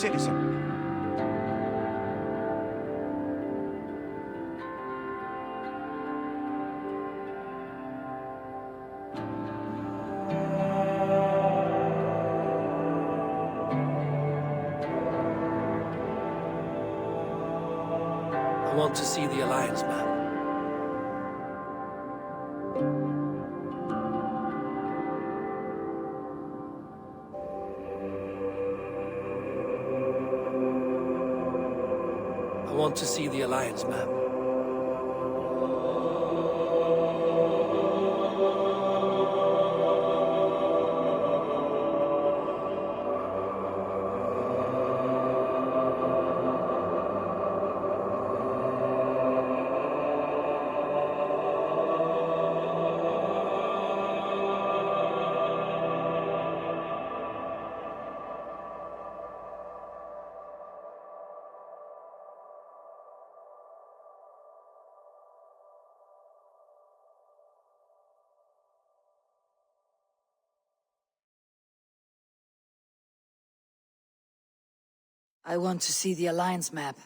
ser det så. I want to see the Alliance map. I want to see the Alliance map. I want to see the Alliance map.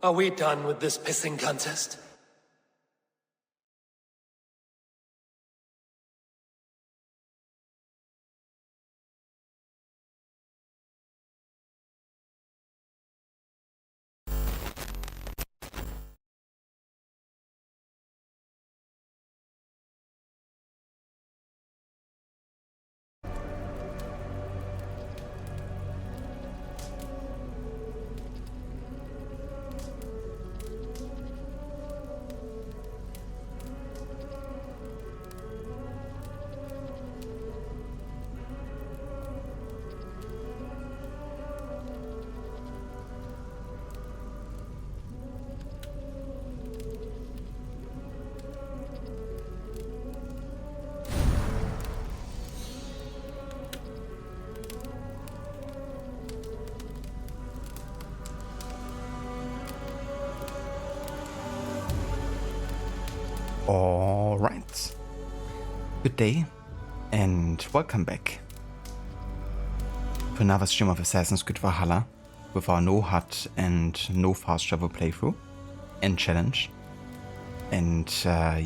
Are we done with this pissing contest? Alright. Good day, and welcome back to another stream of Assassin's Creed Valhalla with our no HUD and no fast travel playthrough and challenge. And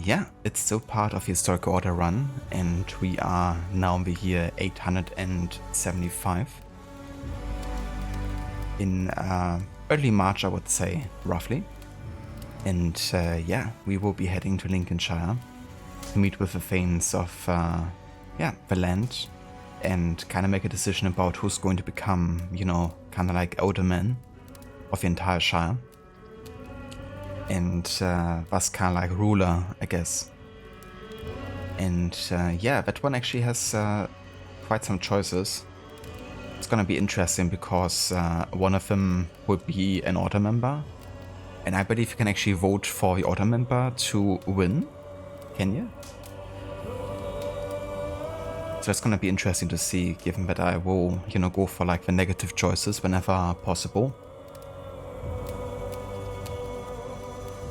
yeah, it's still part of the Historic Order run, and we are now in the year 875. In early March, I would say, roughly. And yeah, we will be heading to Lincolnshire to meet with the Thegns of the land and kind of make a decision about who's going to become, you know, kind of like Ealdorman of the entire Shire. And was kind of like ruler, I guess. And yeah, that one actually has quite some choices. It's gonna be interesting because one of them would be an order member. And I believe you can actually vote for the order member to win. Can you? So it's gonna be interesting to see, given that I will, you know, go for like the negative choices whenever possible.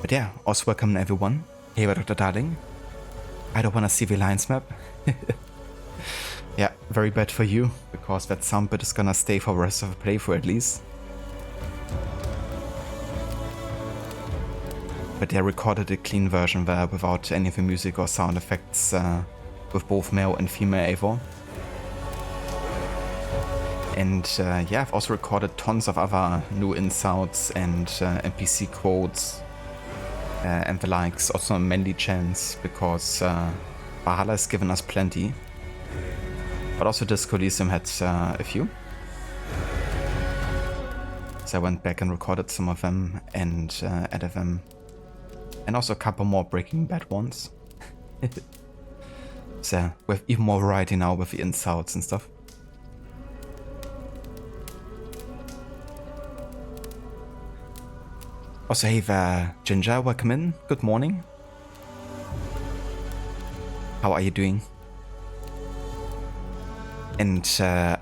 But yeah, also welcome everyone. Hey, Dr. Darling. I don't want to see the Alliance map. Yeah, very bad for you, because that sound bit is gonna stay for the rest of the playthrough at least. But they recorded a clean version there without any of the music or sound effects with both male and female Eivor. And yeah, I've also recorded tons of other new insults and NPC quotes and the likes, also on Manly chants, because Valhalla has given us plenty. But also Disco Elysium had a few. So I went back and recorded some of them and added them. And also a couple more Breaking Bad ones. So we have even more variety now with the insults and stuff. Also, hey there, Ginger, welcome in. Good morning. How are you doing? And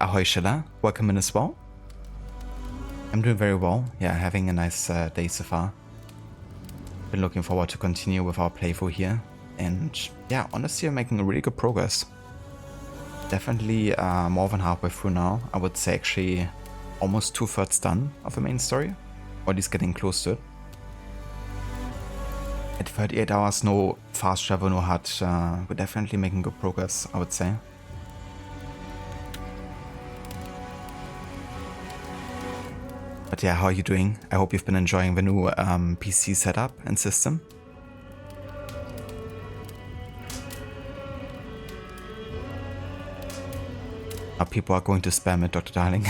ahoy Shilla, welcome in as well. I'm doing very well, yeah, having a nice day so far. Been looking forward to continue with our playthrough here. And yeah, honestly, I'm making a really good progress. Definitely more than halfway through now. I would say actually almost 2/3 done of the main story. Or at least getting close to it. At 38 hours, no fast travel, no HUD. We're definitely making good progress, I would say. But yeah, how are you doing? I hope you've been enjoying the new PC setup and system. Now people are going to spam it, Dr. Darling.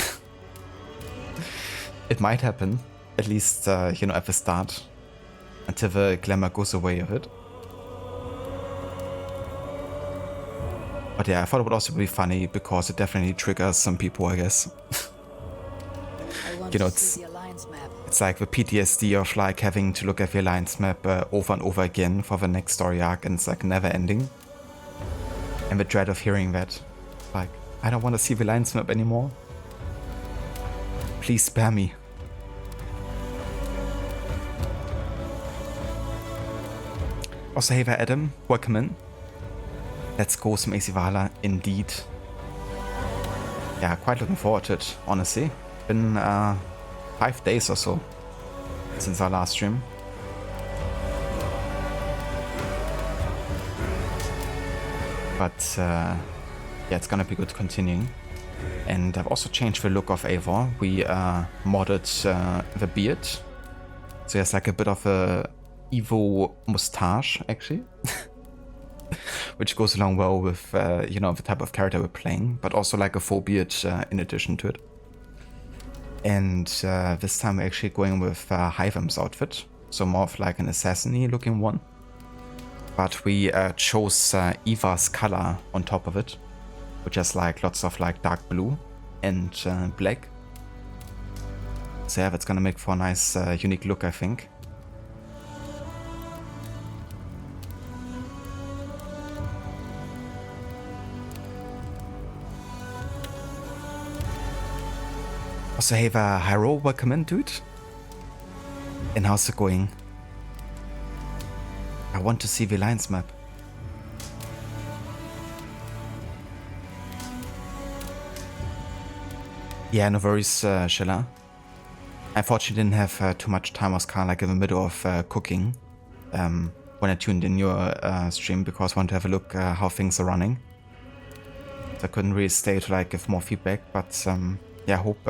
It might happen, at least, you know, at the start, until the glamour goes away of it. But yeah, I thought it would also be funny because it definitely triggers some people, I guess. You know, it's like the PTSD of like having to look at the Alliance map over and over again for the next story arc, and it's like never ending. And the dread of hearing that, like, I don't want to see the Alliance map anymore. Please spare me. Also, hey there, Adam, welcome in. Let's go some AC Valhalla, indeed. Yeah, quite looking forward to it, honestly. Been 5 days or so since our last stream. But yeah, it's gonna be good continuing. And I've also changed the look of Eivor. We modded the beard. So he has like a bit of a Evo mustache, actually. Which goes along well with, you know, the type of character we're playing. But also like a full beard in addition to it. And this time we're actually going with Hivem's outfit, so more of like an assassin-y looking one. But we chose Eva's color on top of it, which has like lots of like dark blue and black. So yeah, that's gonna make for a nice unique look, I think. Also, hey there, Hyro, welcome in, dude. And how's it going? I want to see the Alliance map. Yeah, no worries, Shilla. I unfortunately didn't have too much time. I was kind of like in the middle of cooking when I tuned in your stream because I wanted to have a look how things are running. So I couldn't really stay to like give more feedback, but yeah, I hope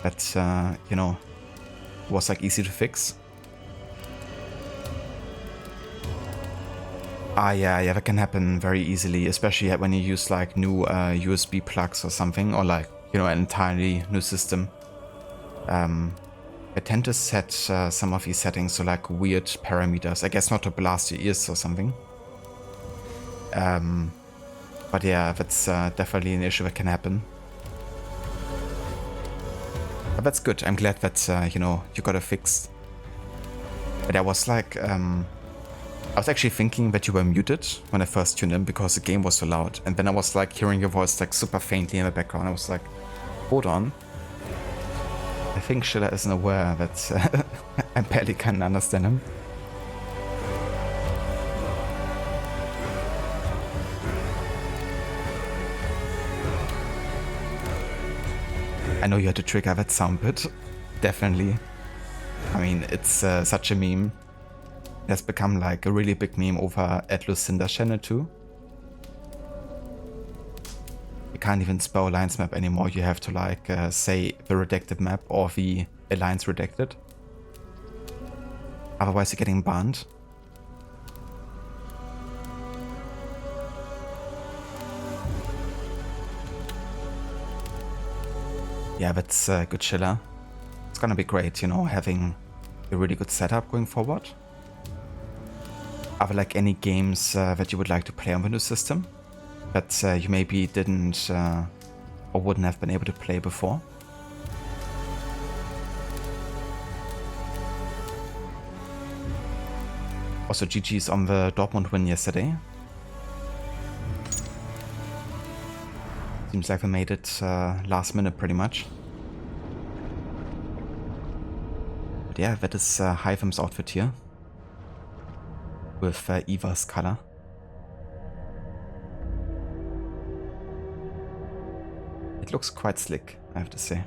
that, you know, was like easy to fix. Yeah, that can happen very easily, especially when you use like new USB plugs or something, or like, you know, an entirely new system. I tend to set some of these settings to like weird parameters, I guess not to blast your ears or something. But yeah, that's definitely an issue that can happen. But that's good. I'm glad that, you know, you got it fixed. But I was like, I was actually thinking that you were muted when I first tuned in because the game was so loud. And then I was like hearing your voice like super faintly in the background. I was like, hold on. I think Shilla isn't aware that I barely can understand him. I know you had to trigger that sound bit, definitely. I mean, it's such a meme. It has become like a really big meme over at Lucinda's channel too. You can't even spell Alliance map anymore. You have to like say the redacted map or the Alliance redacted. Otherwise you're getting banned. Yeah, that's good, Shilla. It's gonna be great, you know, having a really good setup going forward. Are there like any games that you would like to play on the new system that you maybe didn't or wouldn't have been able to play before? Also, GG's on the Dortmund win yesterday. Seems like we made it last minute pretty much. But yeah, that is Hytham's outfit here. With Eva's color. It looks quite slick, I have to say.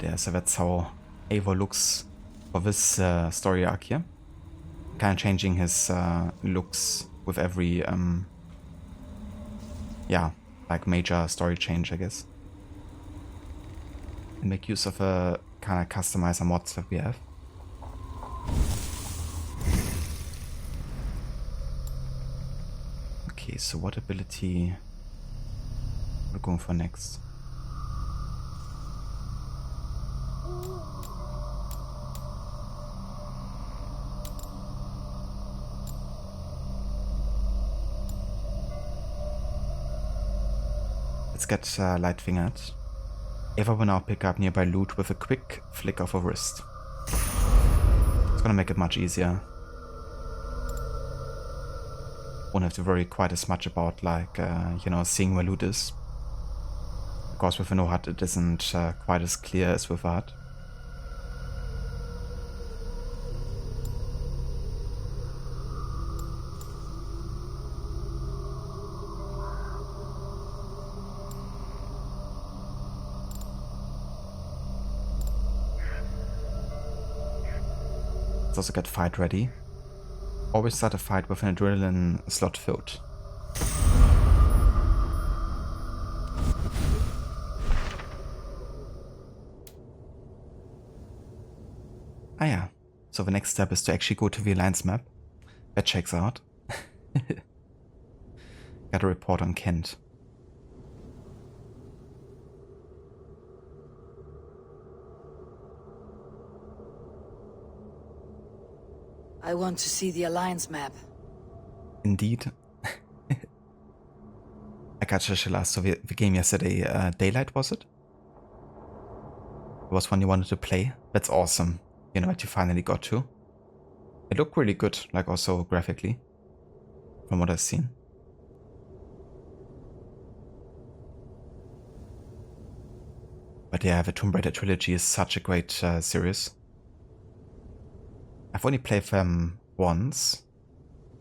Yeah, so that's how Eivor looks for this story arc here. Kind of changing his looks with every, yeah, like major story change, I guess. And make use of a kind of customizer mods that we have. Okay, so what ability we're going for next? Let's get light fingered. Eva will now pick up nearby loot with a quick flick of a wrist. It's gonna make it much easier. Won't have to worry quite as much about, like, you know, seeing where loot is. Because with no HUD it isn't quite as clear as with a HUD. Let's also get fight ready. Always start a fight with an adrenaline slot filled. Ah yeah, so the next step is to actually go to the alliance map. That checks out. Got a report on Kent. I want to see the Alliance map. Indeed. I got Shashila, so the game yesterday, Daylight was it? It was one you wanted to play? That's awesome. You know what you finally got to. It looked really good, like also graphically, from what I've seen. But yeah, the Tomb Raider trilogy is such a great series. I've only played them once,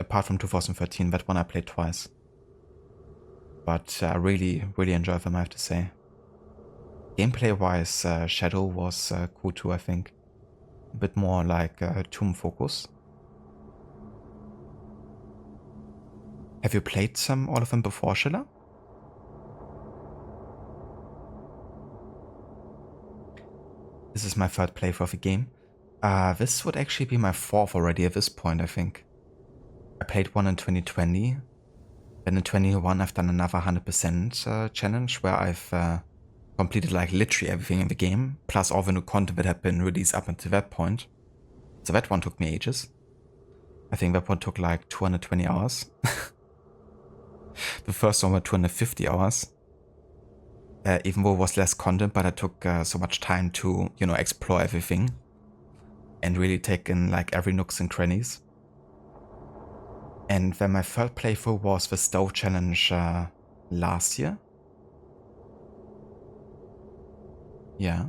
apart from 2013, that one I played twice. But I really enjoy them, I have to say. Gameplay-wise, Shadow was cool too, I think. A bit more like Tomb focus. Have you played all of them before, Schiller? This is my third playthrough of the game. This would actually be my fourth already at this point, I think. I played one in 2020. Then in 2021 I've done another 100% challenge where I've completed like literally everything in the game, plus all the new content that had been released up until that point. So that one took me ages. I think that one took like 220 hours. The first one was 250 hours. Even though it was less content, but I took so much time to, you know, explore everything. And really take in like every nooks and crannies. And then my third playthrough was the Stove Challenge last year. Yeah.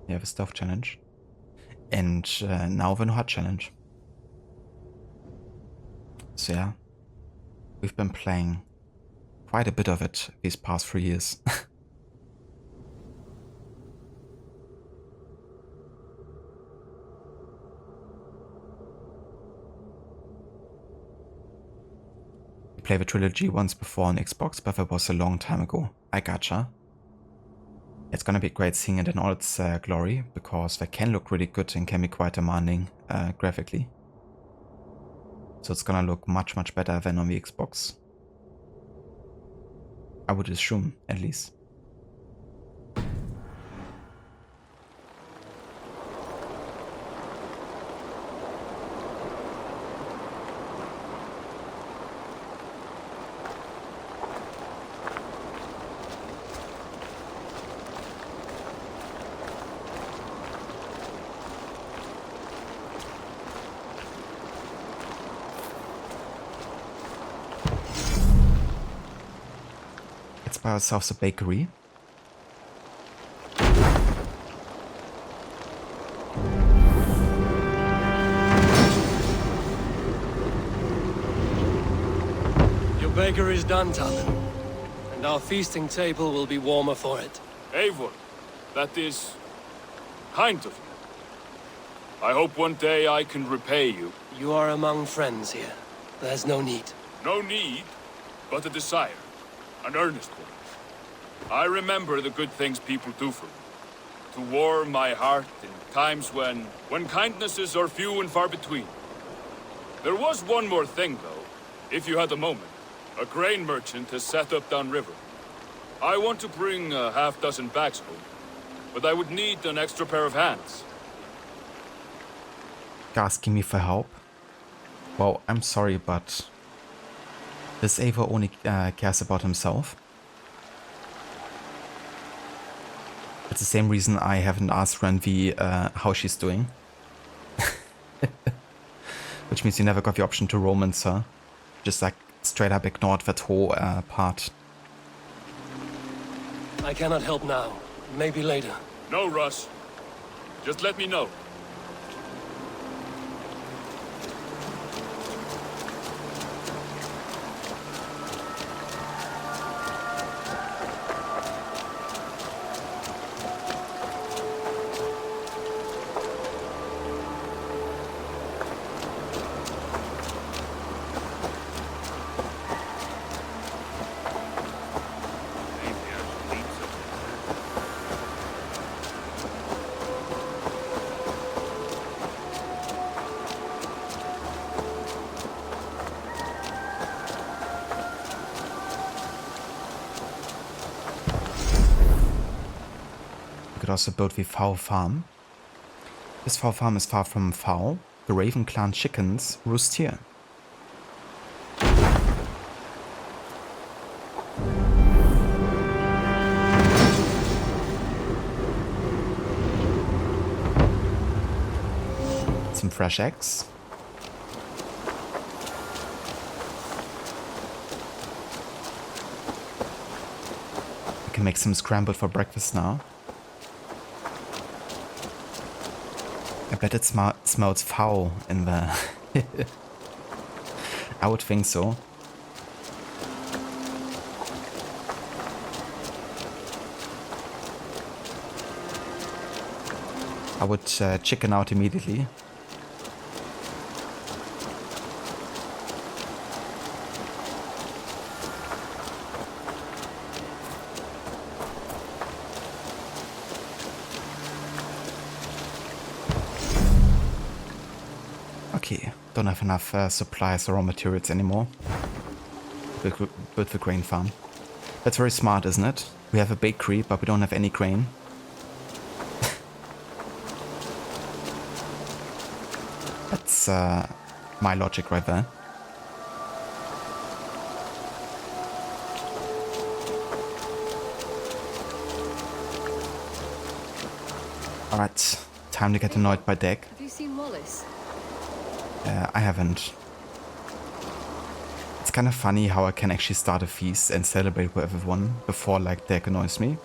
Yeah, the Stove Challenge. And now the HUD Challenge. So yeah, we've been playing quite a bit of it these past 3 years. We played the trilogy once before on Xbox, but that was a long time ago. I gotcha. It's gonna be great seeing it in all its glory, because they can look really good and can be quite demanding graphically. So it's gonna look much better than on the Xbox. I would assume, at least. buy ourselves a bakery. Your bakery is done, Talon. And our feasting table will be warmer for it. Eivor, that is kind of you. I hope one day I can repay you. You are among friends here. There's no need. No need, but a desire. An earnest one. I remember the good things people do for me. To warm my heart in times when kindnesses are few and far between. There was one more thing, though, if you had a moment. A grain merchant has set up downriver. I want to bring a half-dozen bags home, but I would need an extra pair of hands. Asking me for help? Well, I'm sorry, but this Eivor only cares about himself. It's the same reason I haven't asked Randvi how she's doing. Which means you never got the option to romance her. Just like straight up ignored that whole part. I cannot help now. Maybe later. No rush. Just let me know. Also built the Fowl Farm. This Fowl Farm is far from Fowl. The Raven clan chickens roost here. Some fresh eggs. We can make some scrambled for breakfast now. I bet it smells foul in there. I would think so. I would chicken out immediately. Okay, don't have enough supplies or raw materials anymore with the grain farm. That's very smart, isn't it? We have a bakery, but we don't have any grain. That's my logic right there. Alright, time to get annoyed by Deg. Have you seen Wallace? I haven't. It's kind of funny how I can actually start a feast and celebrate with everyone before like Deg annoys me.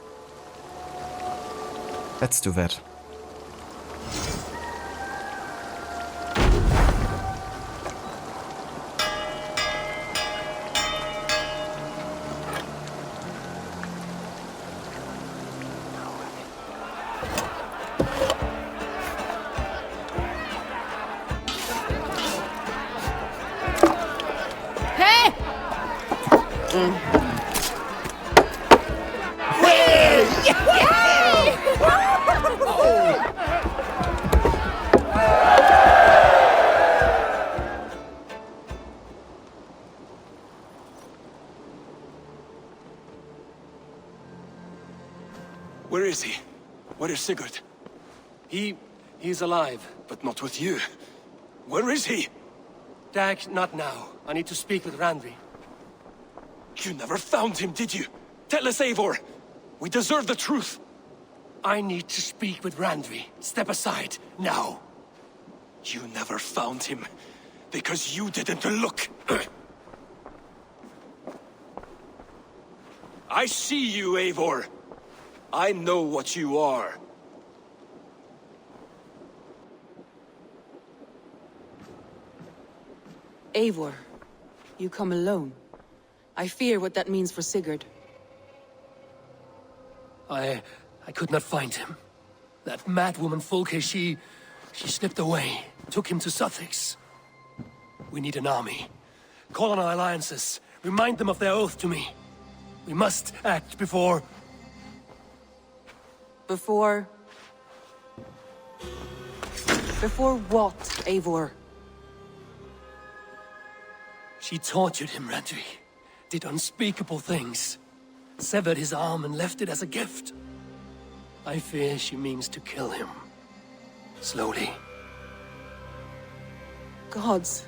Let's do that. Where is he? Where is Sigurd? He's alive, but not with you. Where is he? Dag, not now. I need to speak with Randvi. You never found him, did you? Tell us, Eivor. We deserve the truth. I need to speak with Randvi. Step aside, now. You never found him, because you didn't look. I see you, Eivor. I know what you are. Eivor, you come alone. I fear what that means for Sigurd. I could not find him. That madwoman Folke, she slipped away, took him to Sussex. We need an army. Call on our alliances. Remind them of their oath to me. We must act before... Before what, Eivor? She tortured him, Randvi. Did unspeakable things. Severed his arm and left it as a gift. I fear she means to kill him. Slowly. Gods.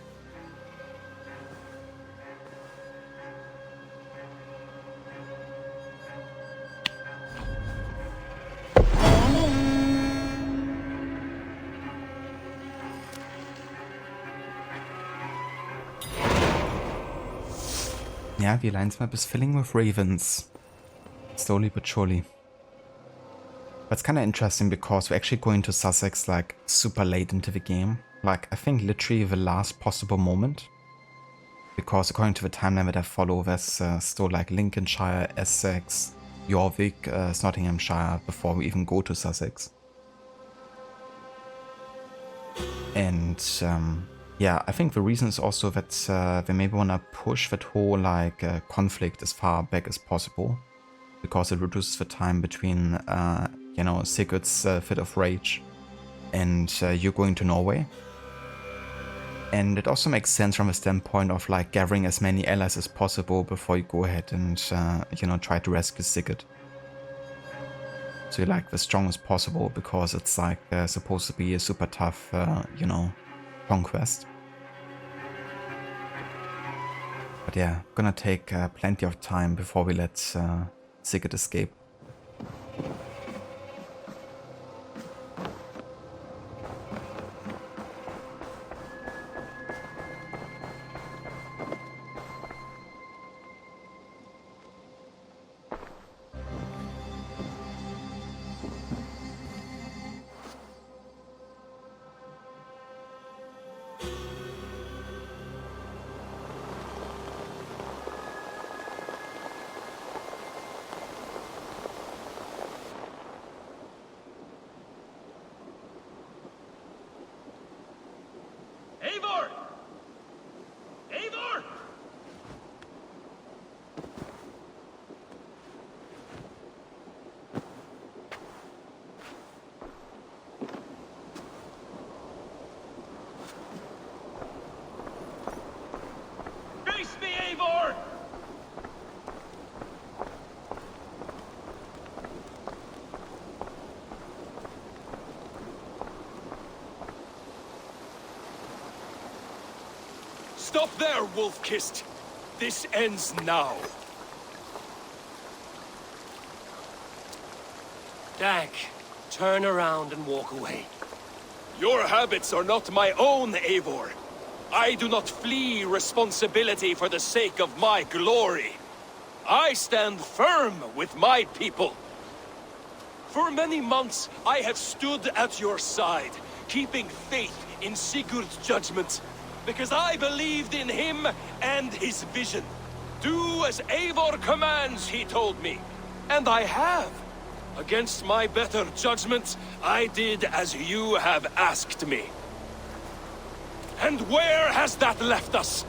Yeah, the alliance map is filling with ravens. Slowly but surely. But it's kind of interesting because we're actually going to Sussex like super late into the game. Like, I think literally the last possible moment. Because according to the timeline that I follow, there's still like Lincolnshire, Essex, Yorvik, Nottinghamshire before we even go to Sussex. And yeah, I think the reason is also that they maybe want to push that whole like conflict as far back as possible. Because it reduces the time between, you know, Sigurd's fit of rage and you going to Norway. And it also makes sense from a standpoint of like gathering as many allies as possible before you go ahead and, you know, try to rescue Sigurd. So you're like the strongest possible because it's like supposed to be a super tough, you know, conquest. But yeah, gonna take plenty of time before we let Sigurd escape. Eivor! Eivor! Face me, Eivor! Stop there, Wolf-Kissed! This ends now. Dag, turn around and walk away. Your habits are not my own, Eivor. I do not flee responsibility for the sake of my glory. I stand firm with my people. For many months, I have stood at your side, keeping faith in Sigurd's judgment. Because I believed in him and his vision. Do as Eivor commands, he told me. And I have. Against my better judgment, I did as you have asked me. And where has that left us?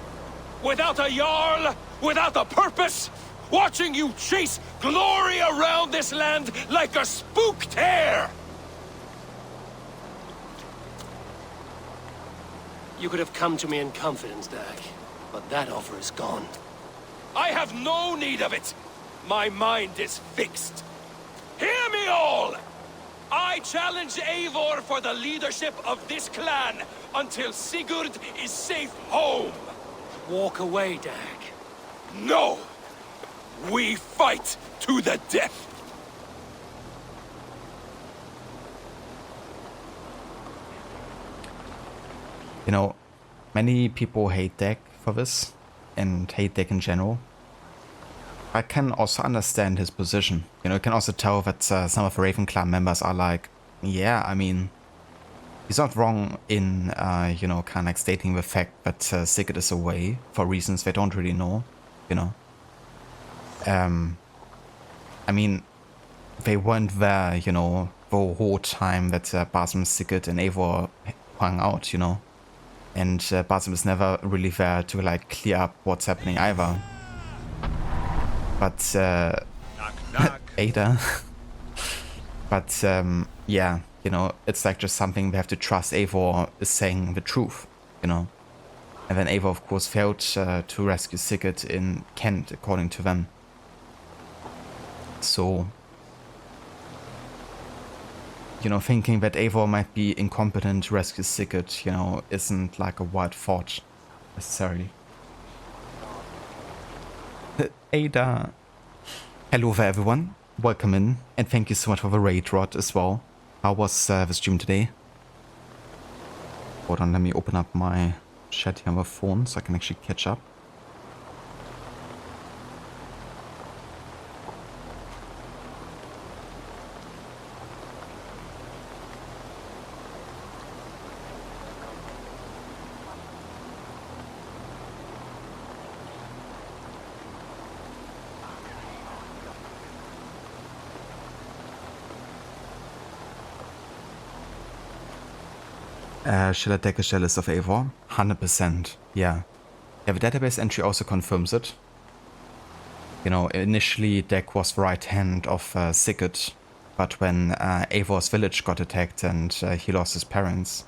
Without a Jarl? Without a purpose? Watching you chase glory around this land like a spooked hare! You could have come to me in confidence, Dag, but that offer is gone. I have no need of it! My mind is fixed. Hear me all! I challenge Eivor for the leadership of this clan until Sigurd is safe home! Walk away, Dag. No! We fight to the death! You know, many people hate Dag for this, and hate Dag in general. I can also understand his position. You know, I can also tell that some of the Ravenclaw members are like, yeah, I mean, he's not wrong in, you know, kind of like stating the fact that Sigurd is away for reasons they don't really know, you know. I mean, they weren't there, you know, the whole time that Basim, Sigurd and Eivor hung out, you know. And Basim is never really there to, like, clear up what's happening either. But, Knock, knock. Ada. But, yeah, you know, it's like just something we have to trust Eivor is saying the truth, you know. And then Eivor, of course, failed to rescue Sigurd in Kent, according to them. So, you know, thinking that Eivor might be incompetent to rescue Sigurd, you know, isn't like a wild thought, necessarily. Ada. Hello there, everyone. Welcome in, and thank you so much for the raid, Rod, as well. How was the stream today? Hold on, let me open up my chat here on my phone so I can actually catch up. Should I take a jealous of Eivor? 100%, yeah. Yeah, the database entry also confirms it. You know, initially Deck was the right hand of Sigurd, but when Eivor's village got attacked and he lost his parents,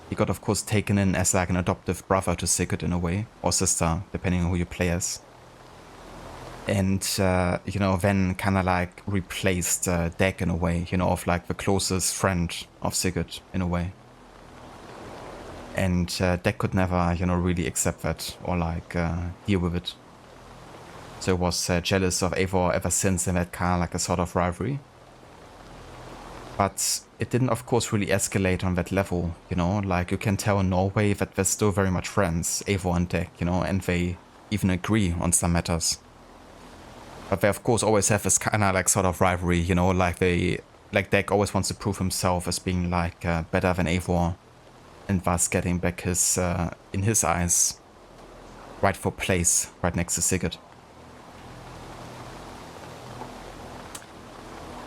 he got, of course, taken in as like an adoptive brother to Sigurd in a way, or sister, depending on who you play as. And, you know, then kind of like replaced Deck in a way, you know, of like the closest friend of Sigurd in a way. And Deck could never, you know, really accept that or like deal with it. So was jealous of Eivor ever since, and that kind of like a sort of rivalry. But it didn't, of course, really escalate on that level, you know. Like you can tell in Norway that they're still very much friends, Eivor and Deck, you know, and they even agree on some matters. But they, of course, always have this kind of like sort of rivalry, you know, like Deck always wants to prove himself as being like better than Eivor. And thus getting back his, in his eyes, rightful place right next to Sigurd.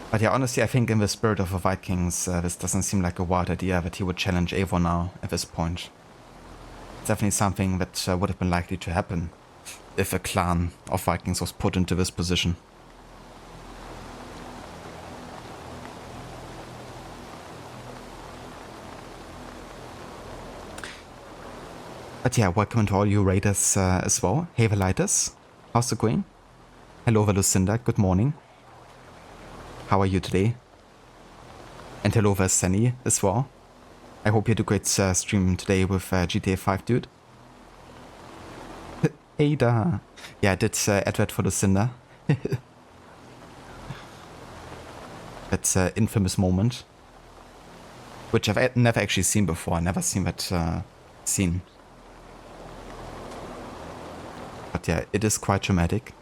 But yeah, honestly, I think in the spirit of the Vikings, this doesn't seem like a wild idea that he would challenge Eivor now at this point. It's definitely something that would have been likely to happen if a clan of Vikings was put into this position. But yeah, welcome to all you raiders as well. Hey Velitis, how's it going? Hello Lucinda, good morning. How are you today? And hello Senny as well. I hope you had a great stream today with GTA 5, dude. Ada. Yeah, I did advert for Lucinda. That's an infamous moment. Which I've never actually seen before. I've never seen that scene. But yeah, it is quite dramatic.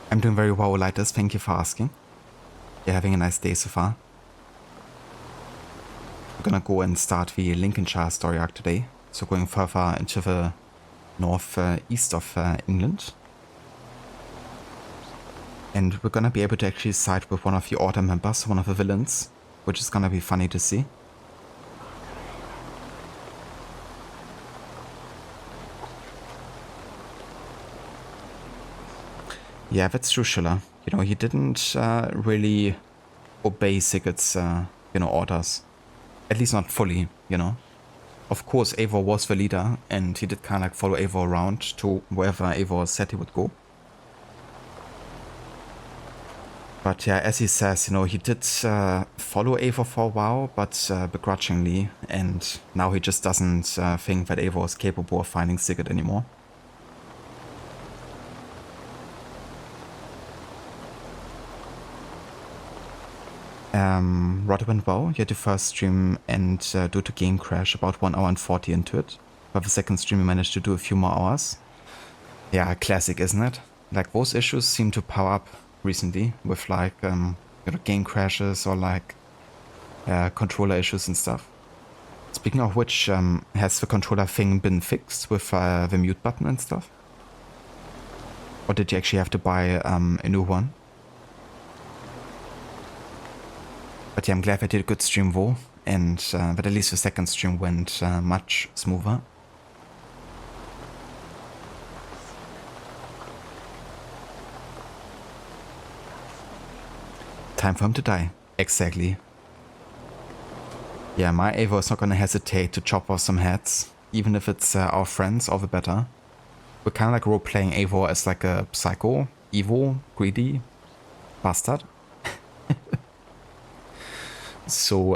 I'm doing very well, Lighters. Thank you for asking. You're having a nice day so far. We're gonna go and start the Lincolnshire story arc today. So going further into the north east of England. And we're gonna be able to actually side with one of the Order members, one of the villains, which is gonna be funny to see. Yeah, that's true, Schiller. You know, he didn't really obey Sigurd's, you know, orders. At least not fully, you know. Of course, Eivor was the leader, and he did kind of like follow Eivor around to wherever Eivor said he would go. But yeah, as he says, you know, he did follow Eivor for a while, but begrudgingly, and now he just doesn't think that Eivor is capable of finding Sigurd anymore. Rod went well. You had the first stream and due to game crash about 1 hour and 40 into it. But the second stream we managed to do a few more hours. Yeah, classic, isn't it? Like those issues seem to power up recently with like game crashes or like controller issues and stuff. Speaking of which, has the controller thing been fixed with the mute button and stuff? Or did you actually have to buy a new one? But yeah, I'm glad I did a good stream though, and that at least the second stream went much smoother. Time for him to die. Exactly. Yeah, my Eivor is not gonna hesitate to chop off some heads, even if it's our friends, all the better. We're kind of like role-playing Eivor as like a psycho, evil, greedy bastard. So,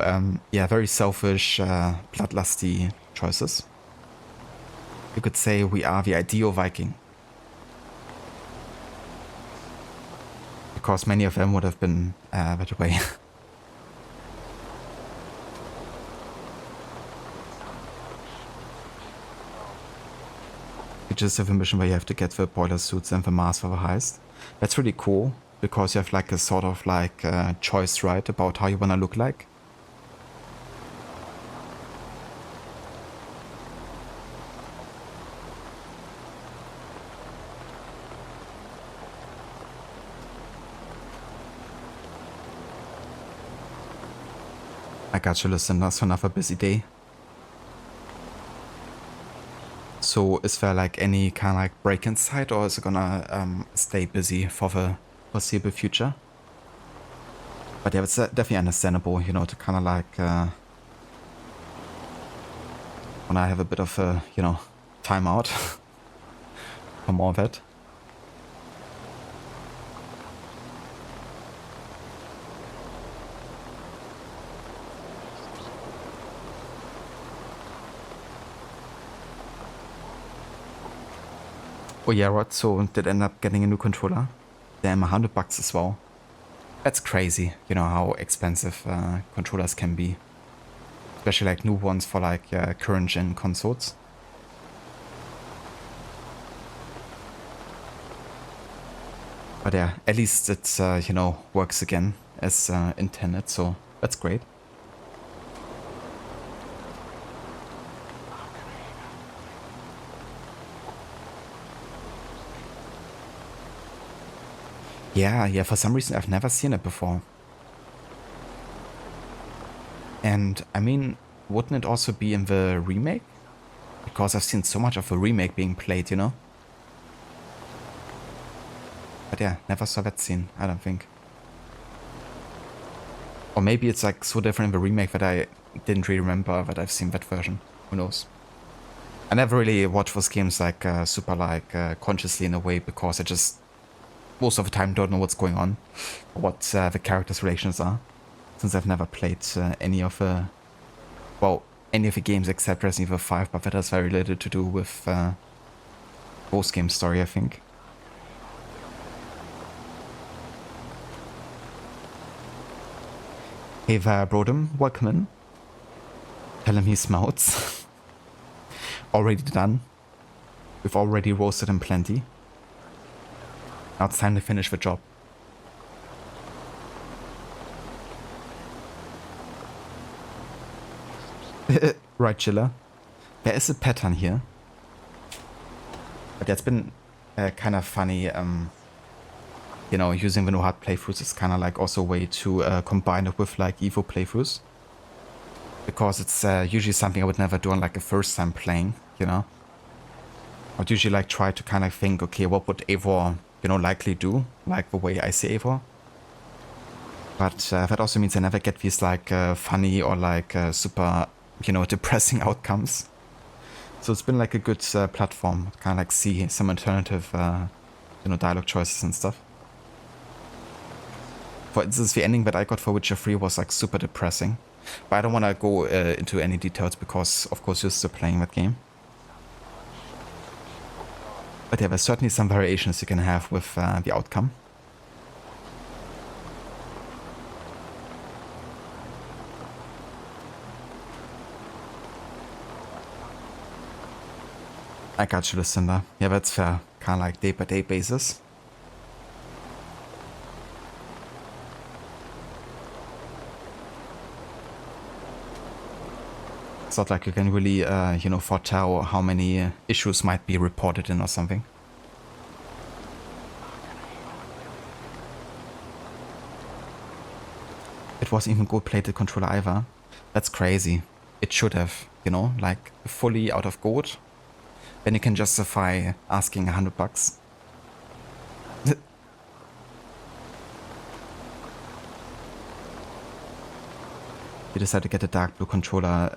yeah, very selfish, bloodlusty choices. You could say we are the ideal Viking. Because many of them would have been that way. You just have a mission where you have to get the boiler suits and the mask for the heist. That's really cool, because you have like a sort of like choice, right, about how you wanna look like. I got you, listeners, for another busy day. So is there like any kind of like break in sight, or is it gonna stay busy for the foreseeable future? But yeah, it's definitely understandable, you know, to kind of like when I have a bit of a, you know, time out from all that. Oh yeah, Rod, so did end up getting a new controller. Damn, $100 as well. That's crazy, you know, how expensive controllers can be. Especially like new ones for like current gen consoles. But yeah, at least it, you know, works again as intended, so that's great. Yeah, for some reason I've never seen it before. And, I mean, wouldn't it also be in the remake? Because I've seen so much of the remake being played, you know? But yeah, never saw that scene, I don't think. Or maybe it's like so different in the remake that I didn't really remember that I've seen that version. Who knows? I never really watch those games like super like consciously in a way, because I just most of the time don't know what's going on, or what the characters' relations are, since I've never played any of the, well, any of the games except Resident Evil 5, but that has very little to do with post game story, I think. Hey there, Brodem, welcome in. Tell him he smells. Already done. We've already roasted him plenty. Now it's time to finish the job. Right, Chiller. There is a pattern here. But that's been kind of funny. You know, using the no HUD playthroughs is kind of like also a way to combine it with like Evo playthroughs. Because it's usually something I would never do on like a first time playing, you know. I'd usually like try to kind of think, okay, what would Eivor, you know, likely do, like the way I see Eivor. But that also means I never get these like funny or like super, you know, depressing outcomes. So it's been like a good platform to kind of like see some alternative, you know, dialogue choices and stuff. For instance, the ending that I got for Witcher 3 was like super depressing. But I don't want to go into any details because, of course, you're still playing that game. But yeah, there's certainly some variations you can have with the outcome. I got you, Lucinda. Yeah, that's fair. Kind of like day-by-day basis. It's not like you can really, you know, foretell how many issues might be reported in or something. It wasn't even gold-plated controller either. That's crazy. It should have, you know, like fully out of gold. Then you can justify asking $100. You decided to get a dark blue controller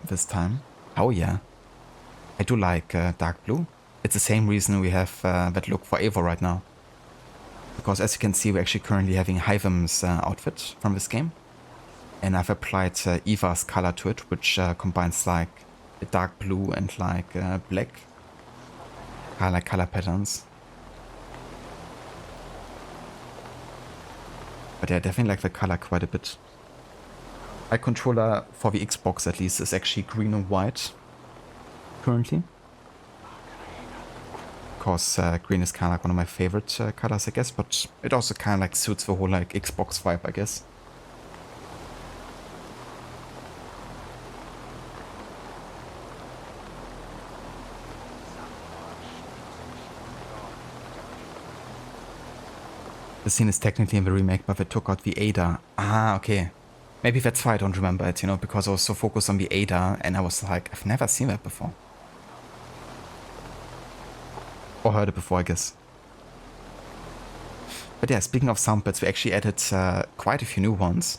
this time. Oh yeah. I do like dark blue. It's the same reason we have that look for Eivor right now. Because as you can see, we're actually currently having Hyvam's outfit from this game. And I've applied Eva's color to it, which combines like the dark blue and like black. I like color patterns. But yeah, I definitely like the color quite a bit. My controller for the Xbox at least is actually green and white currently. Because green is kind of like one of my favorite colors, I guess, but it also kind of like suits the whole like Xbox vibe, I guess. The scene is technically in the remake, but they took out the Ada. Ah, okay. Maybe that's why I don't remember it, you know, because I was so focused on the Ada and I was like, I've never seen that before. Or heard it before, I guess. But yeah, speaking of sound bits, we actually added quite a few new ones.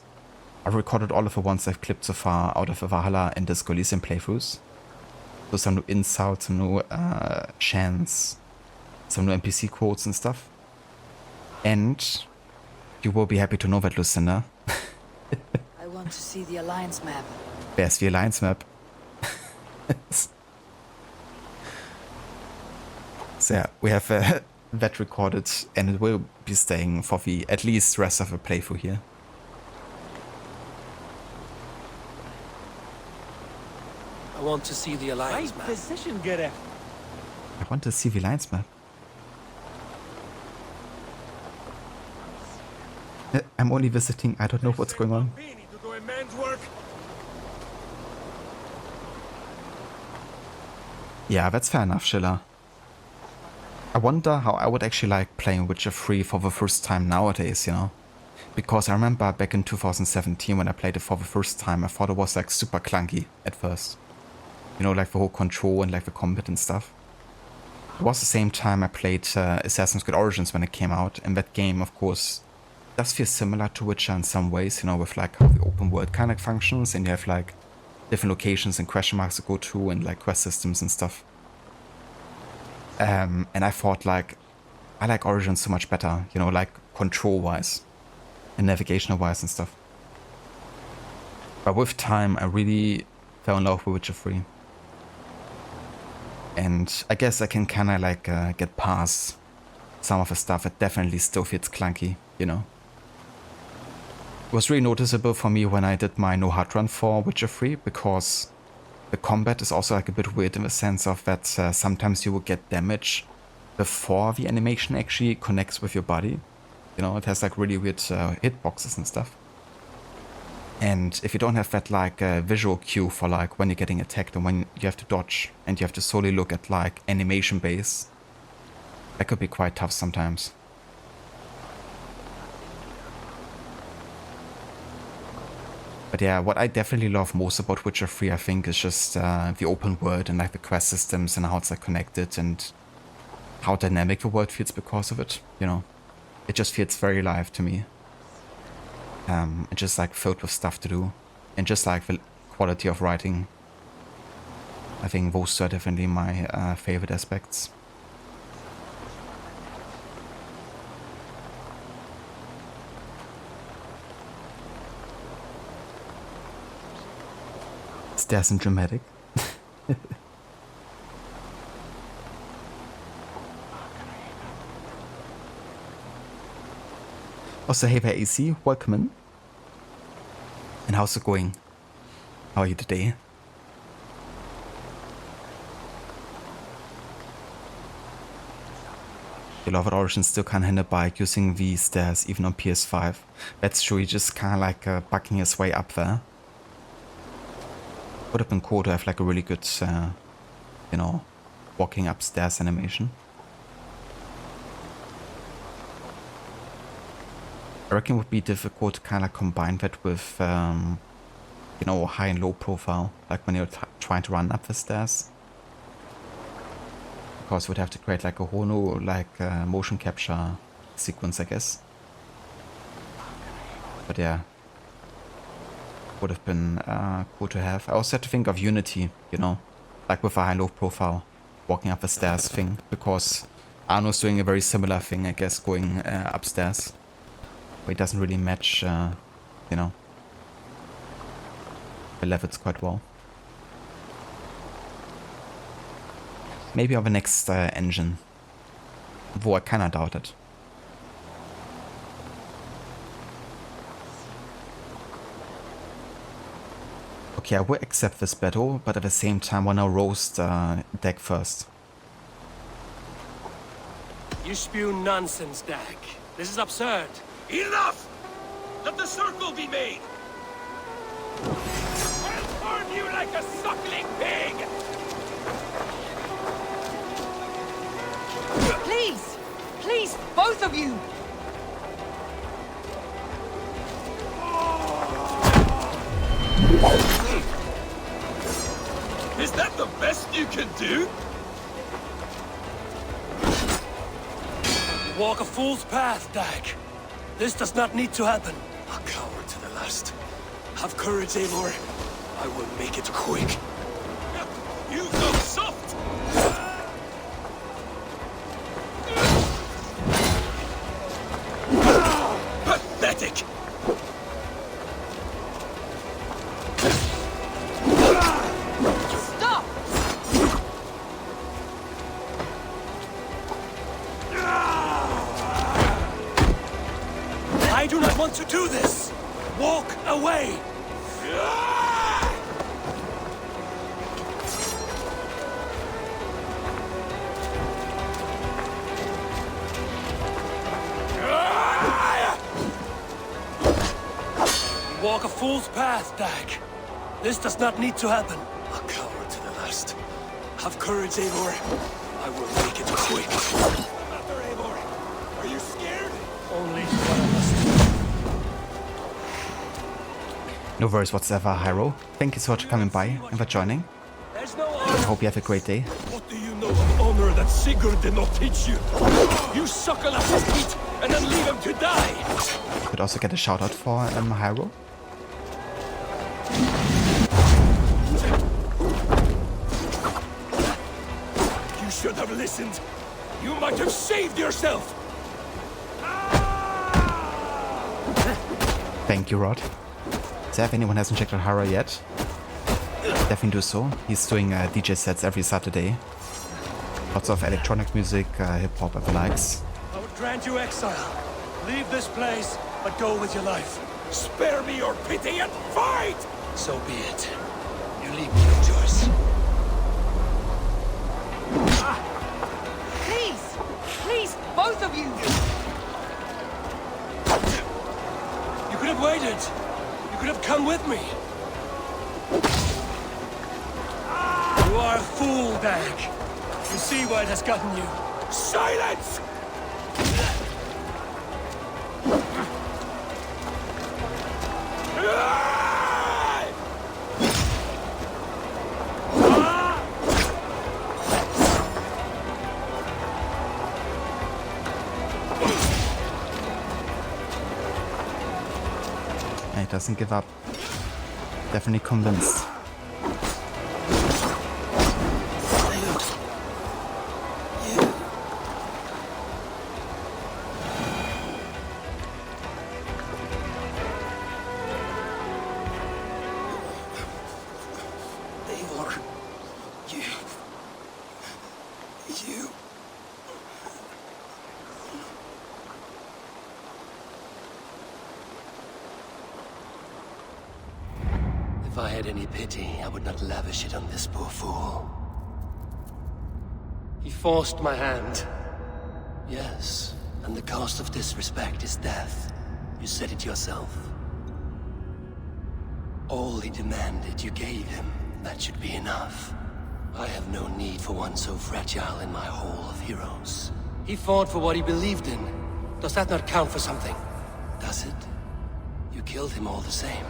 I recorded all of the ones I've clipped so far out of the Valhalla and Disco Elysium playthroughs. So some new insults, some new chants, some new NPC quotes and stuff. And you will be happy to know that, Lucinda. I want to see the Alliance map. There's the Alliance map. So yeah, we have that recorded and it will be staying for the at least rest of the playthrough here. I want to see the Alliance map. Position getter. I want to see the Alliance map. I'm only visiting, I don't know what's going on. Yeah, that's fair enough, Schiller. I wonder how I would actually like playing Witcher 3 for the first time nowadays, you know? Because I remember back in 2017 when I played it for the first time, I thought it was like super clunky at first. You know, like the whole control and like the combat and stuff. It was the same time I played Assassin's Creed Origins when it came out, and that game, of course, does feel similar to Witcher in some ways, you know, with like how the open world kind of functions, and you have like different locations and question marks to go to and like quest systems and stuff. And I thought like, I like Origins so much better, you know, like control wise and navigational wise and stuff. But with time, I really fell in love with Witcher 3. And I guess I can kind of like get past some of the stuff that definitely still feels clunky, you know. It was really noticeable for me when I did my no HUD run for Witcher 3, because the combat is also like a bit weird in the sense of that sometimes you will get damage before the animation actually connects with your body. You know, it has like really weird hitboxes and stuff. And if you don't have that like visual cue for like when you're getting attacked and when you have to dodge and you have to solely look at like animation base, that could be quite tough sometimes. But yeah, what I definitely love most about Witcher 3, I think, is just the open world and like the quest systems and how it's like connected and how dynamic the world feels because of it, you know. It just feels very alive to me. It's just like filled with stuff to do, and just like the quality of writing. I think those are definitely my favorite aspects. Stares and dramatic. Also, hey there, AC, welcome in. And how's it going? How are you today? Beloved Origin still can't handle bike using the stairs even on PS5. That's true, he's just kind of like bucking his way up there. Would have been cool to have like a really good, you know, walking upstairs animation. I reckon it would be difficult to kind of combine that with, you know, high and low profile, like when you're trying to run up the stairs. Because we'd have to create like a whole new like motion capture sequence, I guess. But yeah, would have been cool to have. I also had to think of Unity, you know, like with a high-low profile walking up the stairs thing, because Arno's doing a very similar thing, I guess, going upstairs, where it doesn't really match, you know, the levels quite well. Maybe on the next engine, though I kinda doubt it. Okay, I will accept this battle, but at the same time I wanna roast Dag first. You spew nonsense, Dag. This is absurd. Enough! Let the circle be made! I'll farm you like a suckling pig! Please! Please, both of you! Is that the best you can do? You walk a fool's path, Dag. This does not need to happen. A coward to the last. Have courage, Eivor. I will make it quick. You go soft! Pathetic! Stop! I do not want to do this! Walk away! You walk a fool's path, Dag. This does not need to happen. A coward to the last. Have courage, Eivor. I will make it quick. Master Eivor, are you scared? Only one of us. No worries whatsoever, Hyro. Thank you so much for coming by and for joining. There's no I honor. hope you have a great day. What do you know of honor that Sigurd did not teach you? You suckle at his feet and then leave him to die! Could also get a shout out for Hyro. You should have listened. You might have saved yourself! Thank you, Rod. So if anyone hasn't checked out Hyro yet, definitely do so. He's doing DJ sets every Saturday. Lots of electronic music, hip-hop, and the likes. I would grant you exile. Leave this place, but go with your life. Spare me your pity and fight! So be it. You leave me no choice. Please! Please, both of you! You could have waited. You could have come with me. You are a fool, Dag. You see why it has gotten you. Silence! He doesn't give up. Definitely convinced. Eivor, you... If I had any pity, I would not lavish it on this poor fool. He forced my hand. Yes, and the cost of disrespect is death. You said it yourself. All he demanded you gave him. That should be enough. I have no need for one so fragile in my hall of heroes. He fought for what he believed in. Does that not count for something? Does it? You killed him all the same.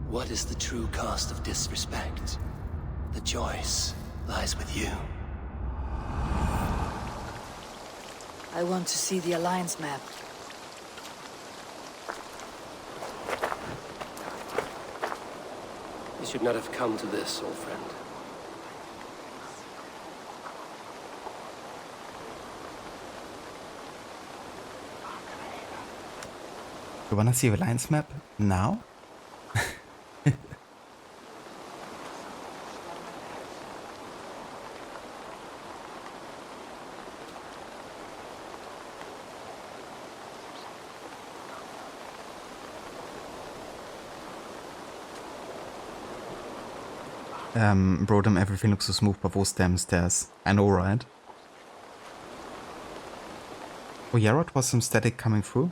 What is the true cost of disrespect? The choice lies with you. I want to see the Alliance map. You should not have come to this, old friend. You wanna see the Alliance map now? Brodom, everything looks so smooth, but those damn stairs. I know, right? Oh, yeah, what was some static coming through?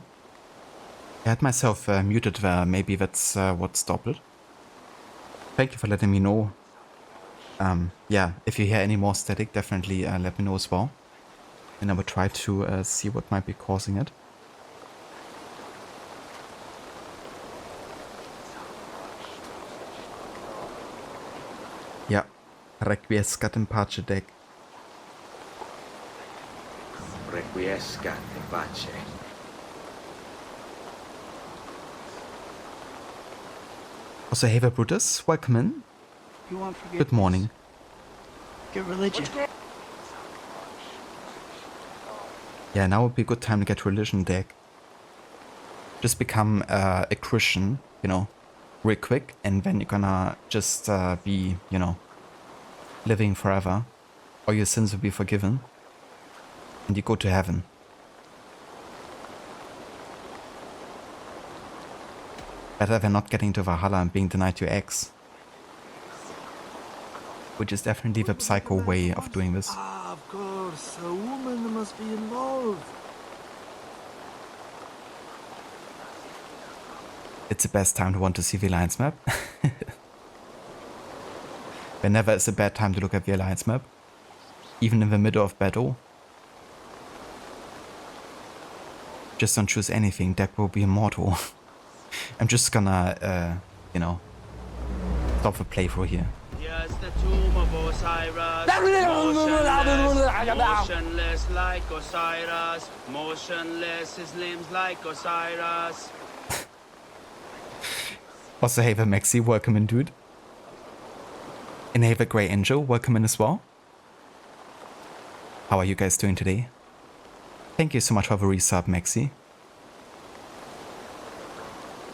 I had myself muted there, maybe that's what stopped it. Thank you for letting me know. Yeah, if you hear any more static, definitely let me know as well. And I will try to see what might be causing it. Ja, requiescat in pace, Deg. Requiescat in pace. Also, hey there, Brutus, welcome in. You want forgiveness? Good morning. Get religion. Yeah, now would be a good time to get religion, Deg. Just become a Christian, you know, real quick, and then you're gonna just be, you know, living forever. All your sins will be forgiven. And you go to heaven. Better than not getting to Valhalla and being denied your eggs. Which is definitely the psycho way of doing this. Ah, of course. A woman must be in love. It's the best time to want to see the Alliance map. There never is a bad time to look at the Alliance map. Even in the middle of battle. Just don't choose anything, that will be immortal. I'm just gonna, you know, stop the playthrough here. Yes, the tomb of Osiris, motionless like Osiris, motionless, his limbs like Osiris. Also, hey there, Maxi, welcome in, dude. And hey there, Grey Angel, welcome in as well. How are you guys doing today? Thank you so much for the resub, Maxi.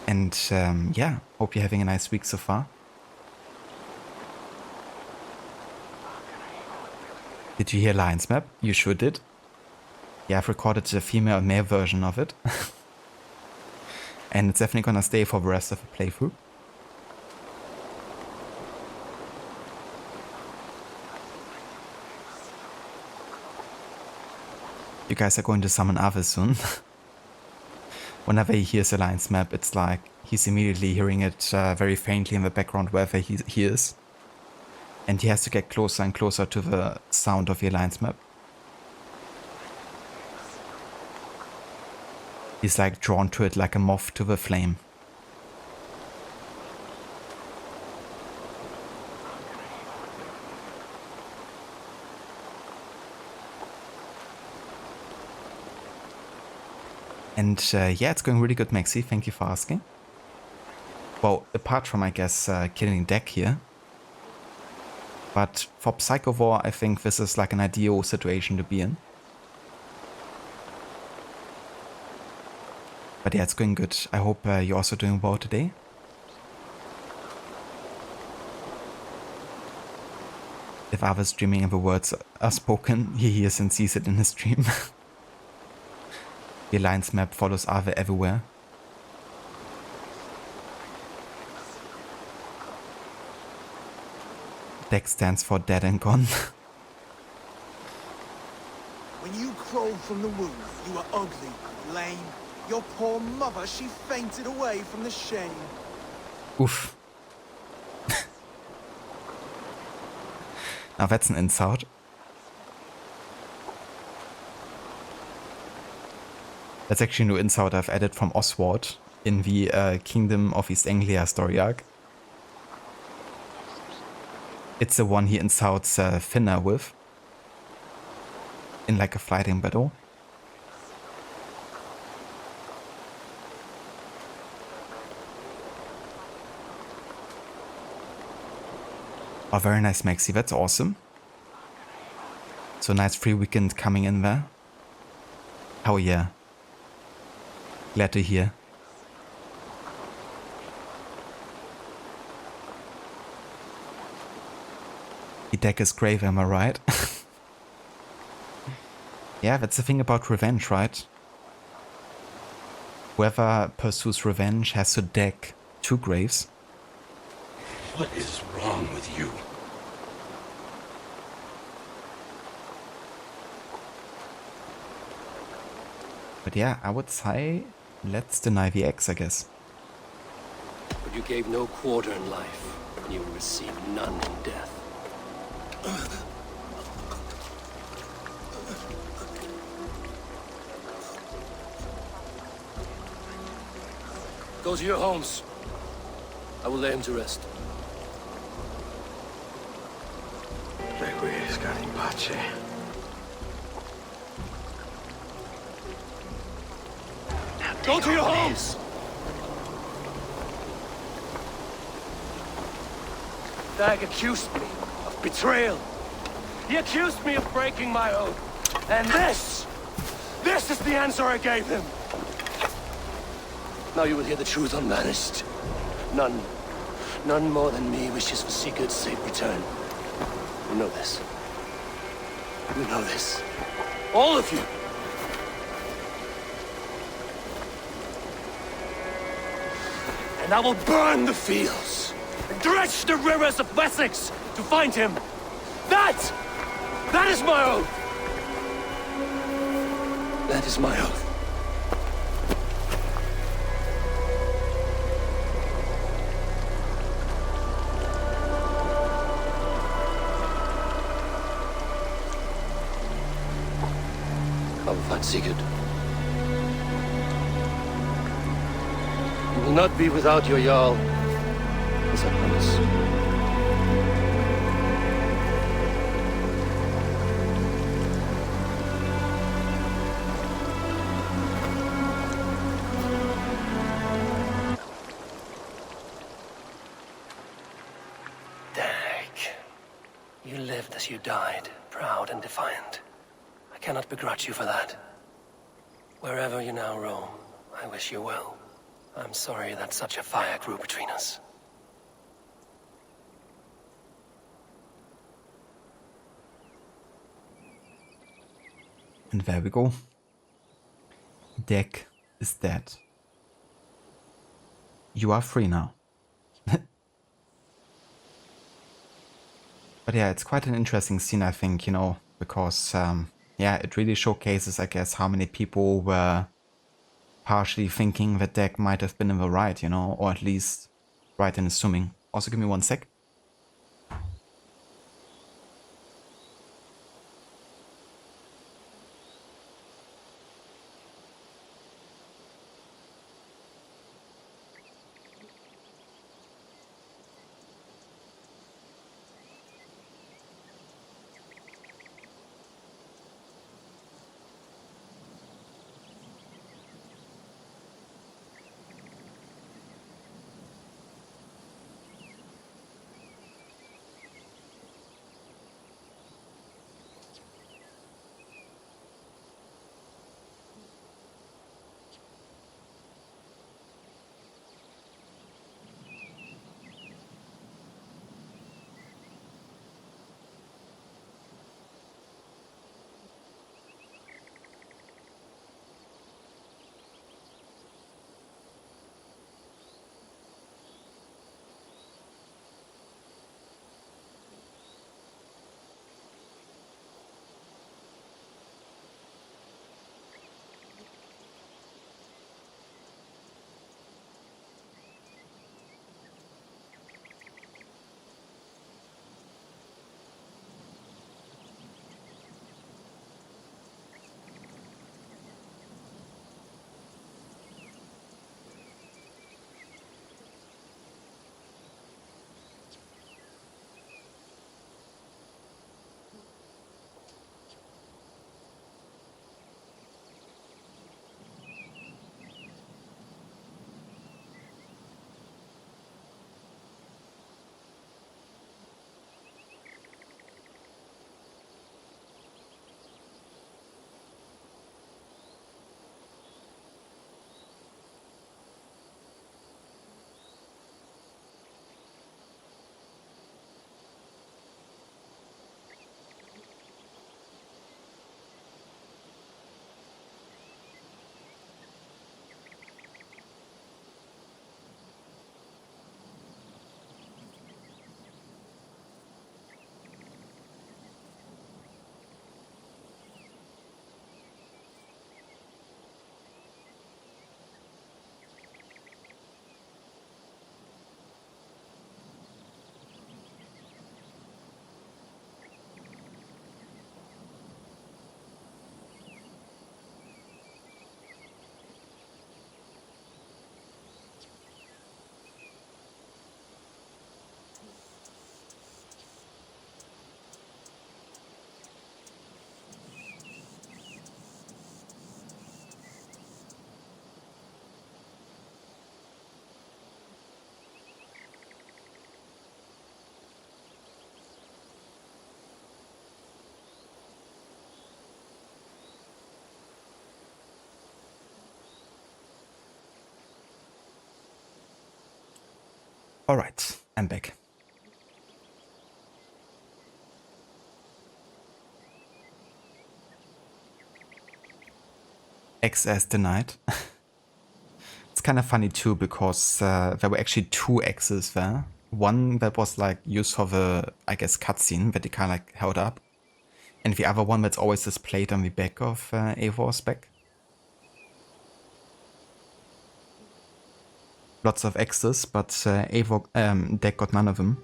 And yeah, hope you're having a nice week so far. Did you hear Alliance map? You sure did. Yeah, I've recorded the female and male version of it. And it's definitely gonna stay for the rest of the playthrough. You guys are going to summon Ave soon. Whenever he hears Alliance map, it's like he's immediately hearing it very faintly in the background wherever he is. And he has to get closer and closer to the sound of the Alliance map. He's like drawn to it like a moth to the flame. And yeah, it's going really good, Maxi. Thank you for asking. Well, apart from, I guess, killing Deck here. But for Psycho War, I think this is like an ideal situation to be in. But yeah, it's going good. I hope you're also doing well today. If I was streaming and the words are spoken, he hears and sees it in his stream. The Alliance map follows Ave everywhere. DEC stands for dead and gone. When you crawled from the womb, you were ugly, lame. Your poor mother, she fainted away from the shame. Oof. Now that's an insult. That's actually a new insult I've added from Oswald in the Kingdom of East Anglia story arc. It's the one he insults Finna with. In like a fighting battle. Oh, very nice, Maxi. That's awesome. So nice free weekend coming in there. Oh yeah. Glad to hear. The deck is grave, am I right? Yeah, that's the thing about revenge, right? Whoever pursues revenge has to deck 2 graves. What is wrong with you? But yeah, I would say let's deny the X, I guess. But you gave no quarter in life, and you will receive none in death. Go to your homes. I will lay him to rest. Requiescat in pace. Go to your homes! Dag accused me of betrayal. He accused me of breaking my oath. And this is the answer I gave him. Now you will hear the truth unmanaged. None more than me wishes for Sigurd's safe return. You know this. You know this. All of you. And I will burn the fields and dredge the rivers of Wessex to find him. That is my oath. That is my oath. I will find Sigurd. You will not be without your Jarl, as I promised. Dag, you lived as you died, proud and defiant. I cannot begrudge you for that. Wherever you now roam, I wish you well. I'm sorry that such a fire grew between us. And there we go. Deck is dead. You are free now. But yeah, it's quite an interesting scene, I think, you know, because, yeah, it really showcases, I guess, how many people were partially thinking that Deck might have been in the right, you know, or at least right in assuming. Also, give me 1 sec. Alright, I'm back. Access denied. It's kind of funny too, because there were actually 2 X's there. One that was like used for the, I guess, cutscene that they kind of like held up. And the other one that's always displayed on the back of Eivor's back. Lots of X's, but Eivor deck got none of them.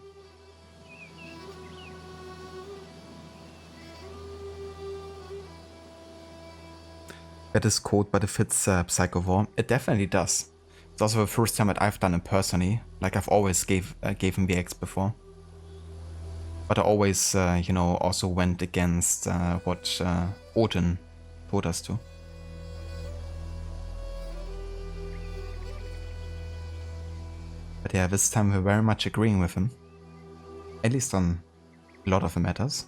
That is code, but it fits Psycho War. It definitely does. It's also the first time that I've done it personally. Like, I've always gave him the X before. But I always, you know, also went against what Odin told us to. But yeah, this time we're very much agreeing with him. At least on a lot of the matters.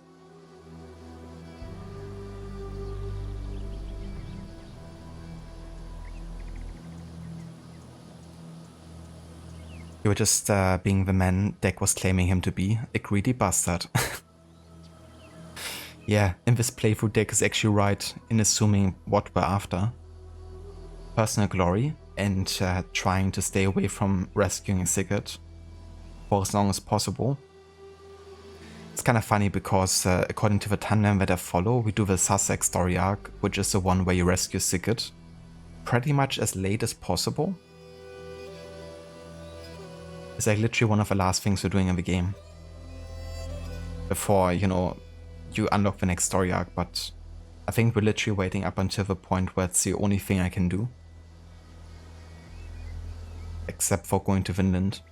You were just being the man Deck was claiming him to be, a greedy bastard. Yeah, in this playthrough Deck is actually right in assuming what we're after. Personal glory and trying to stay away from rescuing Sigurd for as long as possible. It's kind of funny because according to the timeline that I follow, we do the Sussex story arc, which is the one where you rescue Sigurd pretty much as late as possible. It's like literally one of the last things we're doing in the game. Before, you know, you unlock the next story arc, but I think we're literally waiting up until the point where it's the only thing I can do. Except for going to Vinland.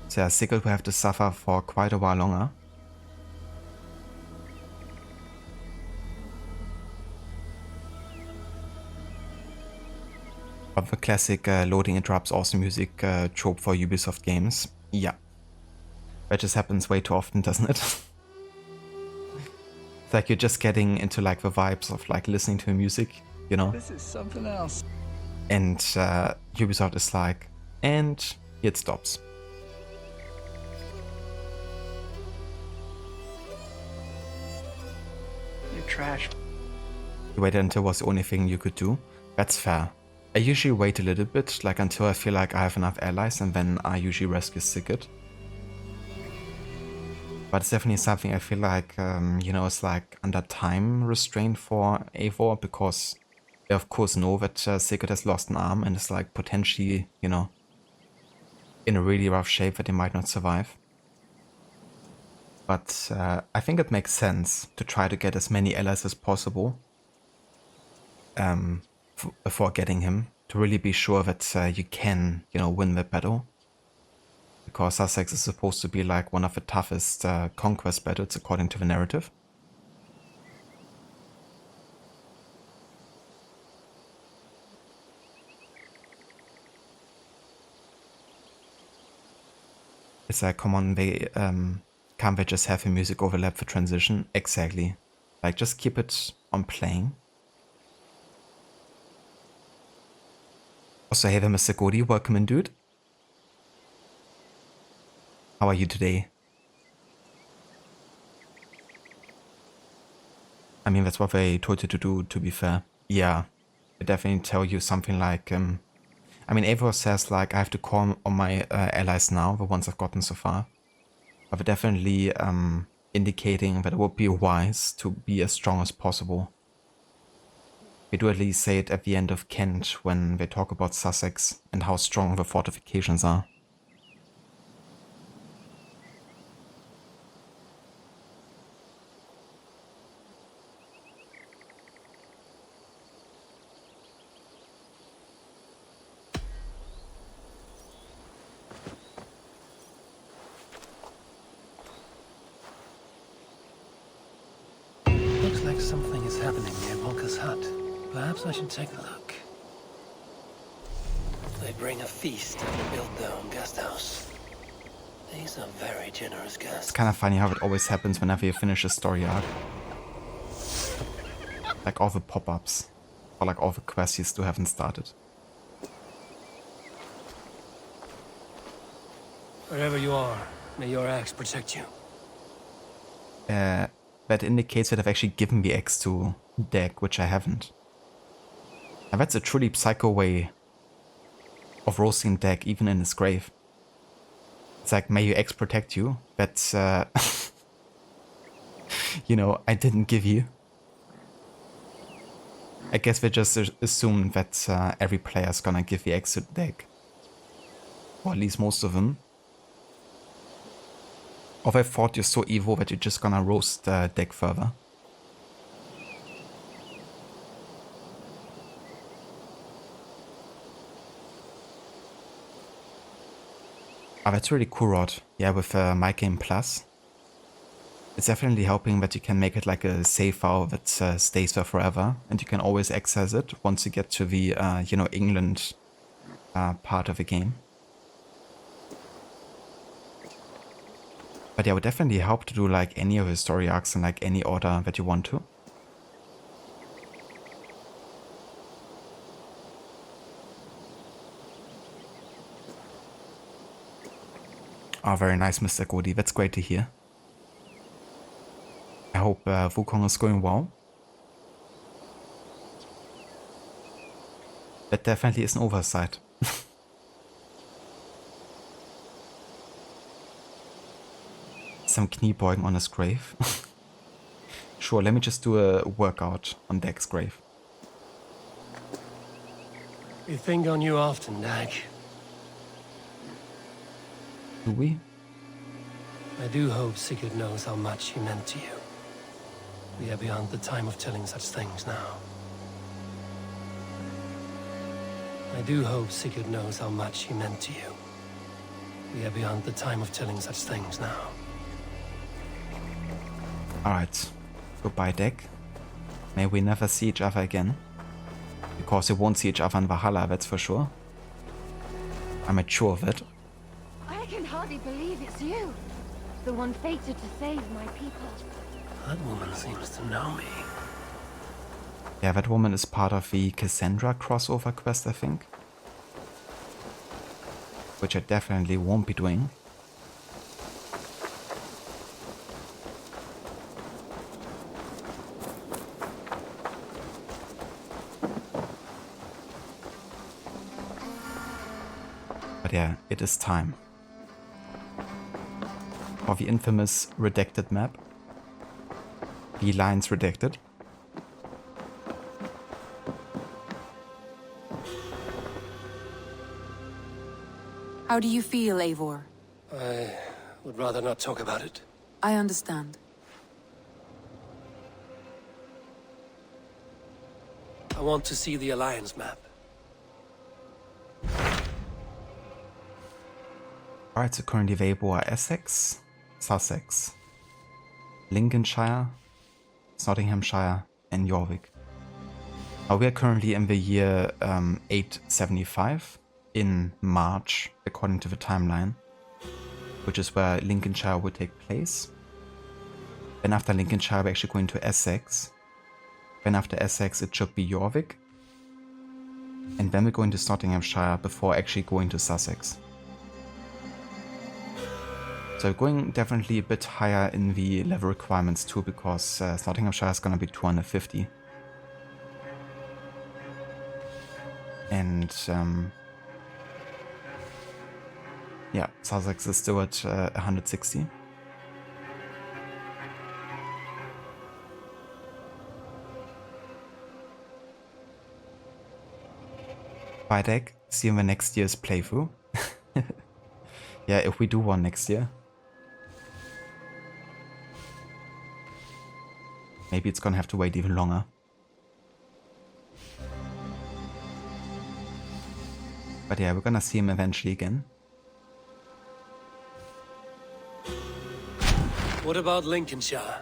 So yeah, Sigurd will have to suffer for quite a while longer. But the classic loading interrupts awesome music trope for Ubisoft games. Yeah. That just happens way too often, doesn't it? It's like you're just getting into like the vibes of like listening to the music, you know? This is something else. And Ubisoft is like, and it stops. You're trash. You waited until it was the only thing you could do. That's fair. I usually wait a little bit, like until I feel like I have enough allies, and then I usually rescue Sigurd. But it's definitely something I feel like, you know, it's like under time restraint for Eivor, because they of course know that Sigurd has lost an arm and is like potentially, you know, in a really rough shape that he might not survive. But I think it makes sense to try to get as many allies as possible before getting him, to really be sure that you can, you know, win the battle. Because Sussex is supposed to be like one of the toughest conquest battles according to the narrative. It's like, come on, they can't they just have the music overlap for transition? Exactly. Like, just keep it on playing. Also, hey there, Mr. Godi, welcome in, dude. How are you today? I mean, that's what they told you to do, to be fair. Yeah, they definitely tell you something like, I mean, Eivor says, like, I have to call on my allies now, the ones I've gotten so far. But they're definitely indicating that it would be wise to be as strong as possible. They do at least say it at the end of Kent when they talk about Sussex and how strong the fortifications are. Looks like something is happening near Volker's hut. Perhaps I should take a look. They bring a feast and build their own guest house. These are very generous guests. It's kind of funny how it always happens whenever you finish a story arc. Like all the pop-ups, or like all the quests you still haven't started. Wherever you are, may your axe protect you. That indicates that I've actually given the axe to Dag, which I haven't. And that's a truly psycho way of roasting Dag even in his grave. It's like, may your axe protect you. That's, you know, I didn't give you. I guess they just assume that every player's gonna give the axe to Dag. Or at least most of them. Or they thought you're so evil that you're just gonna roast Dag further. Oh, that's really cool, Rod. Yeah, with My Game Plus. It's definitely helping that you can make it like a save file that stays there forever. And you can always access it once you get to the, you know, England part of the game. But yeah, it would definitely help to do like any of the story arcs in like any order that you want to. Oh, very nice, Mr. Godi. That's great to hear. I hope Wukong is going well. That definitely is an oversight. Some kneebeugen on his grave. Sure, let me just do a workout on Dag's grave. We think on you often, Dag. Do we? I do hope Sigurd knows how much he meant to you. We are beyond the time of telling such things now. I do hope Sigurd knows how much he meant to you. We are beyond the time of telling such things now. Alright. Goodbye, Dag. May we never see each other again. Because we won't see each other in Valhalla, that's for sure. I'm sure of it. I can hardly believe it's you. The one fated to save my people. That woman seems to know me. Yeah, that woman is part of the Cassandra crossover quest, I think. Which I definitely won't be doing. But yeah, it is time. For the infamous redacted map. The lines redacted. How do you feel, Eivor? I would rather not talk about it. I understand. I want to see the Alliance map. Alright, so currently available are Essex, Sussex, Lincolnshire, Nottinghamshire, and York. We are currently in the year 875 in March, according to the timeline, which is where Lincolnshire will take place. Then after Lincolnshire, we're actually going to Essex. Then after Essex, it should be York. And then we're going to Nottinghamshire before actually going to Sussex. So going definitely a bit higher in the level requirements too, because Nottinghamshire is going to be 250. And yeah, Sussex is still at 160. Bye, Dag. See you in the next year's playthrough. Yeah, if we do one next year. Maybe it's gonna have to wait even longer. But yeah, we're gonna see him eventually again. What about Lincolnshire?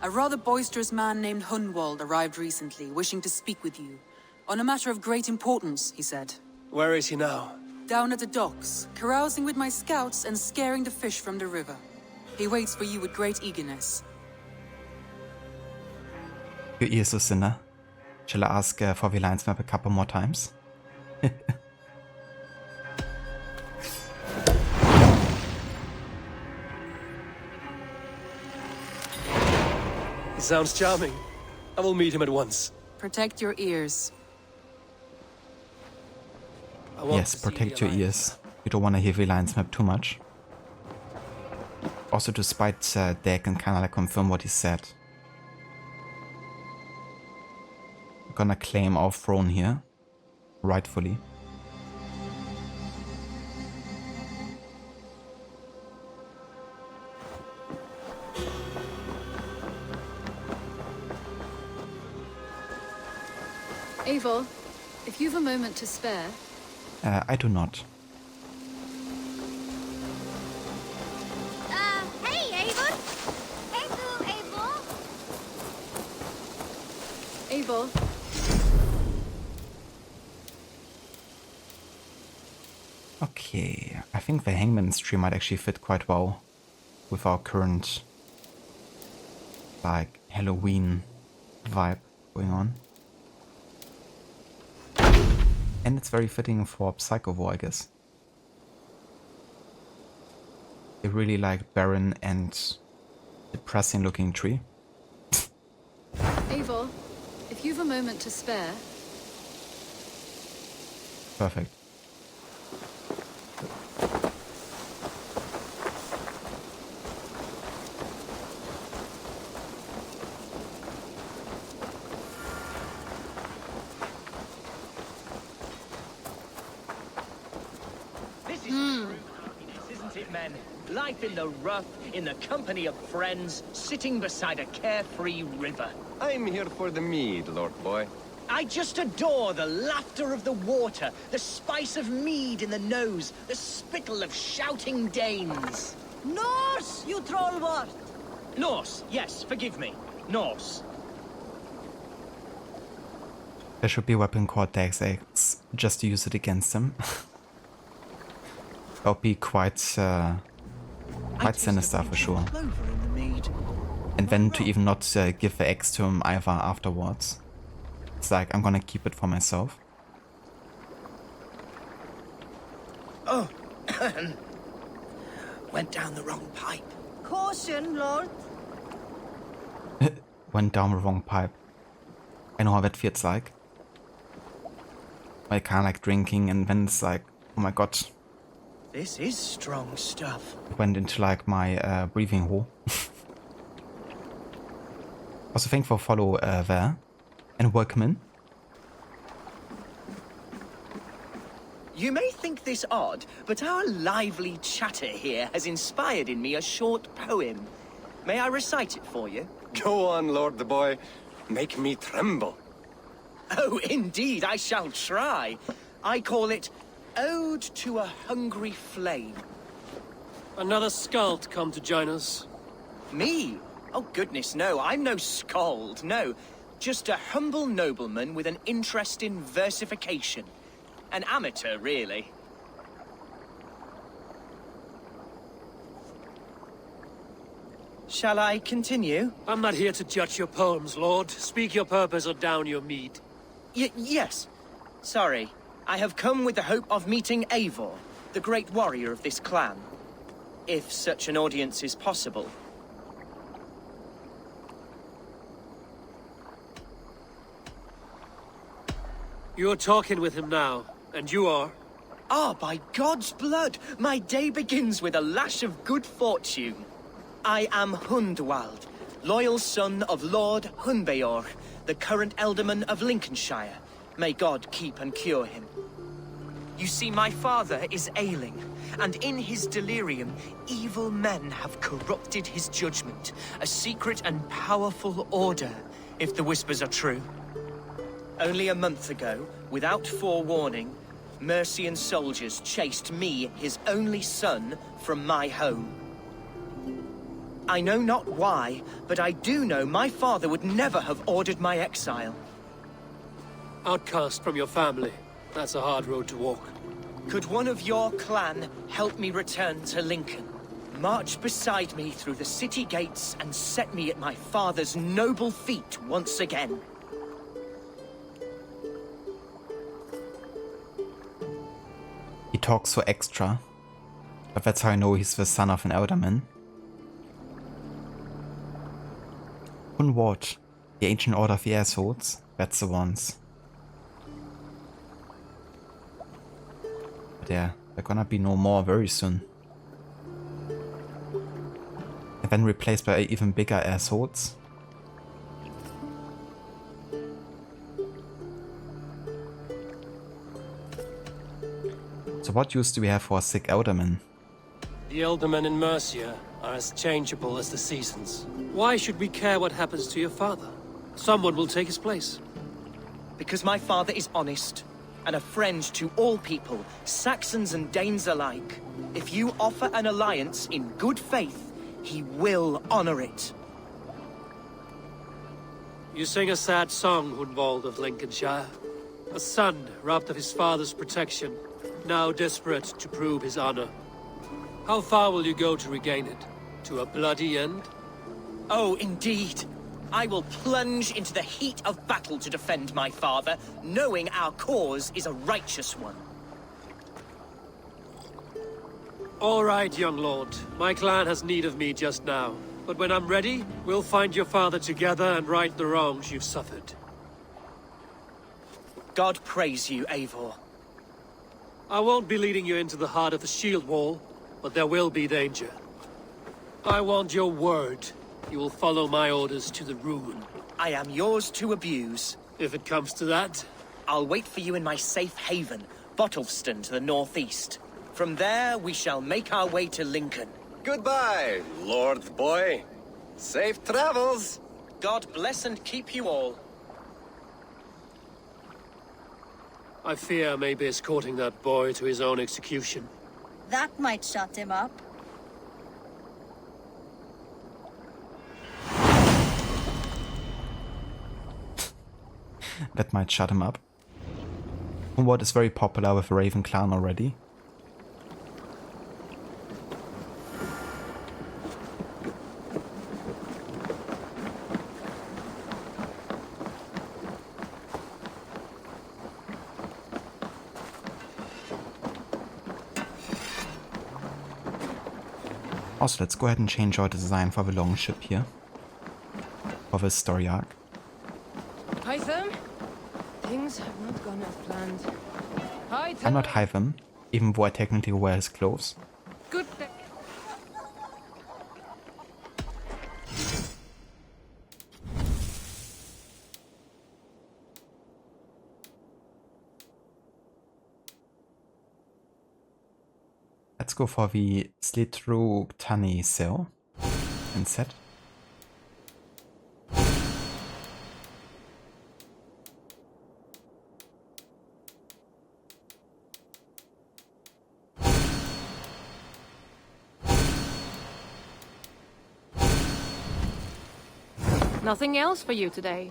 A rather boisterous man named HUNWALD arrived recently, wishing to speak with you. On a matter of great importance, he said. Where is he now? Down at the docks, carousing with my scouts and scaring the fish from the river. He waits for you with great eagerness. Your ears, Lucinda. Shall I ask for the Alliance map a couple more times? Sounds charming. I will meet him at once. Protect your ears. Yes, protect your ears. You don't want to hear the Alliance map too much. Also, despite Thegn kind of like confirm what he said. We're gonna claim our throne here. Rightfully. Eivor, if you've a moment to spare... I do not. Hey, Eivor! Eivor! Eivor? Okay, I think the Hangman's tree might actually fit quite well with our current, like, Halloween vibe going on. And it's very fitting for Psycho War, I guess. A really like barren and depressing looking tree. Eivor, if you've a moment to spare... Perfect. Life in the rough, in the company of friends, sitting beside a carefree river. I'm here for the mead, Lord Boy. I just adore the laughter of the water, the spice of mead in the nose, the spittle of shouting Danes. Norse, you trollwort! Norse, yes, forgive me. Norse. There should be a weapon called Dex X, just to use it against them. That would be quite sinister for sure. And then to even not give the X to him either afterwards. It's like, I'm gonna keep it for myself. Oh, went down the wrong pipe. Caution, Lord. Went down the wrong pipe. I know how that feels like. I kinda like drinking and then it's like, oh my god. This is strong stuff. Went into like my breathing hole. Also thank for follow there. And welcome in. You may think this odd, but our lively chatter here has inspired in me a short poem. May I recite it for you? Go on, Lord the Boy. Make me tremble. Oh, indeed, I shall try. I call it Ode to a Hungry Flame. Another skald come to join us. Me? Oh, goodness, no. I'm no skald, no. Just a humble nobleman with an interest in versification. An amateur, really. Shall I continue? I'm not here to judge your poems, Lord. Speak your purpose or down your mead. Yes. Sorry. I have come with the hope of meeting Eivor, the great warrior of this clan. If such an audience is possible. You're talking with him now, and you are? Ah, by God's blood, my day begins with a lash of good fortune. I am HUNWALD, loyal son of Lord Hunbeor, the current Ealdorman of Lincolnshire. May God keep and cure him. You see, my father is ailing, and in his delirium, evil men have corrupted his judgment. A secret and powerful order, if the whispers are true. Only a month ago, without forewarning, Mercian soldiers chased me, his only son, from my home. I know not why, but I do know my father would never have ordered my exile. Outcast from your family. That's a hard road to walk. Could one of your clan help me return to Lincoln? March beside me through the city gates and set me at my father's noble feet once again. He talks so extra, but that's how I know he's the son of an Ealdorman. HUNWALD, the ancient order of the ESCORT, that's the ones. But yeah, they're gonna be no more very soon. And then replaced by even bigger ESCORTs. So what use do we have for a sick Elderman? The Eldermen in Mercia are as changeable as the seasons. Why should we care what happens to your father? Someone will take his place. Because my father is honest, and a friend to all people, Saxons and Danes alike. If you offer an alliance in good faith, he will honor it. You sing a sad song, HUNWALD of Lincolnshire. A son robbed of his father's protection, now desperate to prove his honor. How far will you go to regain it? To a bloody end? Oh, indeed. I will plunge into the heat of battle to defend my father, knowing our cause is a righteous one. All right, young lord. My clan has need of me just now. But when I'm ready, we'll find your father together and right the wrongs you've suffered. God praise you, Eivor. I won't be leading you into the heart of the shield wall, but there will be danger. I want your word. You will follow my orders to the ruin. I am yours to abuse. If it comes to that. I'll wait for you in my safe haven, Bottleston to the northeast. From there, we shall make our way to Lincoln. Goodbye, Lord Boy. Safe travels. God bless and keep you all. I fear I may be escorting that boy to his own execution. That might shut him up. That might shut him up. HUNWALD is very popular with the Raven clan already. Also, let's go ahead and change our design for the long ship here. For this story arc. Hytham? Things have not gone as planned. Hytham? I'm not Hytham, even though I technically wear his clothes. Good. Let's go for the Slitru Tani Cell instead. Nothing else for you today.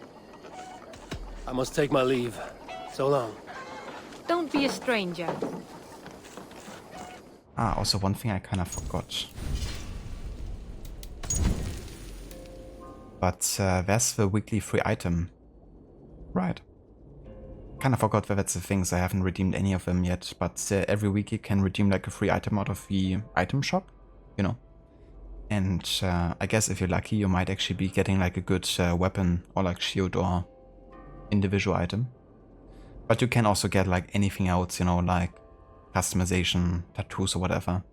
I must take my leave. So long. Don't be a stranger. Ah, also one thing I kind of forgot. But there's the weekly free item. Right. Kind of forgot that that's the things. I haven't redeemed any of them yet, but every week you can redeem like a free item out of the item shop, you know. And I guess if you're lucky, you might actually be getting like a good weapon or like shield or individual item. But you can also get like anything else, you know, like customization, tattoos or whatever.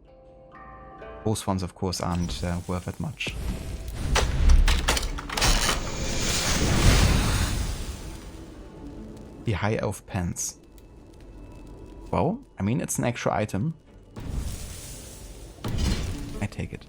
Those ones of course aren't worth it much. The High Elf Pants. Well, I mean it's an extra item. I take it.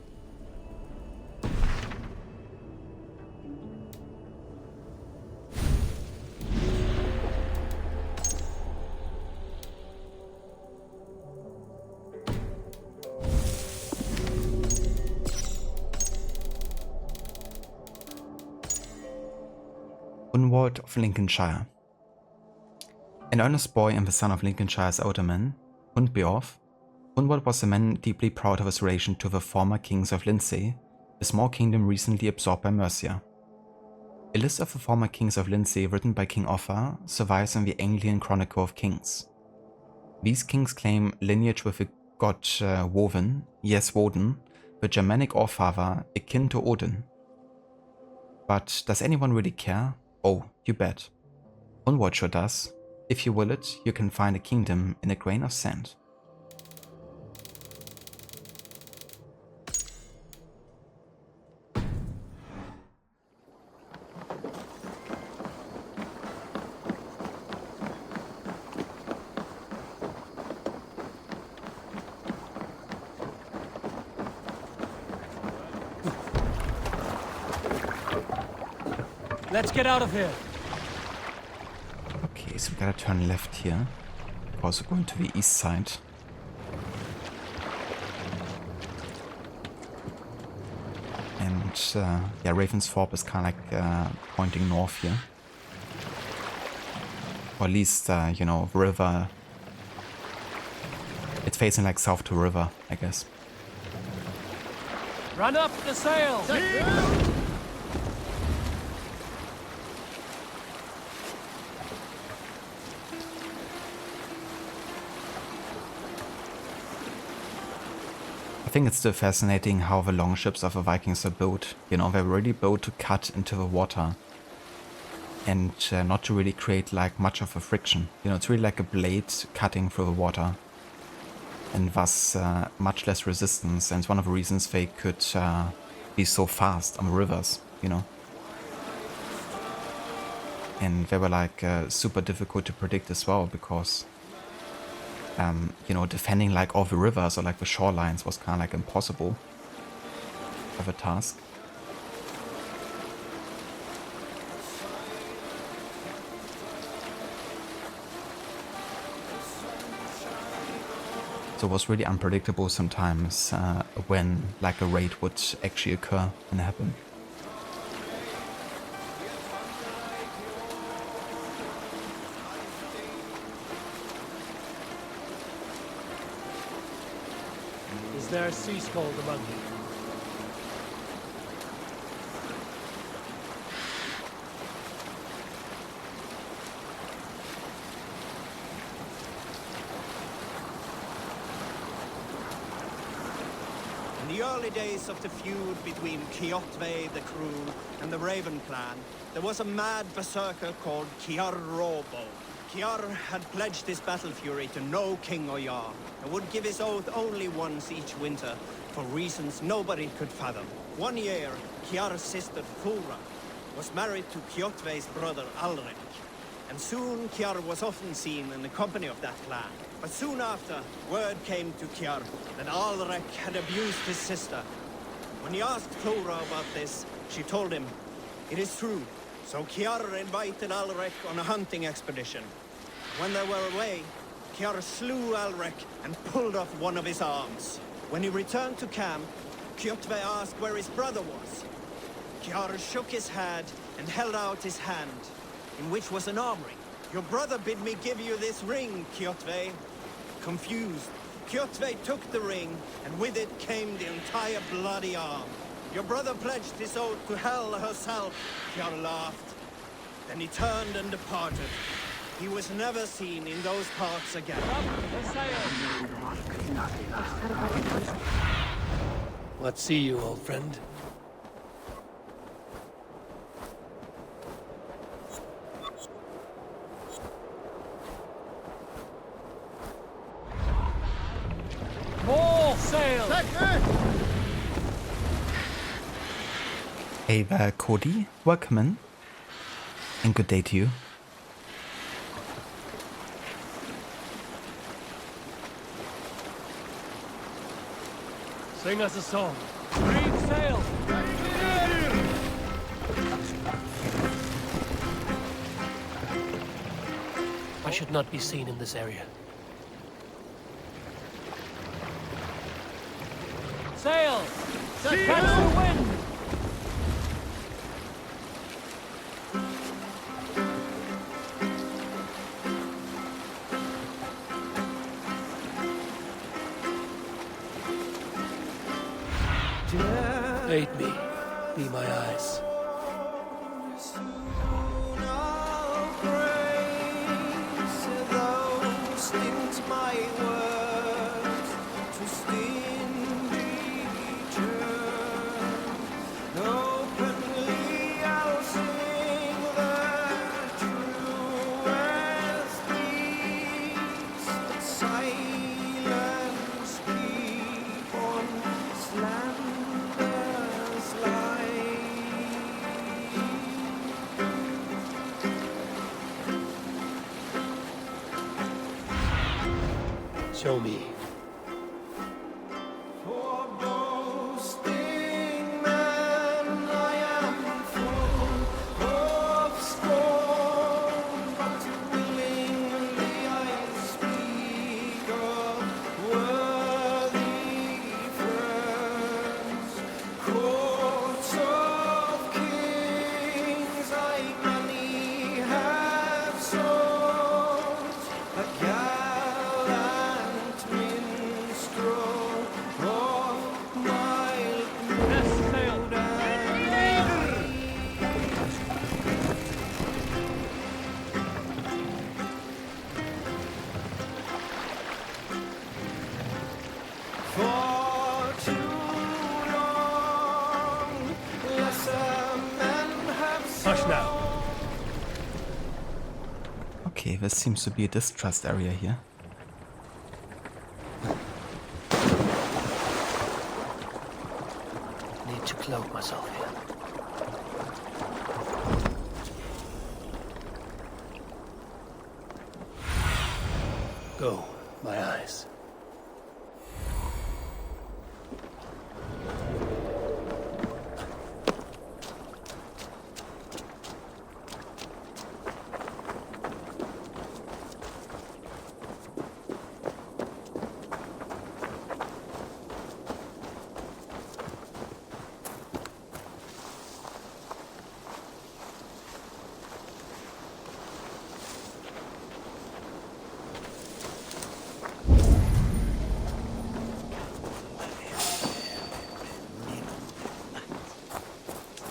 HUNWALD of Lincolnshire. An earnest boy and the son of Lincolnshire's Alderman, Hundbeorth, HUNWALD was a man deeply proud of his relation to the former kings of Lindsey, a small kingdom recently absorbed by Mercia. A list of the former kings of Lindsey written by King Offa survives in the Anglian Chronicle of Kings. These kings claim lineage with the god Woden, yes Woden, the Germanic Allfather akin to Odin. But does anyone really care? Oh, you bet. HUNWALD sure does. If you will it, you can find a kingdom in a grain of sand. Let's get out of here. Okay, so we gotta turn left here. Also going to the east side. And yeah, Ravensthorpe is kind of like pointing north here. Or at least, you know, river. It's facing like south to river, I guess. Run up the sail! I think it's still fascinating how the longships of the Vikings are built. You know, they're really built to cut into the water and not to really create like much of a friction. You know, it's really like a blade cutting through the water and thus much less resistance. And it's one of the reasons they could be so fast on the rivers, you know. And they were like super difficult to predict as well because you know, defending like all the rivers or like the shorelines was kind of like impossible of a task. So it was really unpredictable sometimes when like a raid would actually occur and happen. Is there a sea scold among you? In the early days of the feud between Kjotve the Cruel and the Raven clan, there was a mad berserker called Kiar Robo. Kiar had pledged his battle fury to no king or jarl, and would give his oath only once each winter, for reasons nobody could fathom. One year, Kiar's sister Thora was married to Kjotve's brother Alrik, and soon Kiar was often seen in the company of that clan. But soon after, word came to Kiar that Alrik had abused his sister. When he asked Thora about this, she told him, "It is true." So Kiar invited Alrik on a hunting expedition. When they were away, Kiar slew Alrik and pulled off one of his arms. When he returned to camp, Kjotve asked where his brother was. Kiar shook his head and held out his hand, in which was an arm ring. "Your brother bid me give you this ring, Kjotve." Confused, Kjotve took the ring, and with it came the entire bloody arm. "Your brother pledged his oath to Hell herself," Kiar laughed. Then he turned and departed. He was never seen in those parts again. Let's see you, old friend. More sail! Hey there, Cody. Welcome in. And good day to you. Sing us a song. Reef sail! I should not be seen in this area. Sail! Catch the wind! Aid me. Be my eyes. Show me. Hush now. Okay, this seems to be a distrust area here. Need to cloak myself here. Go, my eyes.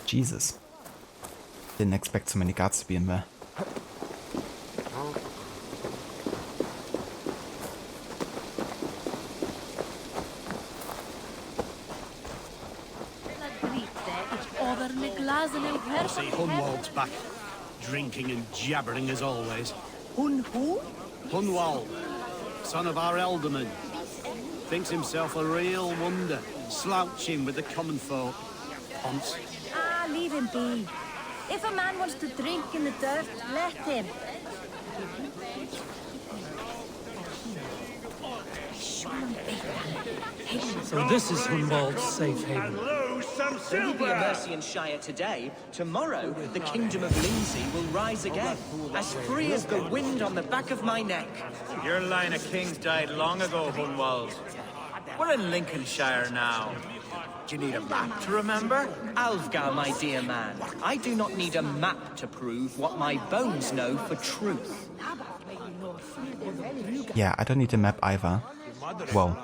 Jesus. Didn't expect so many guards to be in there. See, Hunwald's back, drinking and jabbering as always. Who? Hunwald, son of our Elderman. Thinks himself a real wonder, slouching with the common folk. Ponce. Ah, leave him be. If a man wants to drink in the dirt, let him. So this is Hunwald's safe haven. There will be a Mercian today. Tomorrow, the kingdom of Lindsay will rise again, as free as the wind on the back of my neck. Your line of kings died long ago, Hunwald. We're in Lincolnshire now. Do you need a map to remember? Alvgar, my dear man, I do not need a map to prove what my bones know for truth. Yeah, I don't need a map either. Well,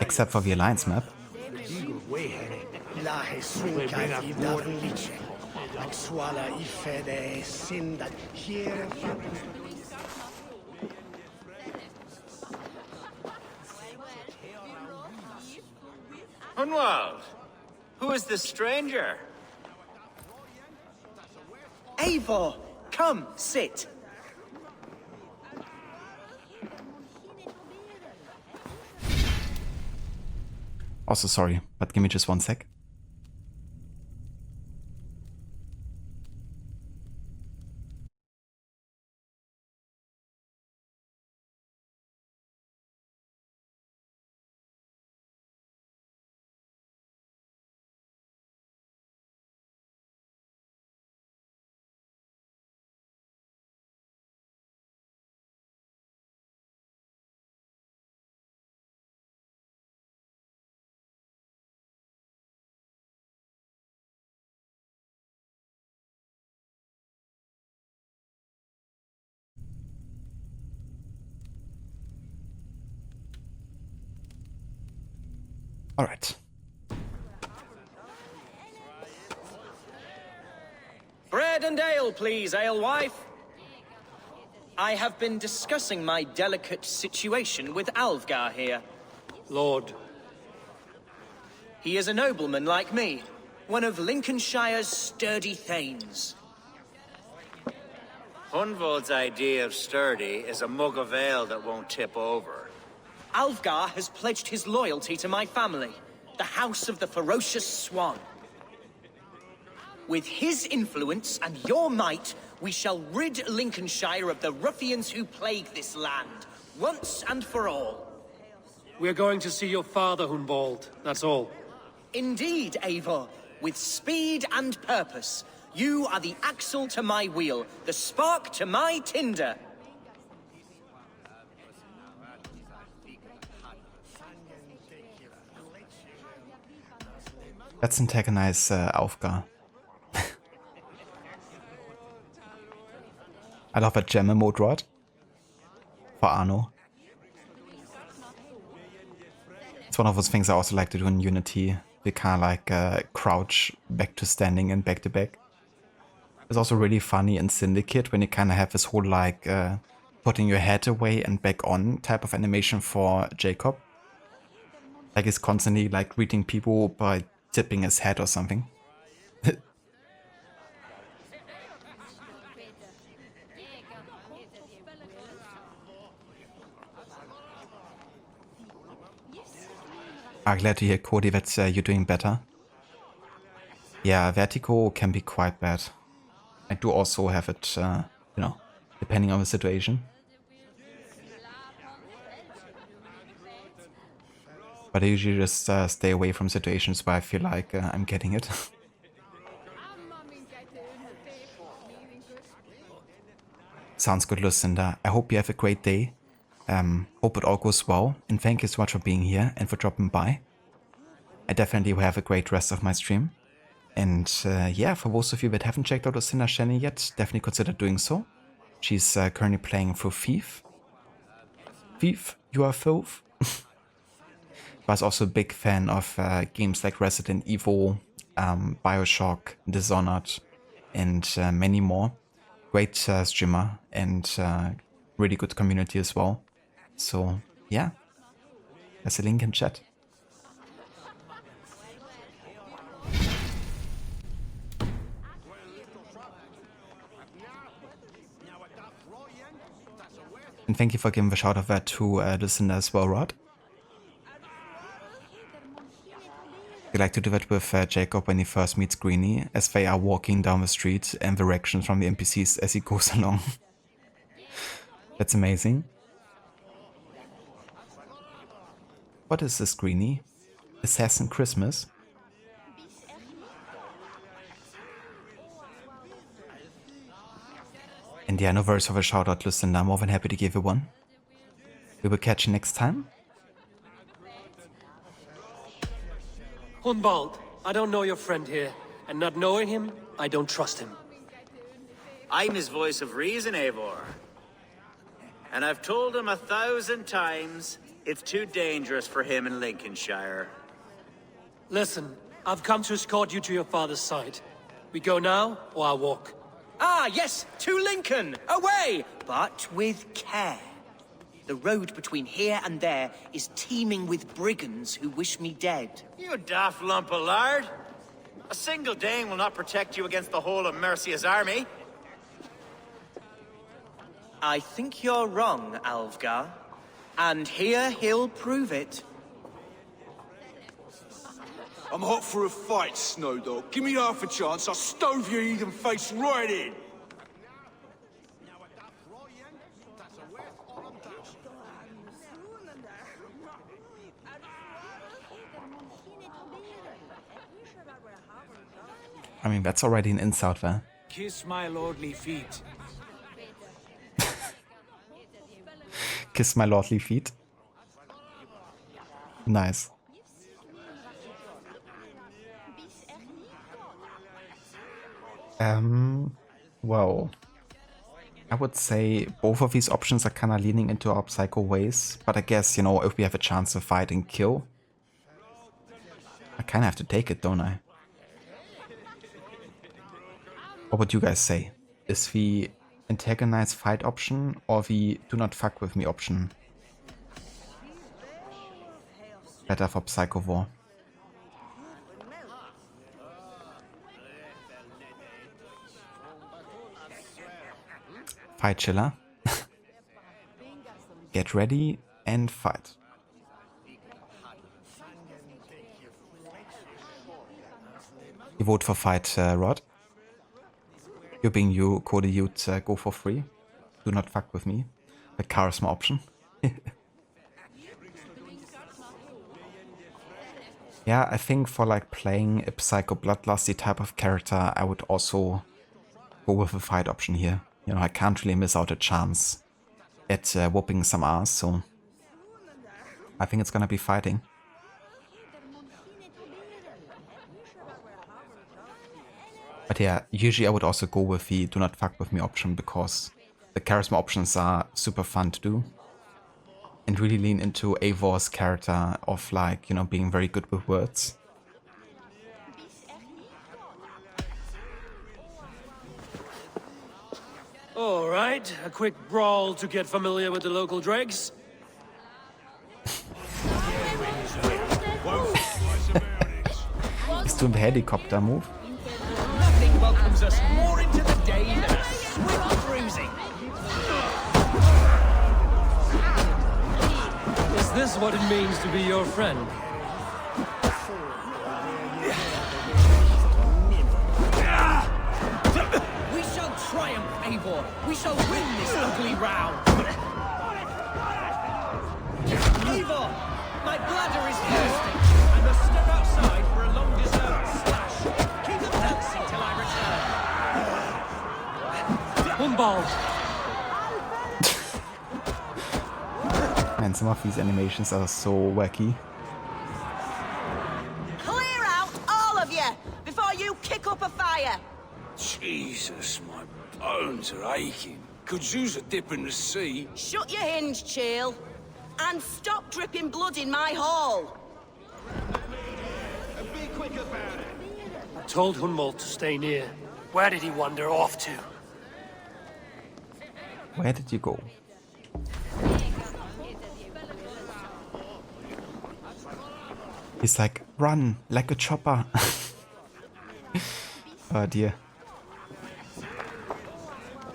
except for the Alliance map. Hunwald, who is this stranger? Eivor, come, sit. Also sorry, but give me just one sec. All right. Bread and ale, please, alewife. I have been discussing my delicate situation with Alvgar here. Lord. He is a nobleman like me, one of Lincolnshire's sturdy Thegns. Hunwald's idea of sturdy is a mug of ale that won't tip over. Alvgar has pledged his loyalty to my family, the House of the Ferocious Swan. With his influence and your might, we shall rid Lincolnshire of the ruffians who plague this land, once and for all. We're going to see your father, HUNWALD. That's all. Indeed, Eivor. With speed and purpose. You are the axle to my wheel, the spark to my tinder. Let's antagonize Aufgar. I love a gem mode rod for Arno. It's one of those things I also like to do in Unity. We kind of like crouch back to standing and back to back. It's also really funny in Syndicate when you kind of have this whole like putting your head away and back on type of animation for Jacob. Like he's constantly like greeting people by tipping his head or something. I'm glad to hear, Cody, that you're doing better. Yeah, vertigo can be quite bad. I do also have it, you know, depending on the situation. But I usually just stay away from situations where I feel like I'm getting it. Sounds good, Lucinda. I hope you have a great day. Hope it all goes well. And thank you so much for being here and for dropping by. I definitely will have a great rest of my stream. And yeah, for those of you that haven't checked out Lucinda's channel yet, definitely consider doing so. She's currently playing through Thief. Thief, you are filth. But I'm also a big fan of games like Resident Evil, Bioshock, Dishonored, and many more. Great streamer and really good community as well. So yeah, there's a link in chat. And thank you for giving the shout out there to Lucinda as well, Rod. We like to do that with Jacob when he first meets Greenie, as they are walking down the street and the reactions from the NPCs as he goes along. That's amazing. What is this, Greenie? Assassin Christmas? And yeah, no worries for the shout out, Lucinda. I'm more than happy to give you one. We will catch you next time. HUNWALD, I don't know your friend here, and not knowing him, I don't trust him. I'm his voice of reason, Eivor. And I've told him 1,000 times it's too dangerous for him in Lincolnshire. Listen, I've come to escort you to your father's side. We go now, or I'll walk. Ah, yes, to Lincoln! Away! But with care. The road between here and there is teeming with brigands who wish me dead. You daft lump of lard! A single Dane will not protect you against the whole of Mercia's army. I think you're wrong, Alvgar. And here he'll prove it. I'm hot for a fight, Snowdog. Give me half a chance, I'll stove your heathen face right in. I mean, that's already an insult there. Kiss my lordly feet. Kiss my lordly feet. Nice. Well, I would say both of these options are kind of leaning into our psycho ways, but I guess, you know, if we have a chance to fight and kill, I kind of have to take it, don't I? What would you guys say? Is the antagonize fight option or the do not fuck with me option better for Psycho War? Fight Chiller. Get ready and fight. You vote for fight, Rod. You being you, Cody, you'd go for free. Do not fuck with me. The charisma option. Yeah, I think for like playing a psycho bloodlusty type of character, I would also go with a fight option here. You know, I can't really miss out a chance at whooping some ass, so I think it's gonna be fighting. But yeah, usually I would also go with the do not fuck with me option, because the charisma options are super fun to do. And really lean into Eivor's character of like, you know, being very good with words. Alright, a quick brawl to get familiar with the local dregs. He's doing the helicopter move. Nothing welcomes us more into the day than a swift cruising. Is this what it means to be your friend? We shall triumph, Eivor. We shall win this ugly row. Eivor, my bladder is thirsty. I must step outside for a long-deserved slash. Keep them dancing till I return. HUNWALD. Man, some of these animations are so wacky. Clear out, all of you, before you kick up a fire. Jesus, my bones are aching. Could use a dip in the sea. Shut your hinge, Chill, and stop dripping blood in my hall. Be quick about it. I told HUNWALD to stay near. Where did he wander off to? Where did you go? He's like, run like a chopper. Oh dear.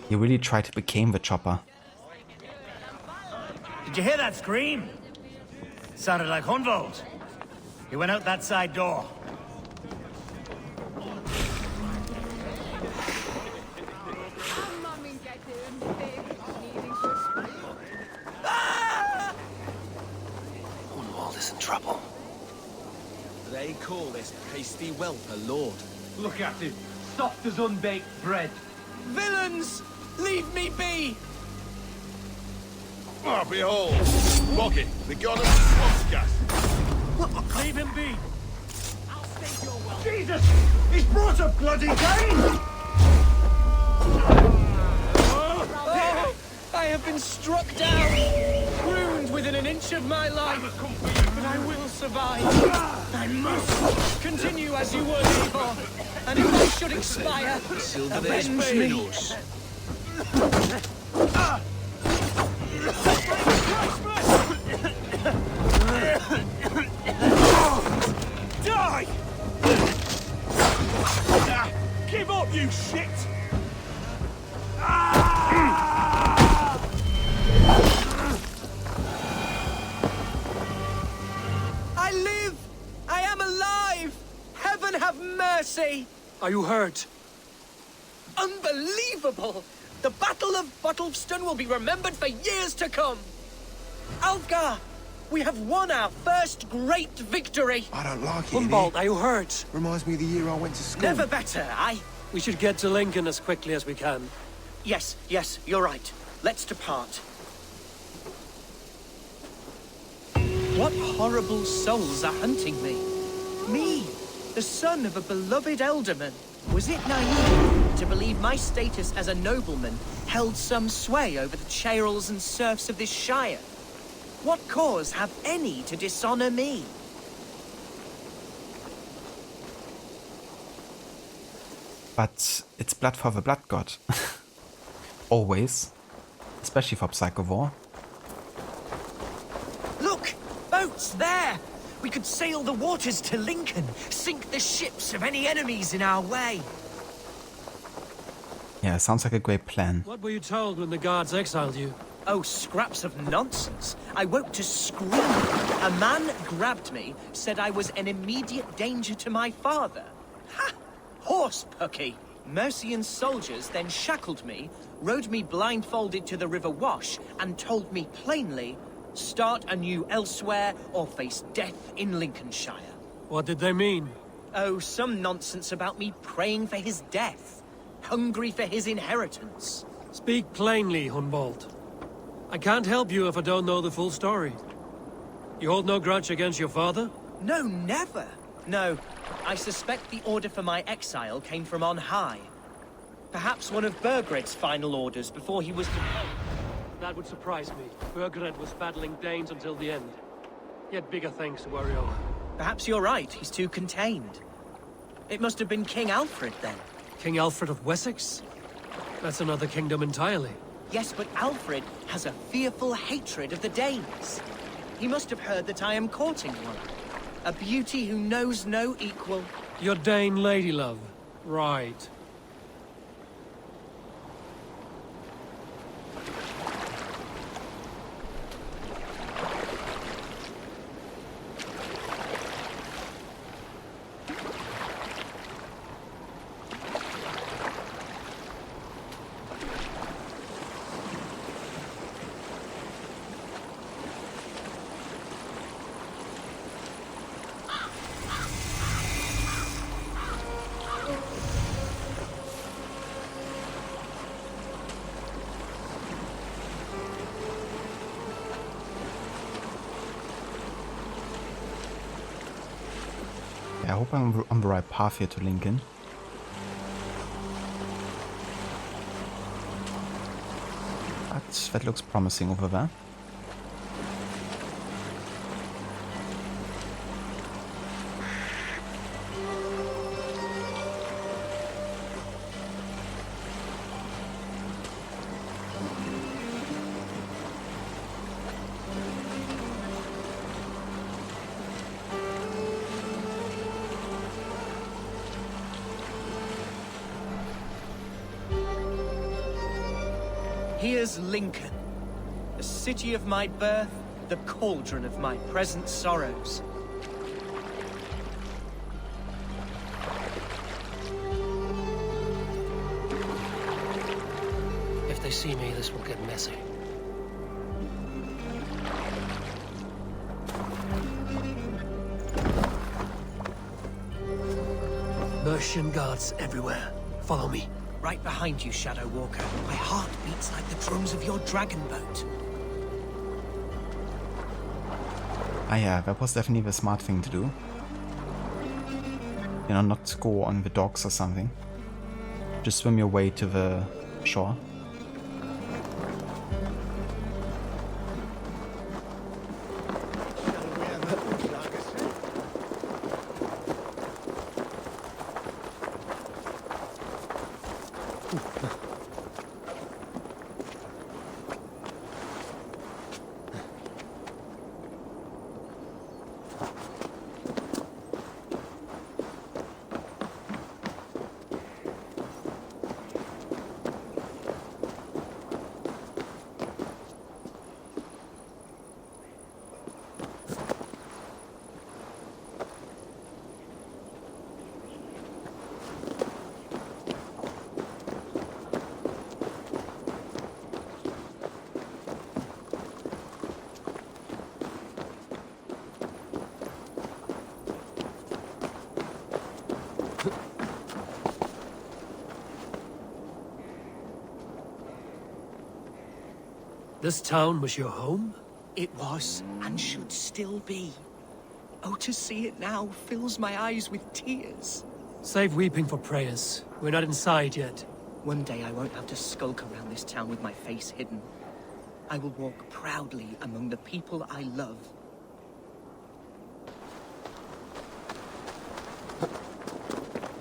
He really tried to become the chopper. Did you hear that scream? Sounded like HUNWALD. He went out that side door. HUNWALD is in trouble. They call this pasty whelp a lord. Look at him, soft as unbaked bread. Villains! Leave me be! Ah, behold! Rocket, the god of swamp gas. Leave him be! Jesus! He's brought a bloody game! Oh, I have been struck down, ruined within an inch of my life, but I will survive. I must continue as you were, Eivor, and if I should expire, avenge me. Die! Give up, you shit! I live! I am alive! Heaven have mercy! Are you hurt? Unbelievable! The Battle of Bottleston will be remembered for years to come! Alfgar! We have won our first great victory! I don't like it. HUNWALD, are you hurt? Reminds me of the year I went to school. Never better, aye? We should get to Lincoln as quickly as we can. Yes, you're right. Let's depart. What horrible souls are hunting me? Me, the son of a beloved Elderman. Was it naive to believe my status as a nobleman held some sway over the churls and serfs of this shire? What cause have any to dishonor me? But it's blood for the blood god. Always. Especially for Psycho War. Look! Boats there! We could sail the waters to Lincoln, sink the ships of any enemies in our way. Yeah, sounds like a great plan. What were you told when the guards exiled you? Oh, scraps of nonsense. I woke to scream. A man grabbed me, said I was an immediate danger to my father. Ha! Horse pucky. Mercian soldiers then shackled me, rode me blindfolded to the River Wash, and told me plainly, start anew elsewhere or face death in Lincolnshire. What did they mean? Oh, some nonsense about me praying for his death. Hungry for his inheritance. Speak plainly, HUNWALD. I can't help you if I don't know the full story. You hold no grudge against your father? No, never. No, I suspect the order for my exile came from on high. Perhaps one of Burgred's final orders before he was... That would surprise me. Burgred was battling Danes until the end. He had bigger things to worry over. Perhaps you're right, he's too contained. It must have been King Alfred, then. King Alfred of Wessex? That's another kingdom entirely. Yes, but Alfred has a fearful hatred of the Danes. He must have heard that I am courting one. A beauty who knows no equal. Your Dane lady love. Right. I hope I'm on the right path here to Lincoln. But that looks promising over there. Here's Lincoln, the city of my birth, the cauldron of my present sorrows. If they see me, this will get messy. Mercian guards everywhere. Follow me. Right behind you, Shadow Walker. My heart beats like the drums of your dragon boat. Ah yeah, that was definitely the smart thing to do. You know, not go on the docks or something. Just swim your way to the shore. This town was your home? It was, and should still be. Oh, to see it now fills my eyes with tears. Save weeping for prayers. We're not inside yet. One day I won't have to skulk around this town with my face hidden. I will walk proudly among the people I love.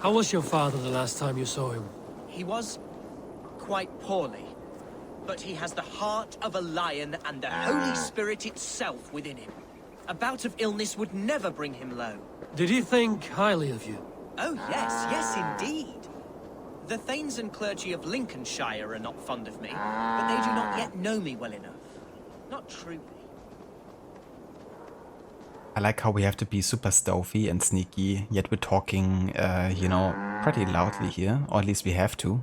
How was your father the last time you saw him? He was quite poorly. But he has the heart of a lion and the Holy Spirit itself within him. A bout of illness would never bring him low. Did he think highly of you? Oh yes, yes indeed. The Thegns and clergy of Lincolnshire are not fond of me, but they do not yet know me well enough. Not truly. I like how we have to be super stealthy and sneaky, yet we're talking, you know, pretty loudly here, or at least we have to.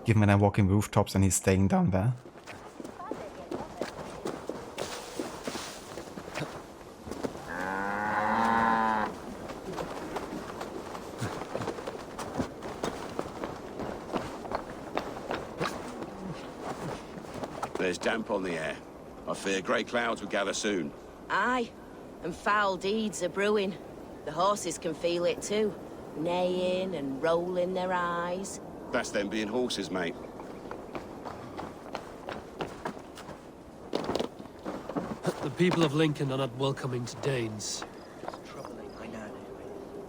Given when I'm walking rooftops and he's staying down there. There's damp on the air. I fear grey clouds will gather soon. Aye, and foul deeds are brewing. The horses can feel it too, neighing and rolling their eyes. That's them being horses, mate. The people of Lincoln are not welcoming to Danes. It's troubling, I know.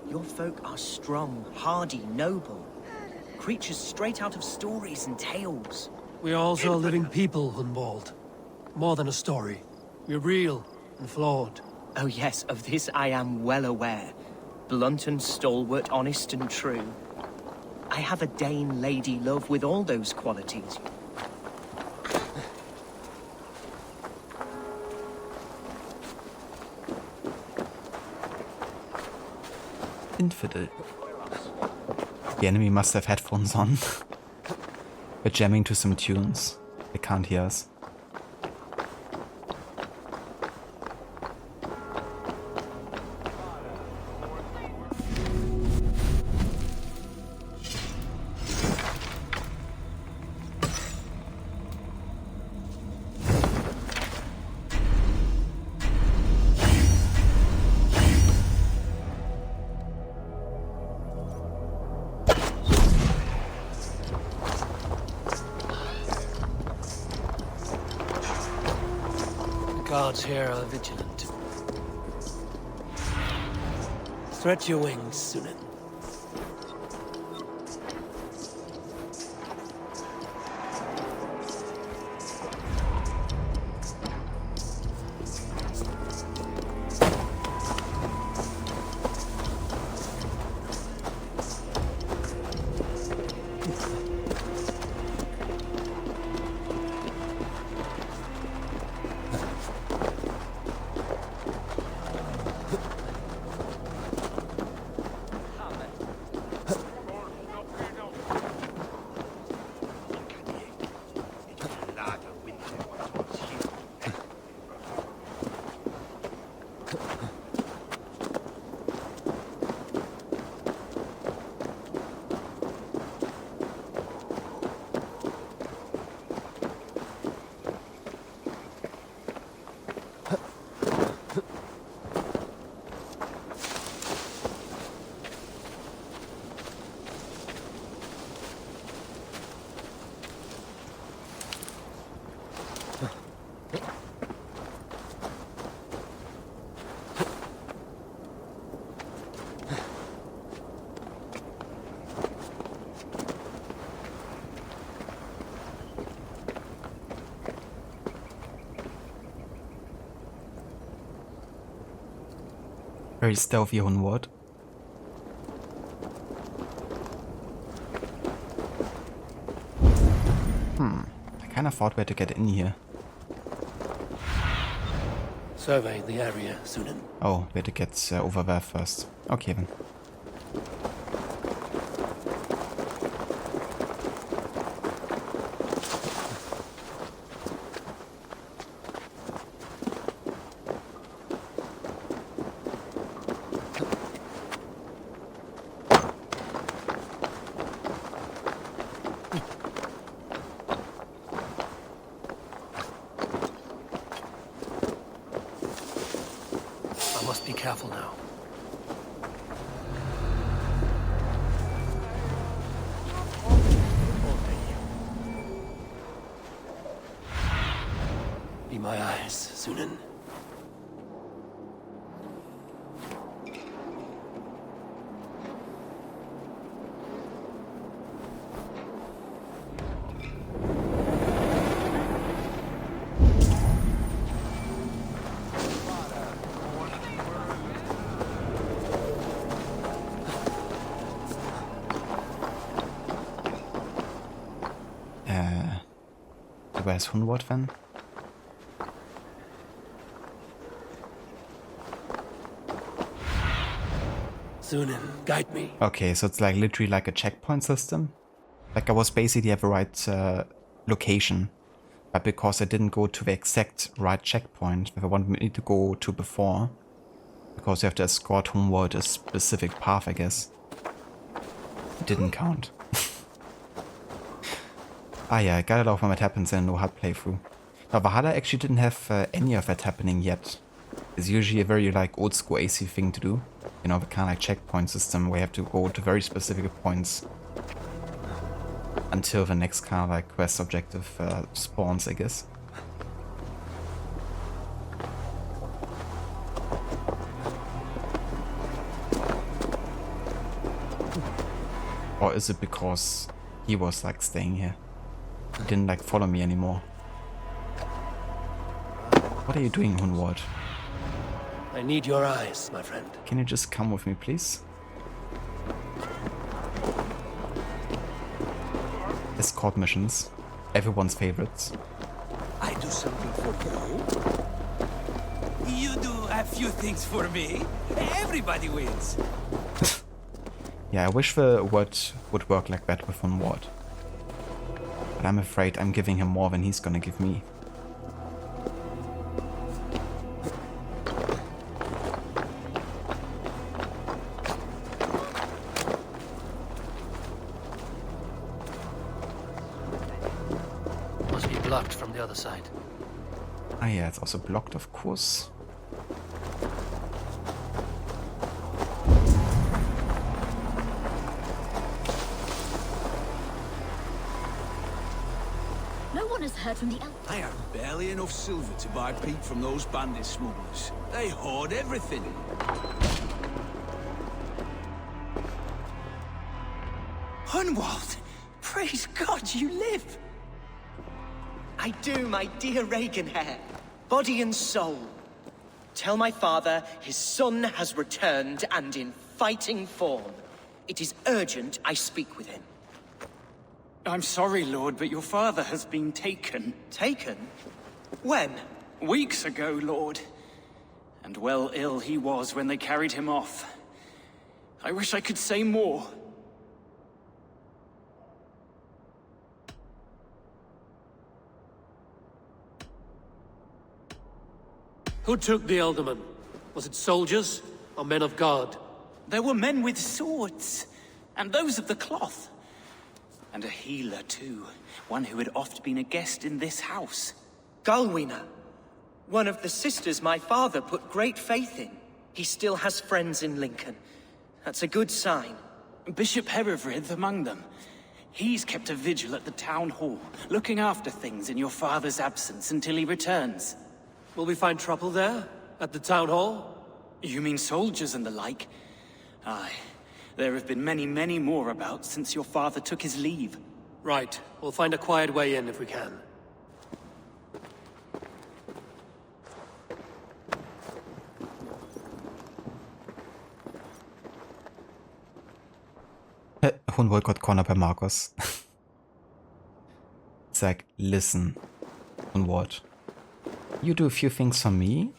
Your folk are strong, hardy, noble. Creatures straight out of stories and tales. We are also a living people, HUNWALD. More than a story. We're real and flawed. Oh yes, of this I am well aware. Blunt and stalwart, honest and true. I have a Dane lady love with all those qualities. Infidel. The enemy must have headphones on. We're jamming to some tunes. They can't hear us. Guards here are vigilant. Stretch your wings, Sunan. Very stealthy HUNWALD. I kinda thought we had to get in here. Survey the area, Sunan. Oh, we had to get over there first. Okay then. Be careful now. Be my eyes, Sunan. Where's HUNWALD then? Sunan, guide me. Okay, so it's like literally like a checkpoint system. Like I was basically at the right location, but because I didn't go to the exact right checkpoint that I wanted me to go to before, because you have to escort HUNWALD a specific path, I guess. It didn't count. Ah yeah, I gotta love when that happens in a no HUD playthrough. Now, Valhalla actually didn't have any of that happening yet. It's usually a very like old school AC thing to do. You know, the kind of like checkpoint system where you have to go to very specific points until the next kind of like quest objective spawns, I guess. Or is it because he was like staying here? He didn't like follow me anymore. What are you doing, HUNWALD? I need your eyes, my friend. Can you just come with me, please? Escort missions. Everyone's favorites. I do something for you. You do a few things for me. Everybody wins. Yeah, I wish the word would work like that with HUNWALD. But I'm afraid I'm giving him more than he's gonna give me. Must be blocked from the other side. Ah yeah, it's also blocked, of course. Heard from the I have barely enough silver to buy peat from those bandit smugglers. They hoard everything. HUNWALD! Praise God you live! I do, my dear Reaganhair. Body and soul. Tell my father his son has returned and in fighting form. It is urgent I speak with him. I'm sorry, Lord, but your father has been taken. Taken? When? Weeks ago, Lord. And well ill he was when they carried him off. I wish I could say more. Who took the Elderman? Was it soldiers or men of God? There were men with swords, and those of the cloth. And a healer, too. One who had oft been a guest in this house. Galwina. One of the sisters my father put great faith in. He still has friends in Lincoln. That's a good sign. Bishop Herefrith among them. He's kept a vigil at the town hall, looking after things in your father's absence until he returns. Will we find trouble there? At the town hall? You mean soldiers and the like? Aye. There have been many, many more about since your father took his leave. Right. We'll find a quiet way in if we can. HUNWALD got cornered by Marcus. It's like, listen, HUNWALD. You do a few things for me.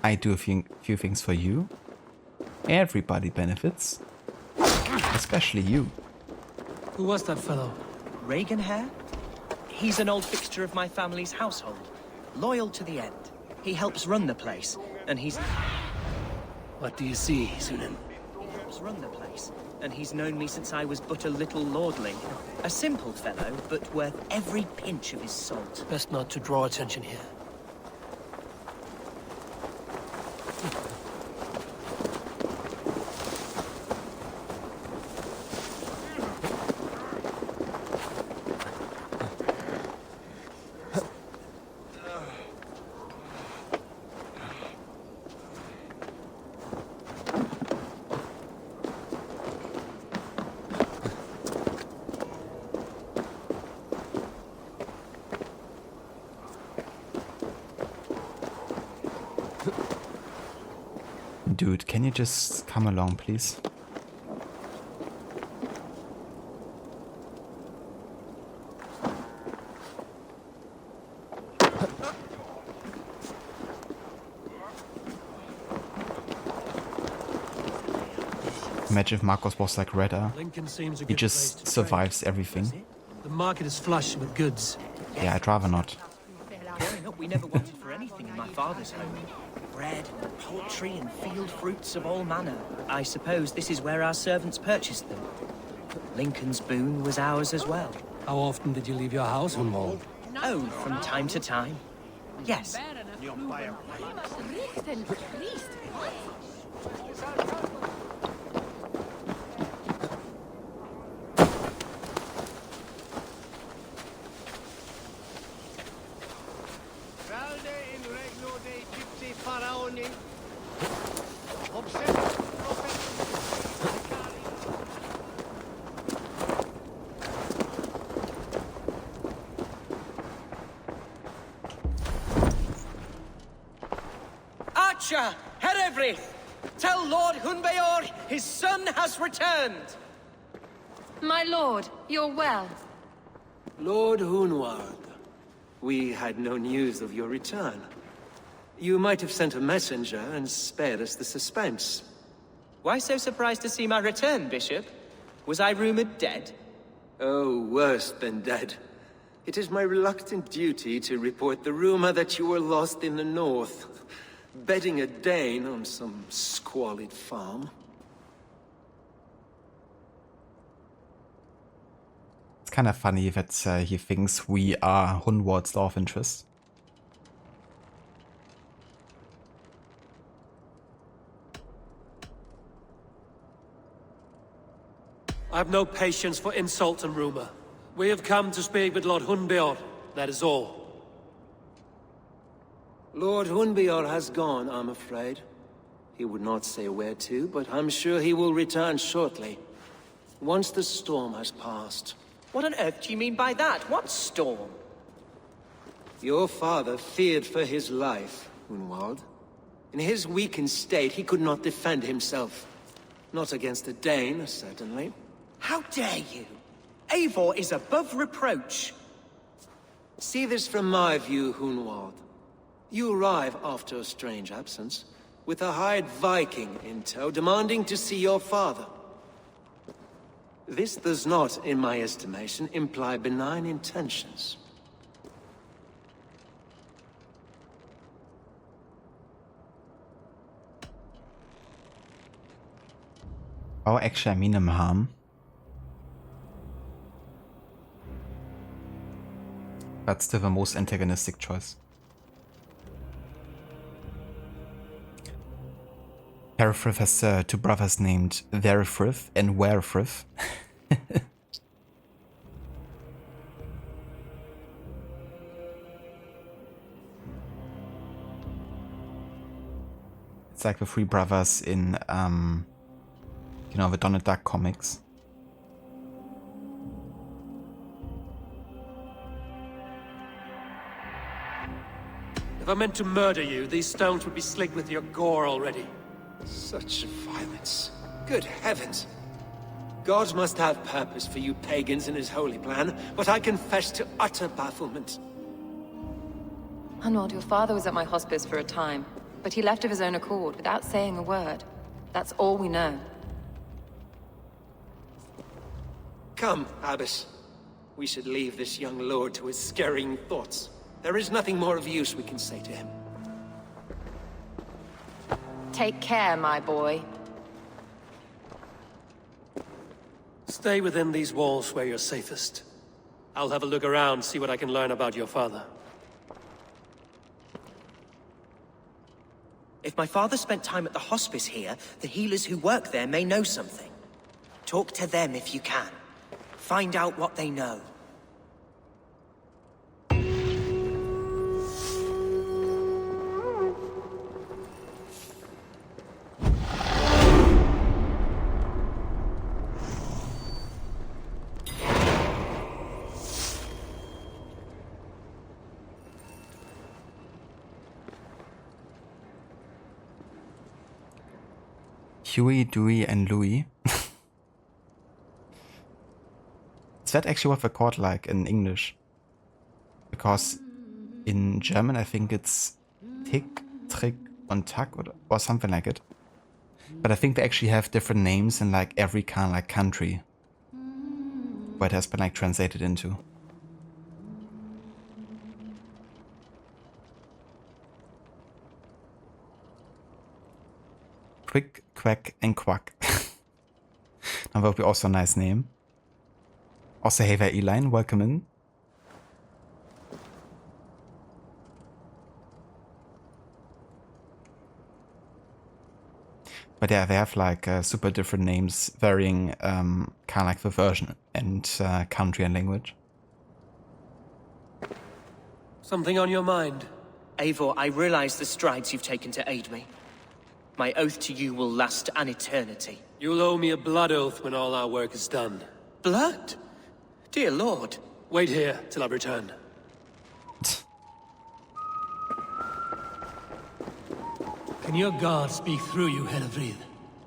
I do a few things for you. Everybody benefits. Especially you. Who was that fellow? Reaganhair? He's an old fixture of my family's household. Loyal to the end. He helps run the place, and he's... What do you see, Sunan? He helps run the place, and he's known me since I was but a little lordling. A simple fellow, but worth every pinch of his salt. Best not to draw attention here. Dude, can you just come along, please? Imagine if Marcus was like Redder. He just survives everything. The market is flush with goods. Yeah, I'd rather not. Growing up, we never wanted for anything in my father's home. Bread, poultry, and field fruits of all manner. I suppose this is where our servants purchased them. Lincoln's boon was ours as well. How often did you leave your house, HUNWALD? Oh, from time to time. Yes. Archer, Herevri, tell Lord Hunbeor his son has returned. My lord, you're well. Lord Hunwald, we had no news of your return. You might have sent a messenger and spared us the suspense. Why so surprised to see my return, Bishop? Was I rumored dead? Oh, worse than dead. It is my reluctant duty to report the rumor that you were lost in the north, bedding a Dane on some squalid farm. It's kind of funny that he thinks we are Hunwald's love interest. I have no patience for insult and rumor. We have come to speak with Lord Hunbeor, that is all. Lord Hunbeor has gone, I'm afraid. He would not say where to, but I'm sure he will return shortly. Once the storm has passed. What on earth do you mean by that? What storm? Your father feared for his life, Hunwald. In his weakened state, he could not defend himself. Not against a Dane, certainly. How dare you? Eivor is above reproach. See this from my view, Hunwald. You arrive after a strange absence, with a hired Viking in tow, demanding to see your father. This does not, in my estimation, imply benign intentions. Oh, actually, I mean him harm. But still the most antagonistic choice. Herefrith has two brothers named Verifrith and Werefrith. It's like the three brothers in, you know, the Donald Duck comics. If I meant to murder you, these stones would be slick with your gore already. Such violence. Good heavens. God must have purpose for you pagans in his holy plan, but I confess to utter bafflement. Hunwald, your father was at my hospice for a time, but he left of his own accord without saying a word. That's all we know. Come, Abbess. We should leave this young lord to his scurrying thoughts. There is nothing more of use we can say to him. Take care, my boy. Stay within these walls where you're safest. I'll have a look around, see what I can learn about your father. If my father spent time at the hospice here, the healers who work there may know something. Talk to them if you can. Find out what they know. Huey, Dewey, and Louie. Is that actually what they're called like in English? Because in German I think it's Tick, Trick, and Tack or something like it. But I think they actually have different names in like every kind of like country where it has been like translated into. Quick, Quack, and Quack. That would be also a nice name. Also, hey there, Eline, welcome in. But yeah, they have like super different names, varying kind of like the version and country and language. Something on your mind? Eivor, I realize the strides you've taken to aid me. My oath to you will last an eternity. You'll owe me a blood oath when all our work is done. Blood? Dear Lord. Wait here till I return. Can your guard speak through you, Helivrid?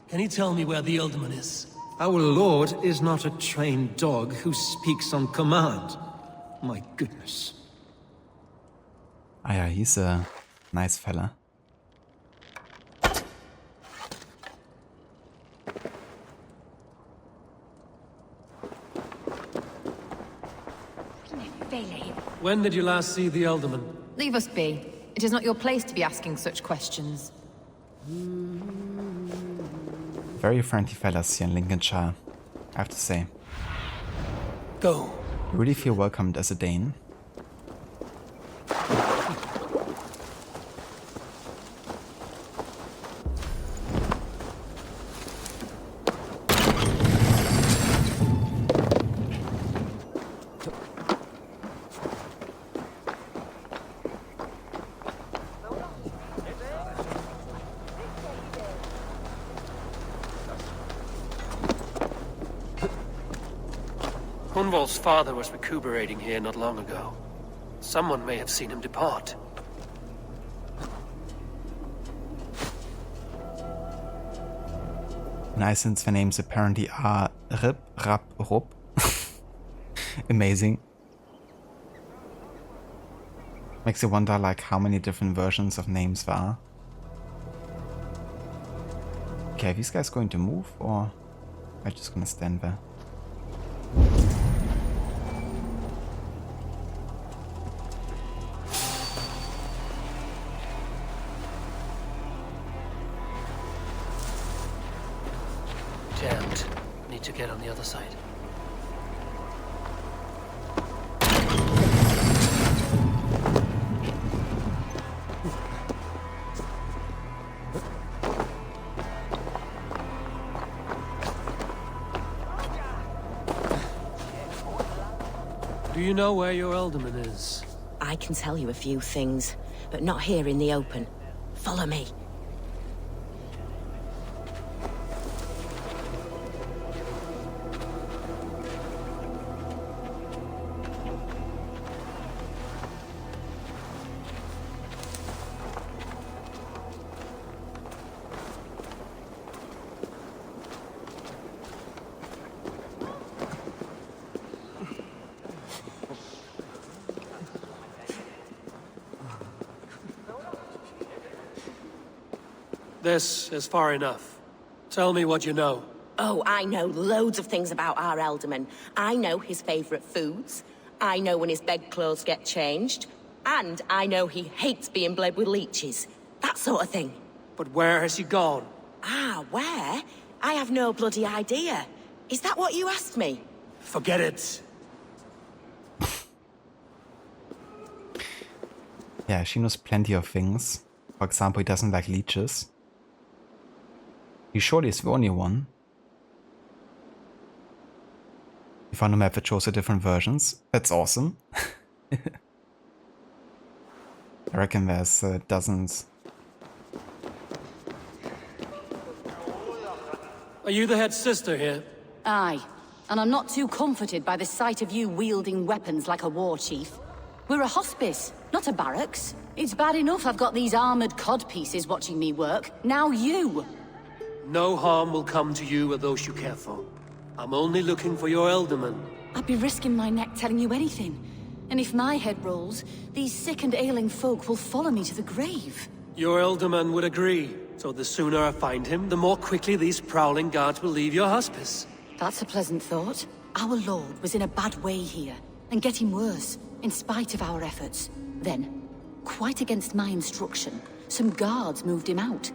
Can he tell me where the Ealdorman is? Our lord is not a trained dog who speaks on command. My goodness. Ah ja, he's a nice fella. When did you last see the Ealdorman? Leave us be. It is not your place to be asking such questions. Very friendly fellas here in Lincolnshire, I have to say. Go. You really feel welcomed as a Dane. Hunwald's father was recuperating here not long ago. Someone may have seen him depart. Nice, since the names apparently are Rip, Rap, Rup. Amazing. Makes you wonder like how many different versions of names there are. Okay, are these guys going to move or am I just gonna stand there? Jammed. Need to get on the other side. Do you know where your Ealdorman is? I can tell you a few things, but not here in the open. Follow me. This is far enough. Tell me what you know. Oh, I know loads of things about our Ealdorman. I know his favorite foods. I know when his bedclothes get changed. And I know he hates being bled with leeches. That sort of thing. But where has he gone? Ah, where? I have no bloody idea. Is that what you asked me? Forget it. Yeah, she knows plenty of things. For example, he doesn't like leeches. He surely is the only one. You found a map that shows the different versions. That's awesome. I reckon there's dozens. Are you the head sister here? Aye, and I'm not too comforted by the sight of you wielding weapons like a war chief. We're a hospice, not a barracks. It's bad enough I've got these armored codpieces watching me work. Now you! No harm will come to you or those you care for. I'm only looking for your Ealdorman. I'd be risking my neck telling you anything. And if my head rolls, these sick and ailing folk will follow me to the grave. Your Ealdorman would agree. So the sooner I find him, the more quickly these prowling guards will leave your hospice. That's a pleasant thought. Our lord was in a bad way here, and getting worse, in spite of our efforts. Then, quite against my instruction, some guards moved him out.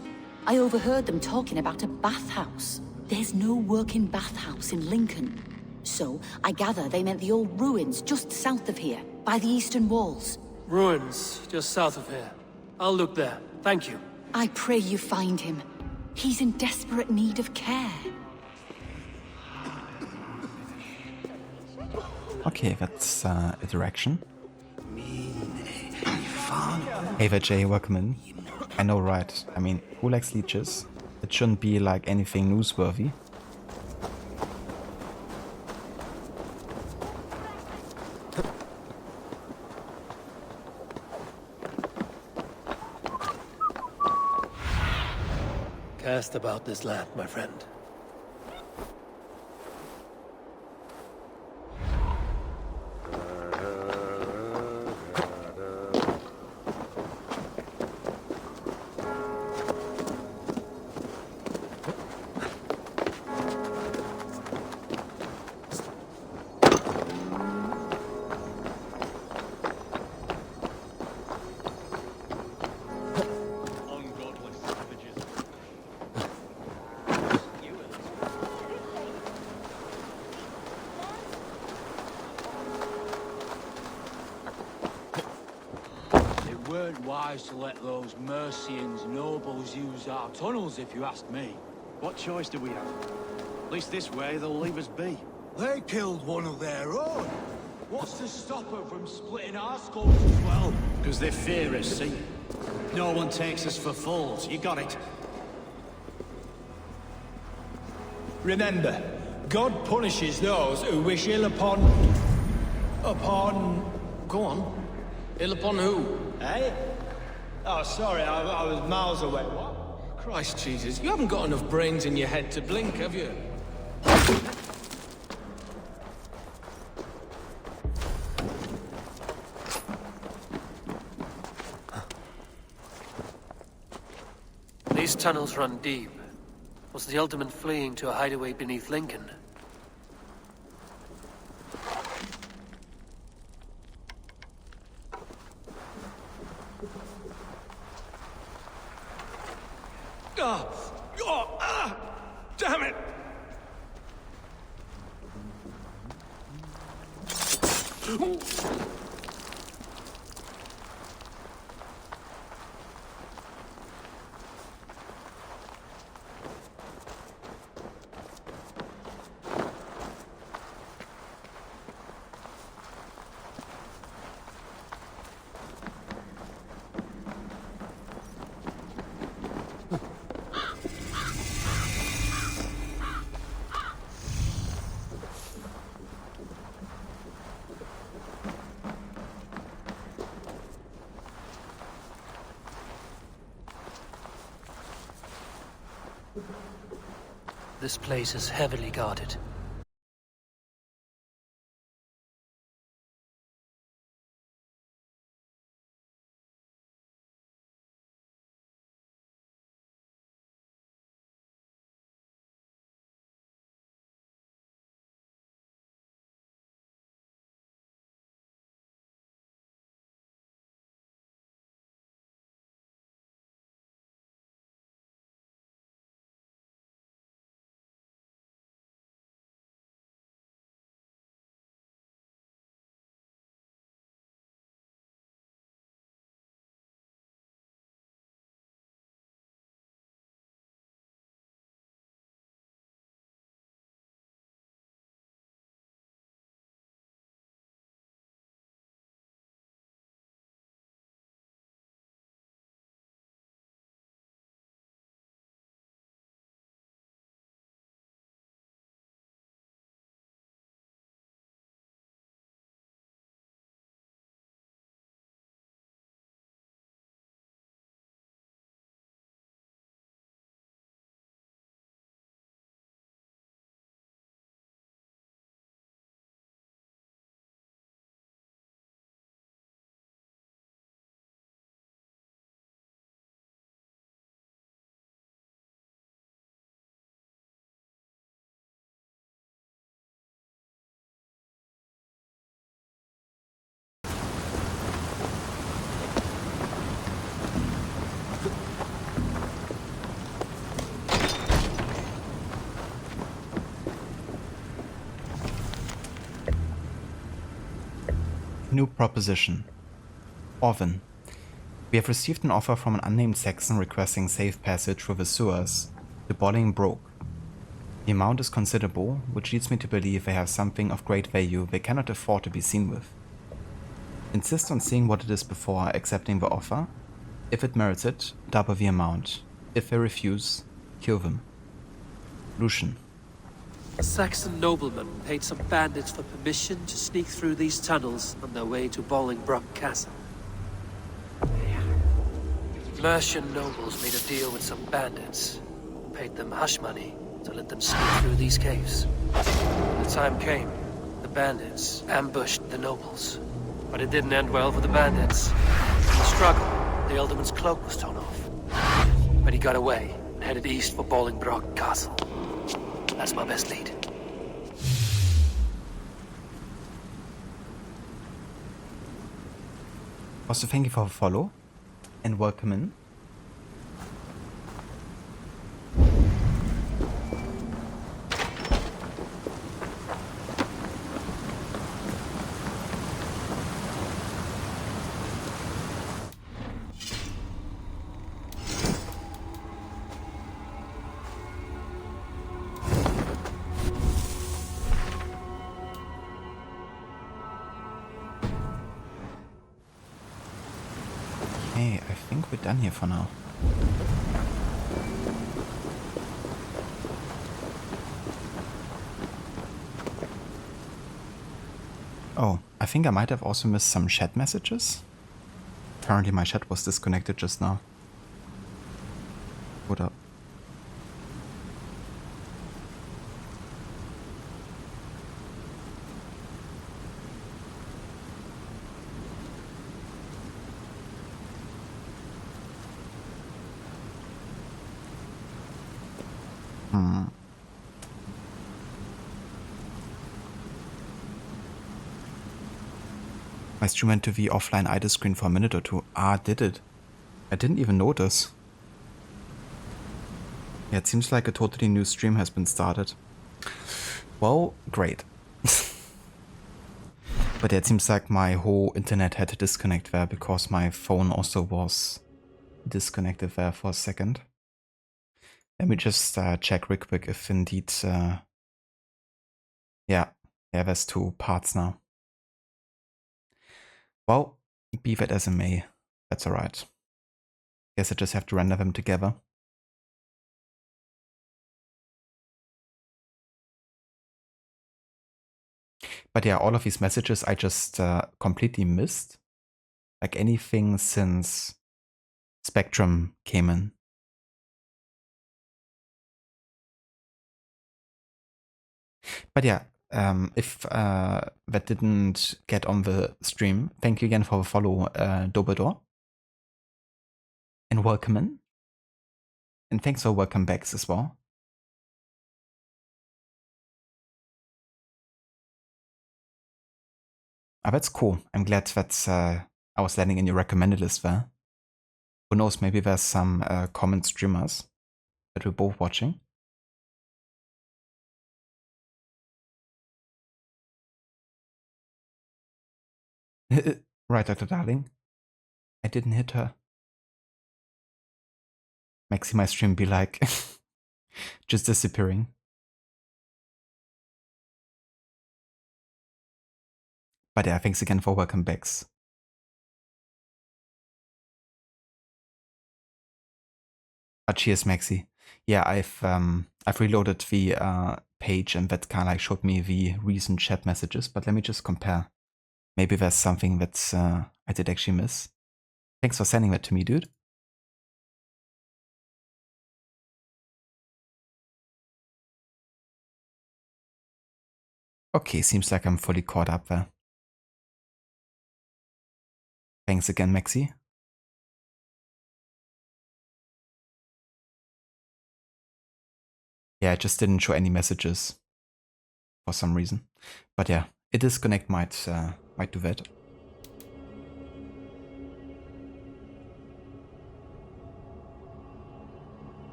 I overheard them talking about a bathhouse. There's no working bathhouse in Lincoln. So, I gather they meant the old ruins just south of here, by the eastern walls. Ruins, just south of here. I'll look there. Thank you. I pray you find him. He's in desperate need of care. Okay, that's a direction. Ava J, welcome in. I know, right? I mean, who likes leeches? It shouldn't be like anything newsworthy. Cast about this land, my friend. Wise to let those Mercians nobles use our tunnels, if you ask me. What choice do we have? At least this way they'll leave us be. They killed one of their own. What's to stop them from splitting our skulls as well? Because they fear us, see? No one takes us for fools. You got it. Remember, God punishes those who wish ill upon... Go on. Ill upon who? Eh? Oh, sorry, I was miles away. What? Christ Jesus, you haven't got enough brains in your head to blink, have you? These tunnels run deep. Was the Alderman fleeing to a hideaway beneath Lincoln? Damn it! This place is heavily guarded. New proposition. Orvin. We have received an offer from an unnamed Saxon requesting safe passage through the sewers. The bottling broke. The amount is considerable, which leads me to believe they have something of great value they cannot afford to be seen with. Insist on seeing what it is before accepting the offer. If it merits it, double the amount. If they refuse, kill them. Lucian. A Saxon nobleman paid some bandits for permission to sneak through these tunnels on their way to Bolingbroke Castle. Mercian nobles made a deal with some bandits, paid them hush money to let them sneak through these caves. When the time came, the bandits ambushed the nobles. But it didn't end well for the bandits. In the struggle, the Elderman's cloak was torn off. But he got away and headed east for Bolingbroke Castle. That's my best lead. Also, thank you for the follow and welcome in. Okay, I think we're done here for now. Oh, I think I might have also missed some chat messages. Apparently my chat was disconnected just now. What up? My stream went to the offline idle screen for a minute or two. Ah, did it? I didn't even notice. Yeah, it seems like a totally new stream has been started. Well, great. But yeah, it seems like my whole internet had to disconnect there because my phone also was disconnected there for a second. Let me just check real quick if indeed... yeah, there's two parts now. Well, be that as it may, that's alright. Guess I just have to render them together. But yeah, all of these messages I just completely missed. Like anything since Spectrum came in. But yeah, if that didn't get on the stream, thank you again for the follow, Dobador. And welcome in. And thanks for welcome backs as well. Ah, that's cool. I'm glad that I was landing in your recommended list there. Who knows, maybe there's some common streamers that we're both watching. Right, Dr. Darling. I didn't hit her. Maxi, my stream be like just disappearing. But yeah, thanks again for welcome backs. But cheers, Maxi. Yeah, I've reloaded the page and that kind of like showed me the recent chat messages. But let me just compare. Maybe there's something that I did actually miss. Thanks for sending that to me, dude. Okay, seems like I'm fully caught up there. Thanks again, Maxi. Yeah, I just didn't show any messages for some reason. But yeah, a disconnect might do that.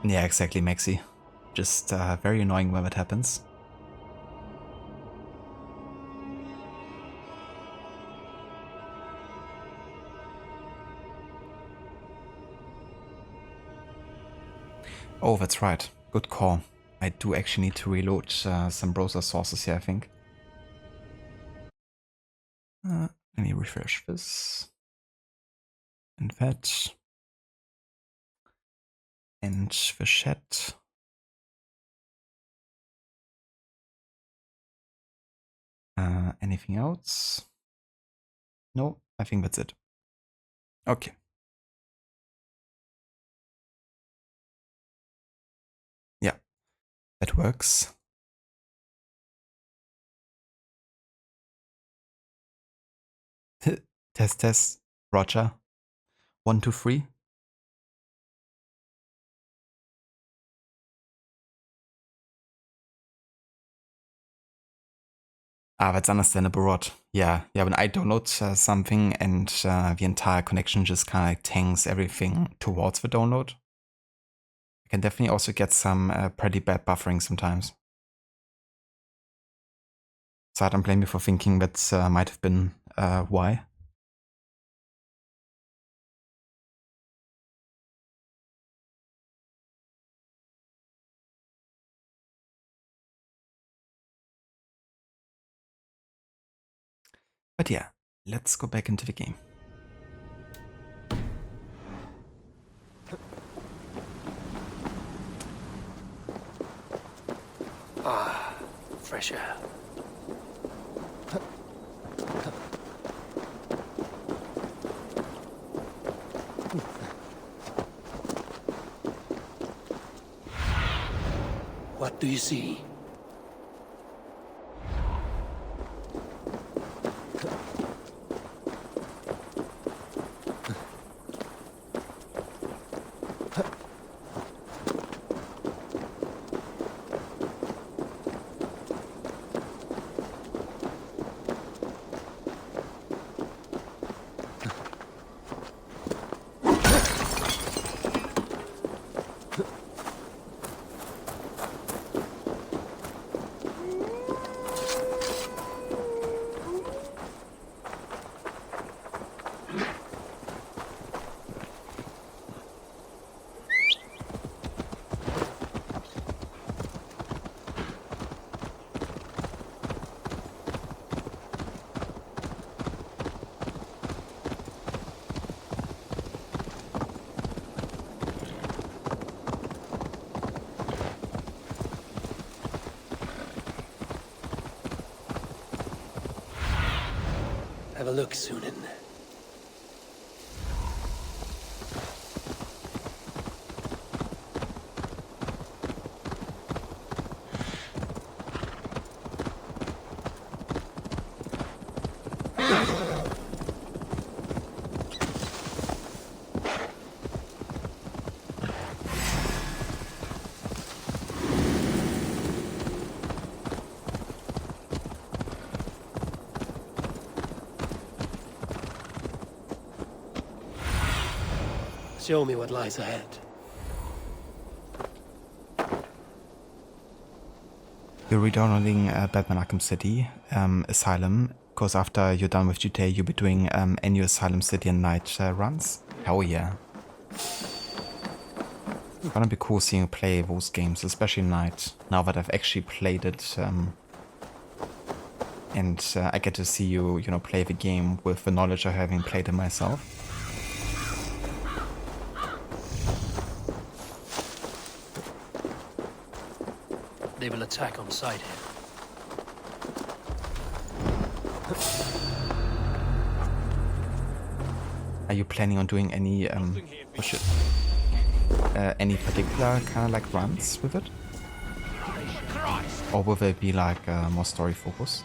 Yeah, exactly, Maxi. Just very annoying when that happens. Oh, that's right. Good call. I do actually need to reload some browser sources here, I think. Let me refresh this. And that. And the chat. Anything else? No, I think that's it. Okay. Yeah, that works. Test. Roger. 1, 2, 3. That's understandable, Rod. Yeah, when I download something and the entire connection just kind of like tanks everything towards the download, I can definitely also get some pretty bad buffering sometimes. So I don't blame you for thinking that might have been why. But yeah, let's go back into the game. Ah, fresh air. What do you see? Have a look, Sunan. Show me what lies ahead. You're re-downloading Batman Arkham City, Asylum, because after you're done with GTA, you'll be doing annual Asylum City and Night runs. Hell yeah. It's gonna be cool seeing you play those games, especially Night, now that I've actually played it. And I get to see you, play the game with the knowledge of having played it myself. They will attack on sight here. Are you planning on doing any any particular kind of like runs with it? Or will it be like more story focused?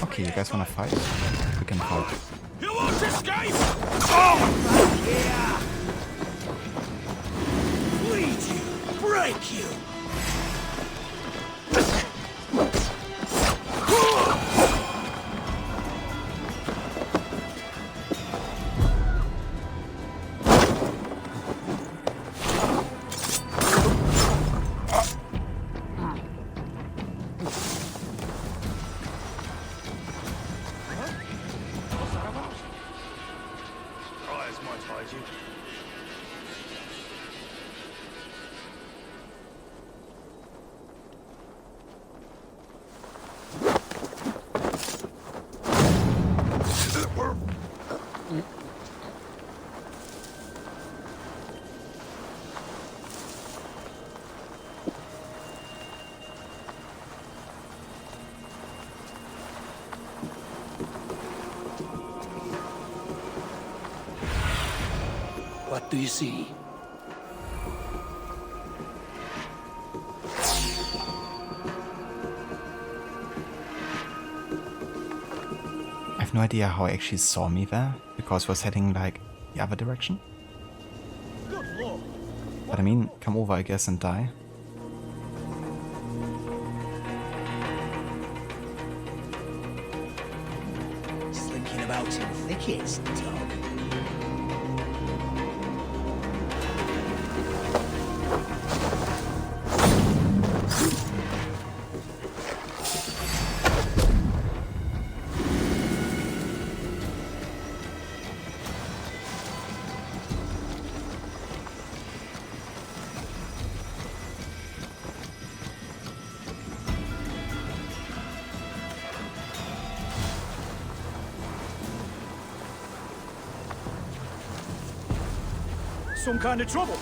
Okay, you guys wanna fight? We can fight. You won't escape! Oh! Yeah! Bleed you! Break you! What do you see? I have no idea how he actually saw me there, because we're heading like the other direction. But I mean, come over I guess and die. Slinking about in thickets, dog. Some kind of trouble.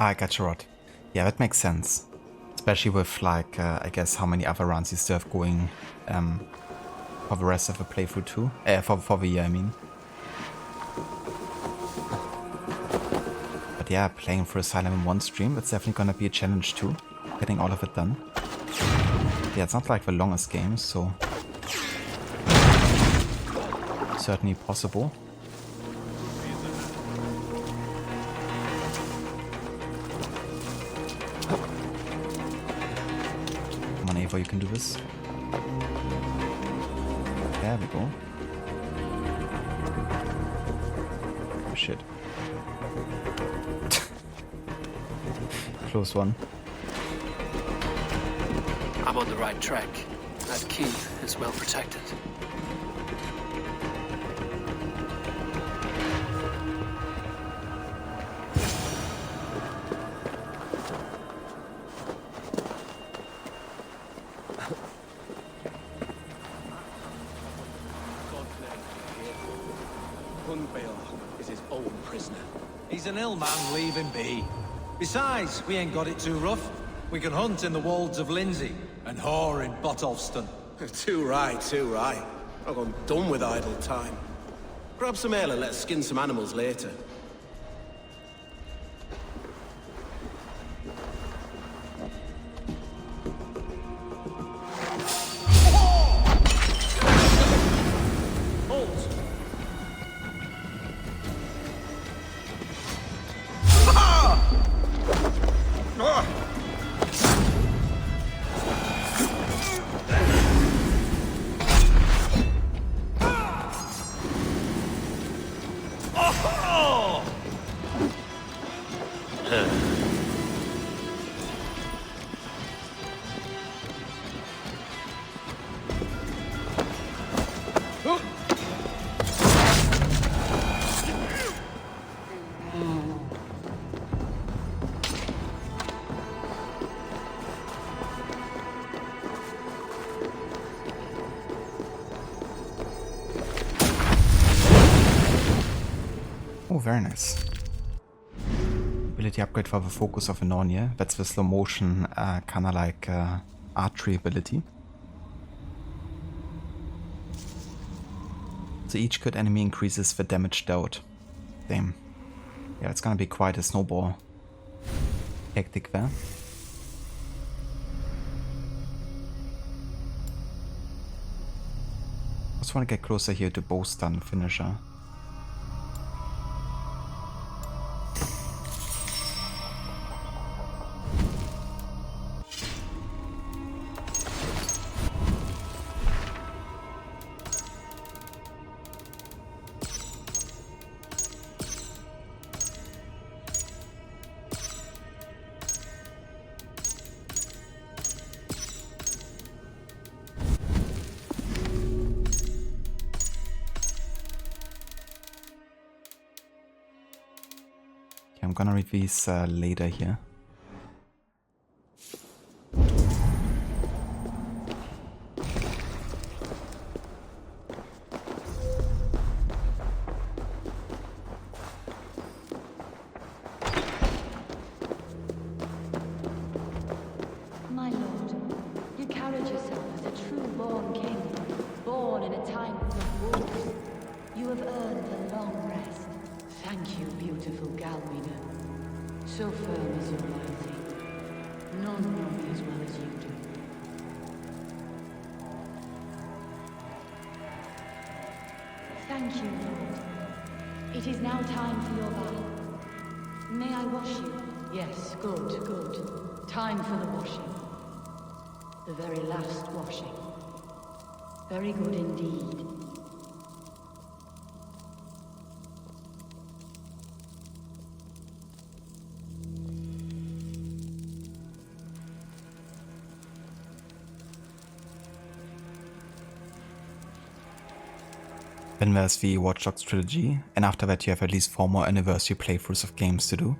I got your rod. Yeah, that makes sense. Especially with, like, I guess how many other runs you still have going for the rest of the playthrough too. For the year, I mean. But yeah, playing through Asylum in one stream, that's definitely gonna be a challenge too. Getting all of it done. Yeah, it's not like the longest game, so certainly possible. Come on, Ava, you can do this. There we go. Oh shit. Close one. I'm on the right track. That keep is well protected. Hunbeor is his own prisoner. He's an ill man, leave him be. Besides, we ain't got it too rough. We can hunt in the wolds of Lindsey, and whore in Botolston. Too right, too right. I've gone done with idle time. Grab some ale and let's skin some animals later. Oh, very nice. Ability upgrade for the focus of Enornia. That's the slow motion, kinda like archery ability. So each crit enemy increases the damage dealt. Damn. Yeah, it's gonna be quite a snowball tactic there. I just want to get closer here to bow stun finisher. I'm gonna read these later here. My lord, you carried yourself as a true-born king, born in a time of wolves. You have earned a long rest. Thank you, beautiful Galmina. So firm is your loyalty. None know me as well as you do. Thank you, Lord. It is now time for your bath. May I wash you? Yes, good, good. Time for the washing. The very last washing. Very good indeed. Then there's the Watch Dogs trilogy, and after that you have at least 4 more anniversary playthroughs of games to do.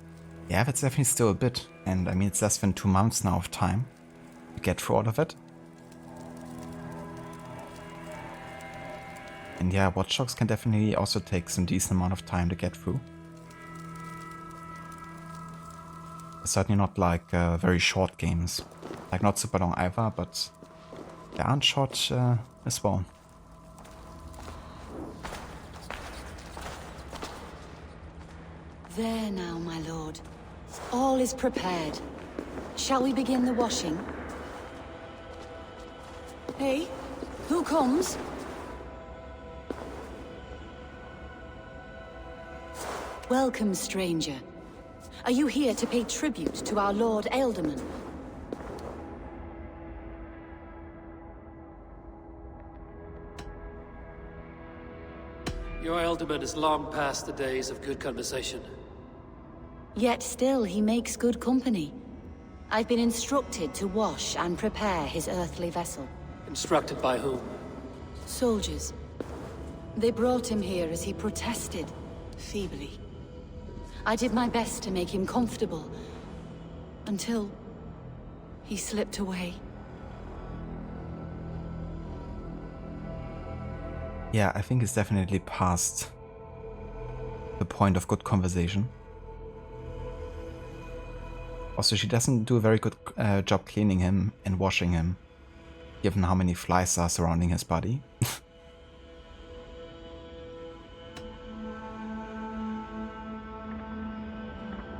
Yeah, that's definitely still a bit, and I mean it's less than 2 months now of time to get through all of it. And yeah, Watch Dogs can definitely also take some decent amount of time to get through. Certainly not like very short games, like not super long either, but they aren't short as well. There now, my lord. All is prepared. Shall we begin the washing? Hey, who comes? Welcome, stranger. Are you here to pay tribute to our Lord Ealdorman? Your Ealdorman is long past the days of good conversation. Yet still he makes good company. I've been instructed to wash and prepare his earthly vessel. Instructed by whom? Soldiers. They brought him here as he protested, feebly. I did my best to make him comfortable, until he slipped away. Yeah, I think it's definitely past the point of good conversation. Also, she doesn't do a very good job cleaning him and washing him, given how many flies are surrounding his body.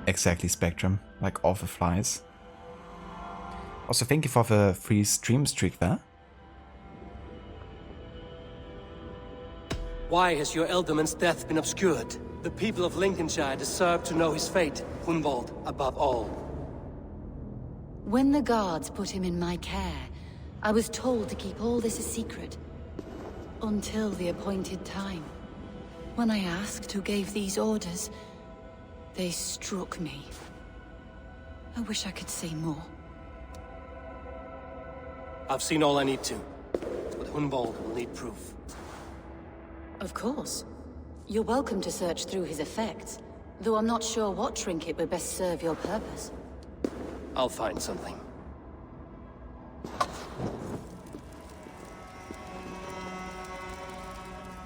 Exactly, Spectrum, like all the flies. Also, thank you for the free stream streak there. Why has your Elderman's death been obscured? The people of Lincolnshire deserve to know his fate, Hunwald above all. When the guards put him in my care, I was told to keep all this a secret. Until the appointed time. When I asked who gave these orders, they struck me. I wish I could say more. I've seen all I need to, but Hunwald will need proof. Of course. You're welcome to search through his effects, though I'm not sure what trinket would best serve your purpose. I'll find something.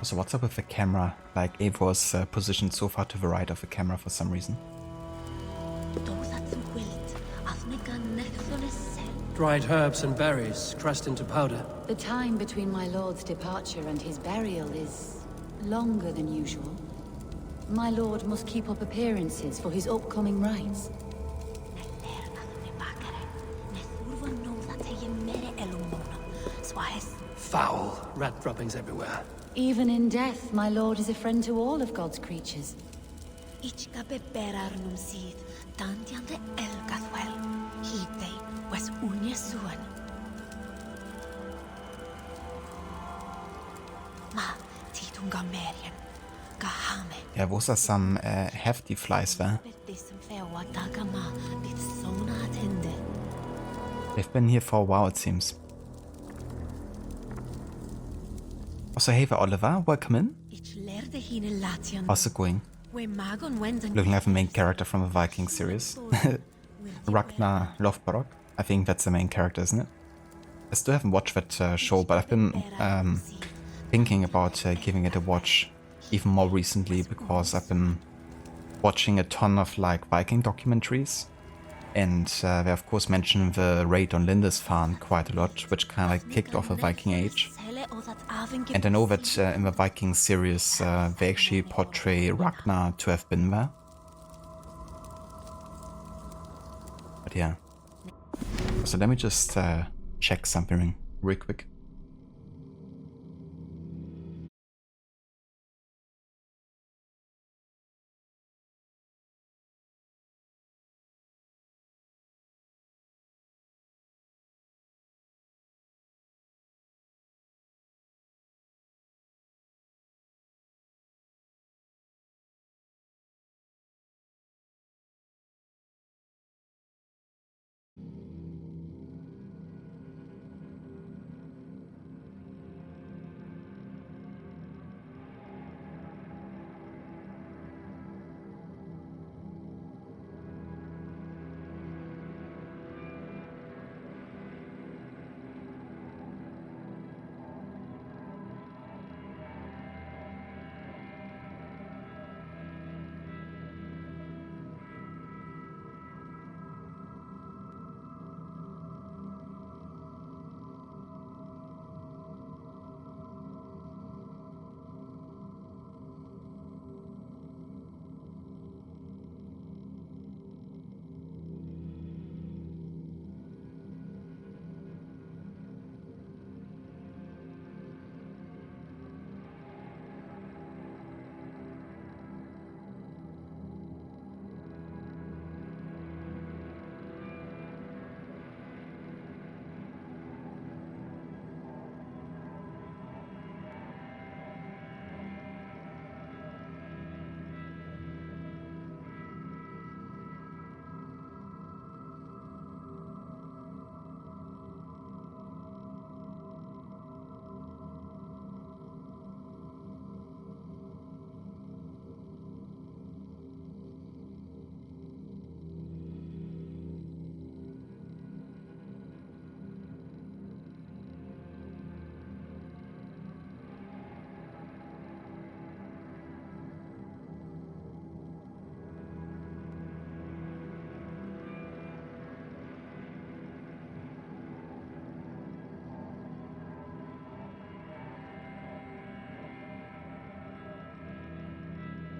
So what's up with the camera? Like, Eivor was positioned so far to the right of the camera for some reason. Dried herbs and berries crushed into powder. The time between my lord's departure and his burial is longer than usual. My lord must keep up appearances for his upcoming rites. Foul. Rat droppings everywhere. Even in death, my lord is a friend to all of God's creatures. Yeah, those are some hefty flies there. They've been here for a while, it seems. Also, hey there, Oliver, welcome in. How's it going? Looking like the main character from the Viking series. Ragnar Lothbrok. I think that's the main character, isn't it? I still haven't watched that show, but I've been thinking about giving it a watch even more recently because I've been watching a ton of like Viking documentaries, and they of course mention the raid on Lindisfarne quite a lot, which kind of like kicked off a Viking age. And I know that in the Viking series they actually portray Ragnar to have been there. But yeah. So let me just check something real quick.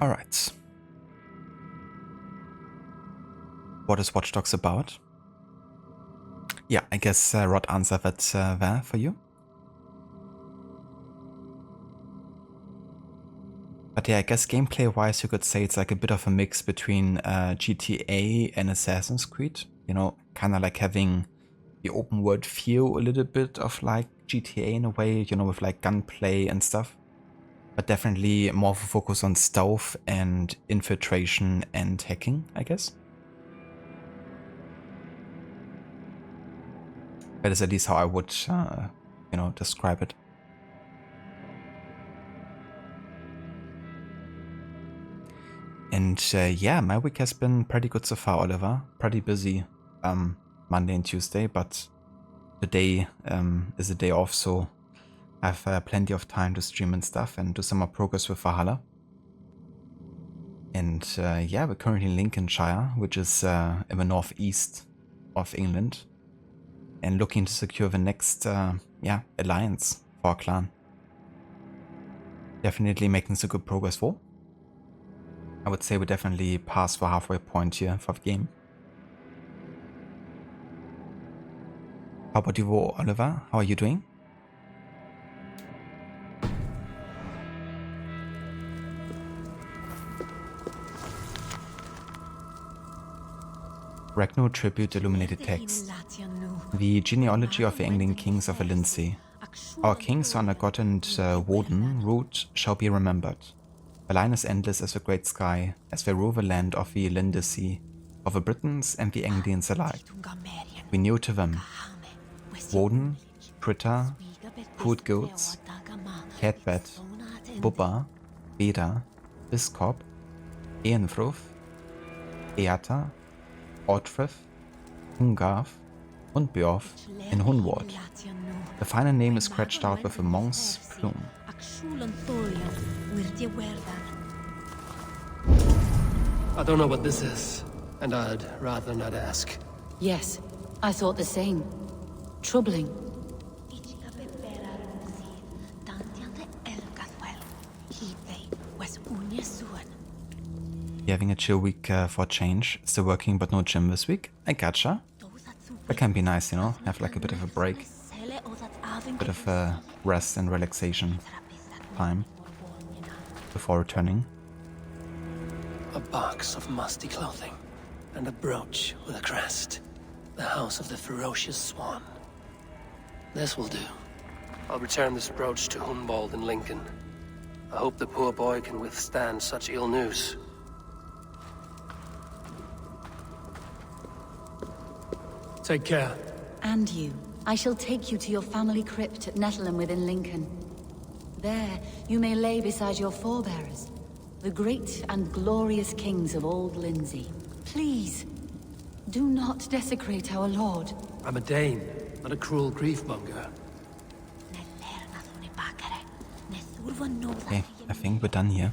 Alright. What is Watch Dogs about? Yeah, I guess Rod answered that there for you. But yeah, I guess gameplay-wise you could say it's like a bit of a mix between GTA and Assassin's Creed. You know, kind of like having the open world feel a little bit of like GTA in a way, you know, with like gunplay and stuff. But definitely more of a focus on stealth and infiltration and hacking, I guess. That is at least how I would, you know, describe it. And yeah, my week has been pretty good so far, Oliver. Pretty busy Monday and Tuesday, but today is a day off, so I have plenty of time to stream and stuff and do some more progress with Valhalla. And yeah, we're currently in Lincolnshire, which is in the northeast of England, and looking to secure the next yeah, alliance for our clan. Definitely making some good progress for. I would say we definitely passed the halfway point here for the game. How about you, Oliver? How are you doing? Ragnar Tribute Illuminated Text. The genealogy of the Angling kings of Lindsey. Our kings under God and Woden ruled shall be remembered. The line is endless as the great sky, as they rule the land of the Lindsey, of the Britons and the Anglians alike. We knew to them. Woden, Pritta, Cootgilds, Cadbat, Bubba, Beda, Biscop, Eanfruf, Eata, Otrith, Hungarth, und Beorf in HUNWALD. The final name is scratched out with a monk's plume. I don't know what this is, and I'd rather not ask. Yes, I thought the same. Troubling. You having a chill week for change? Still working but no gym this week? I gotcha. That can be nice, you know, have like a bit of a break. Bit of a rest and relaxation time before returning. A box of musty clothing, and a brooch with a crest. The house of the ferocious swan. This will do. I'll return this brooch to HUNWALD in Lincoln. I hope the poor boy can withstand such ill news. Take care. And you. I shall take you to your family crypt at Nettleton within Lincoln. There, you may lay beside your forebearers, the great and glorious kings of old Lindsey. Please, do not desecrate our lord. I'm a Dane, not a cruel griefmonger. Okay, I think we're done here.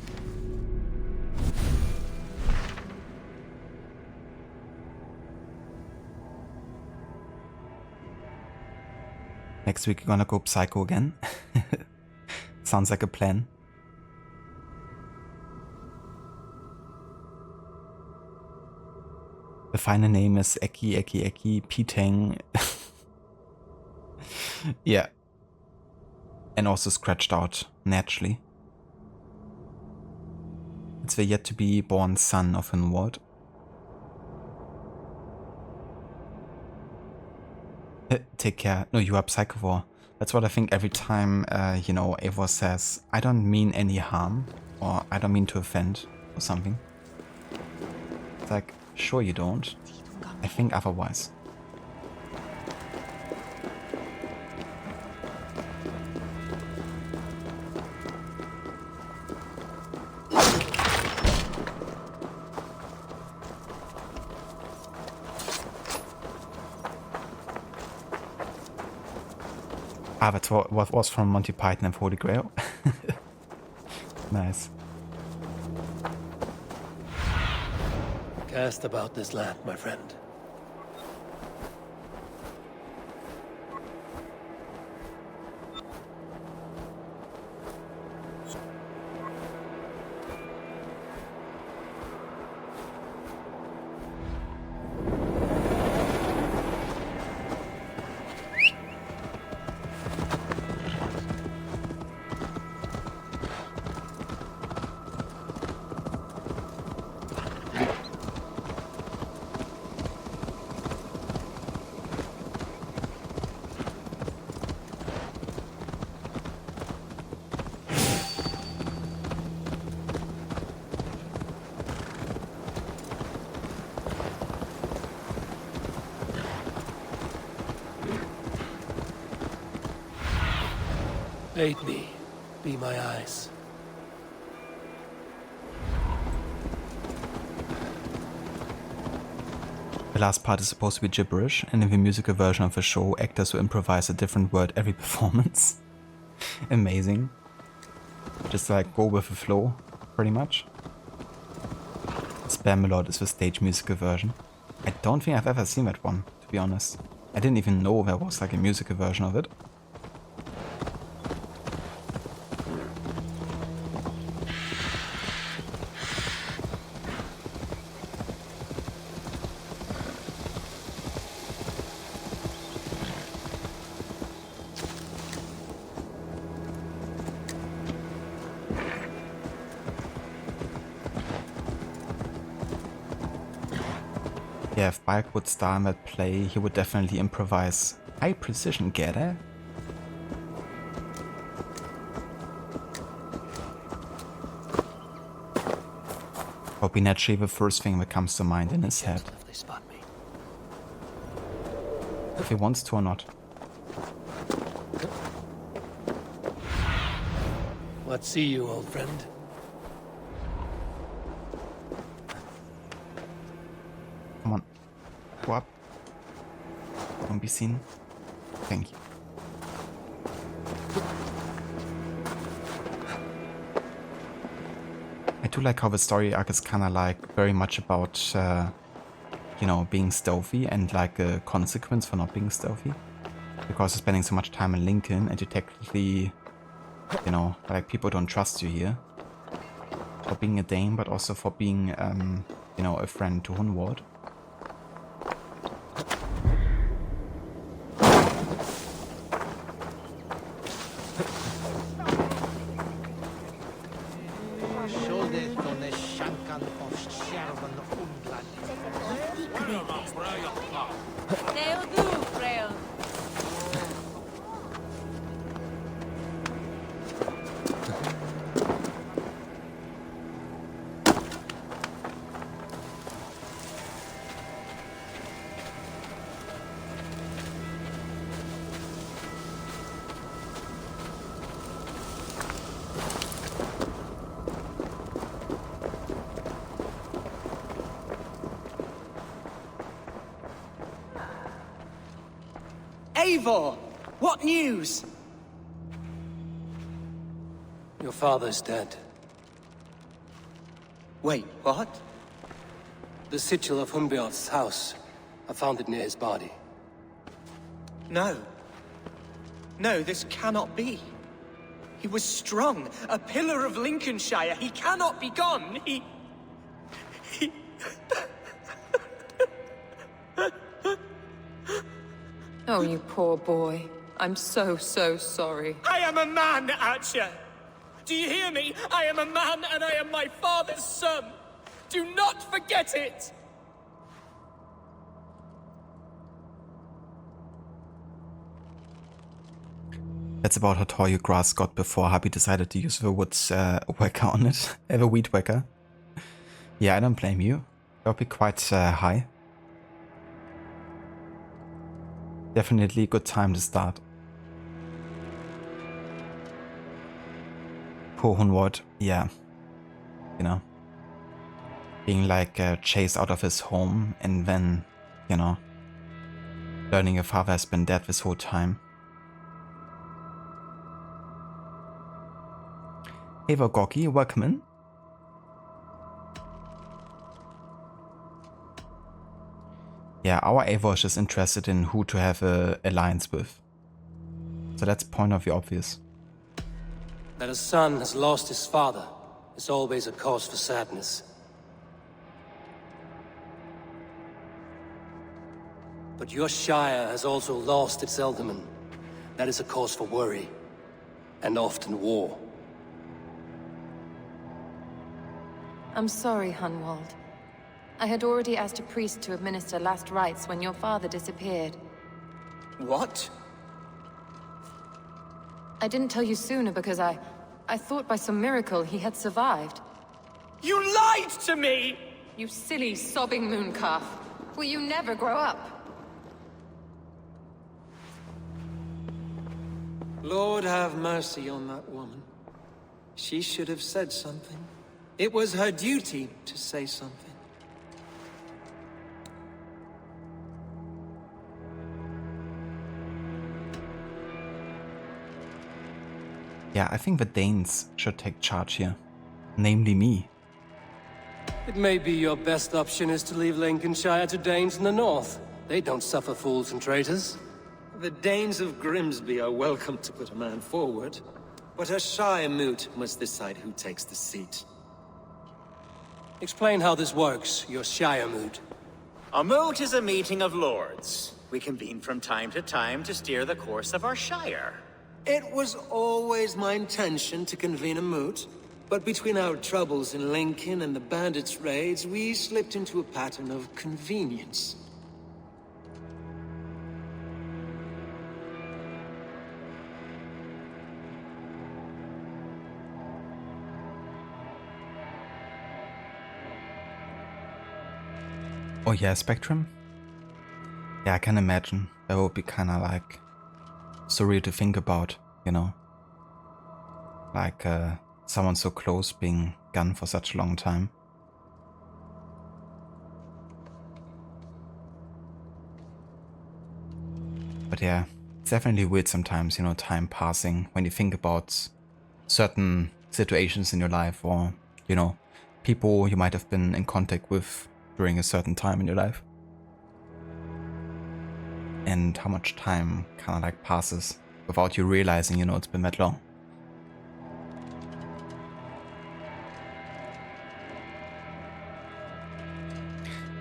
Next week we're gonna go psycho again. Sounds like a plan. The final name is Eki Pitang. Yeah. And also scratched out, naturally. It's the yet to be born son of HUNWALD. Take care. No, you are Psychovore. That's what I think every time, you know, Eivor says, I don't mean any harm, or I don't mean to offend, or something. It's like, sure you don't. I think otherwise. Ah, that's what was from Monty Python and Holy Grail. Nice. Cast about this land, my friend. Aid me. Be my eyes. The last part is supposed to be gibberish, and in the musical version of the show, actors will improvise a different word every performance. Amazing. Just like go with the flow, pretty much. Spamalot is the stage musical version. I don't think I've ever seen that one, to be honest. I didn't even know there was like a musical version of it. Yeah, if Balk would star in that play, he would definitely improvise high precision, get it? Probably naturally the first thing that comes to mind in his head. If they spot me. If he wants to or not. What see you, old friend? Come on. Go up. Don't be seen. Thank you. I do like how the story arc is kind of like very much about, you know, being stealthy and like a consequence for not being stealthy. Because you're spending so much time in Lincoln and you technically, you know, like people don't trust you here. For being a Dane, but also for being, you know, a friend to HUNWALD. Eivor! What news? Your father's dead. Wait, what? The sigil of Hunbeorth's house. I found it near his body. No. No, this cannot be. He was strong, a pillar of Lincolnshire. He cannot be gone. He... Oh, you poor boy. I'm so sorry. I am a man, Archer! Do you hear me? I am a man and I am my father's son! Do not forget it! That's about how tall your grass got before Hubby decided to use the wood whacker on it. The weed whacker. Yeah, I don't blame you. That'll be quite high. Definitely a good time to start. Poor HUNWALD, yeah. You know. Being like chased out of his home and then, you know, learning your father has been dead this whole time. Hey Gorky, welcome in. Yeah, our Eivor is just interested in who to have an alliance with. So that's point of view obvious. That a son has lost his father is always a cause for sadness. But your Shire has also lost its Ealdorman. That is a cause for worry, and often war. I'm sorry, HUNWALD. I had already asked a priest to administer last rites when your father disappeared. What? I didn't tell you sooner because I thought by some miracle he had survived. You lied to me! You silly, sobbing mooncalf. Will you never grow up? Lord have mercy on that woman. She should have said something. It was her duty to say something. Yeah, I think the Danes should take charge here. Namely me. It may be your best option is to leave Lincolnshire to Danes in the north. They don't suffer fools and traitors. The Danes of Grimsby are welcome to put a man forward, but a Shire moot must decide who takes the seat. Explain how this works, your Shire moot. A moot is a meeting of lords. We convene from time to time to steer the course of our shire. It was always my intention to convene a moot, but between our troubles in Lincoln and the bandits' raids, we slipped into a pattern of convenience. Oh yeah, Spectrum? Yeah, I can imagine. That would be kinda like surreal to think about, you know? Like someone so close being gone for such a long time. But yeah, it's definitely weird sometimes, you know, time passing when you think about certain situations in your life or, you know, people you might have been in contact with during a certain time in your life. And how much time kind of like passes without you realizing, you know, it's been that long.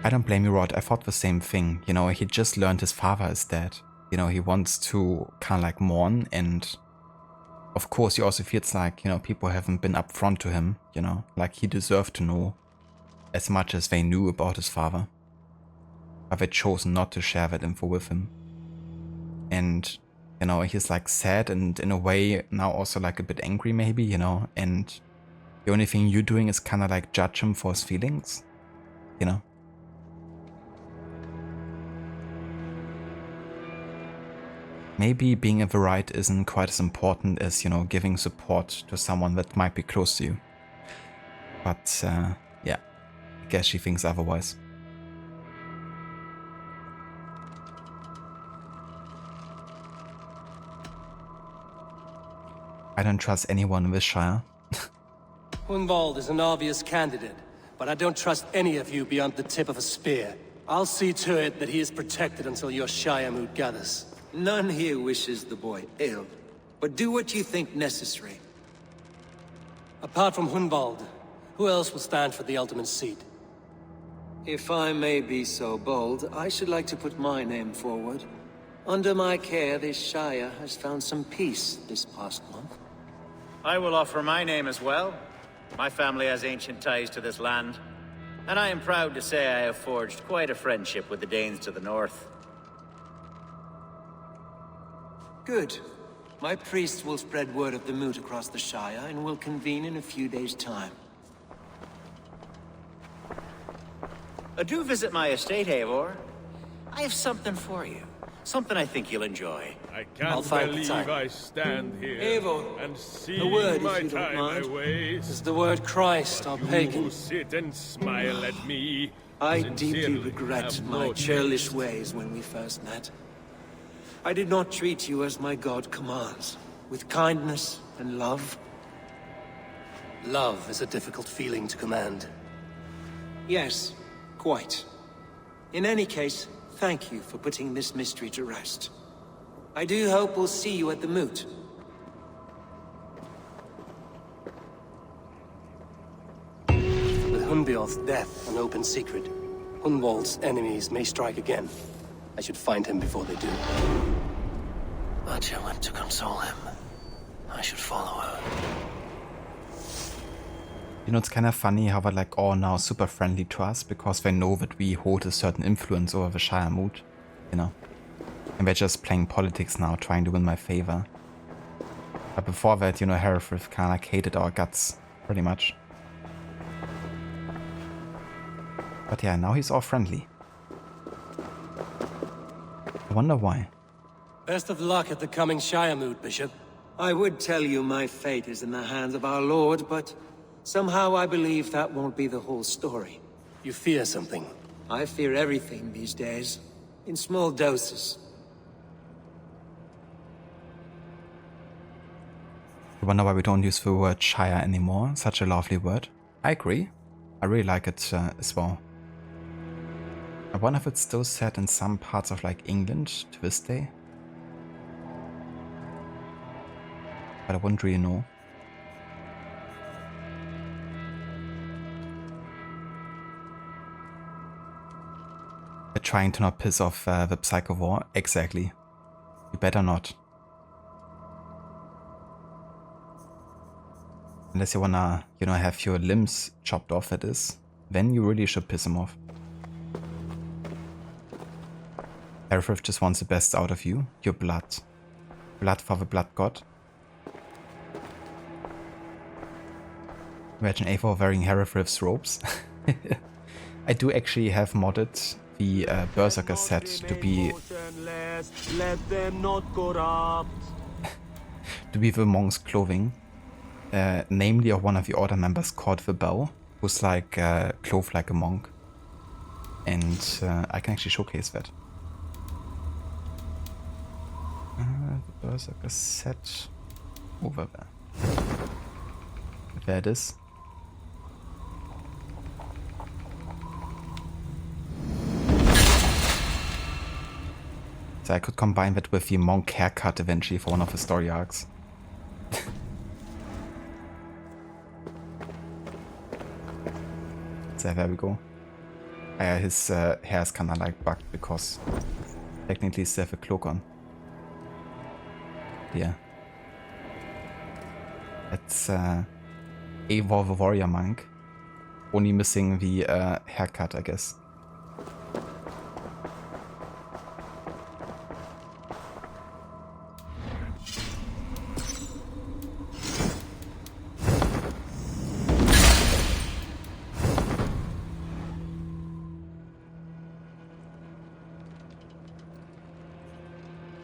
I don't blame you, Rod. I thought the same thing. You know, he just learned his father is dead. You know, he wants to kind of like mourn, and of course he also feels like, you know, people haven't been upfront to him, you know, like he deserved to know as much as they knew about his father. But they chose not to share that info with him. And, you know, he's like sad and in a way now also like a bit angry maybe, you know, and the only thing you're doing is kind of like judge him for his feelings, you know. Maybe being a right isn't quite as important as, you know, giving support to someone that might be close to you. But, yeah, I guess she thinks otherwise. I don't trust anyone in this Shire. HUNWALD is an obvious candidate, but I don't trust any of you beyond the tip of a spear. I'll see to it that he is protected until your Shire mood gathers. None here wishes the boy ill, but do what you think necessary. Apart from HUNWALD, who else will stand for the ultimate seat? If I may be so bold, I should like to put my name forward. Under my care, this Shire has found some peace this past month. I will offer my name as well. My family has ancient ties to this land, and I am proud to say I have forged quite a friendship with the Danes to the north. Good. My priest will spread word of the moot across the Shire, and will convene in a few days' time. Do visit my estate, Eivor. I have something for you. Something I think you'll enjoy. I can't believe I stand here Eivor, and see the word, my if you don't time mind. I waste. Is the word Christ or pagan? You sit and smile at me. I deeply Sincerely regret have my no churlish taste. ways when we first met. I did not treat you as my god commands, with kindness and love. Love is a difficult feeling to command. Yes, quite. In any case, thank you for putting this mystery to rest. I do hope we'll see you at the moot. With Hunbeorth's death an open secret, HUNWALD's enemies may strike again. I should find him before they do. Matja went to console him. I should follow her. You know, it's kind of funny how they're like all now super friendly to us because they know that we hold a certain influence over the Shire mood, you know. And they're just playing politics now, trying to win my favor. But before that, you know, Hereford kind of like hated our guts, pretty much. But yeah, now he's all friendly. I wonder why. Best of luck at the coming Shire moot, Bishop. I would tell you my fate is in the hands of our Lord, but somehow I believe that won't be the whole story. You fear something? I fear everything these days, in small doses. I wonder why we don't use the word Shire anymore. Such a lovely word. I agree. I really like it as well. I wonder if it's still set in some parts of like England to this day. But I wouldn't really know. We're trying to not piss off the Psycho War. Exactly. You better not. Unless you wanna, you know, have your limbs chopped off, that is. Then you really should piss him off. Hereford just wants the best out of you. Your blood. Blood for the blood god. Imagine Eivor wearing Hereford's robes. I do actually have modded the Berserker set to be Let them not corrupt. to be the monk's clothing. Namely of one of the order members called the Bow, who's like clothed like a monk. And I can actually showcase that. The Berserker set over there. There it is. So I could combine that with the monk haircut eventually for one of the story arcs. So there we go. His hair is kinda like bugged because technically he still have a cloak on. Yeah. That's Eivor the Warrior Monk. Only missing the haircut, I guess.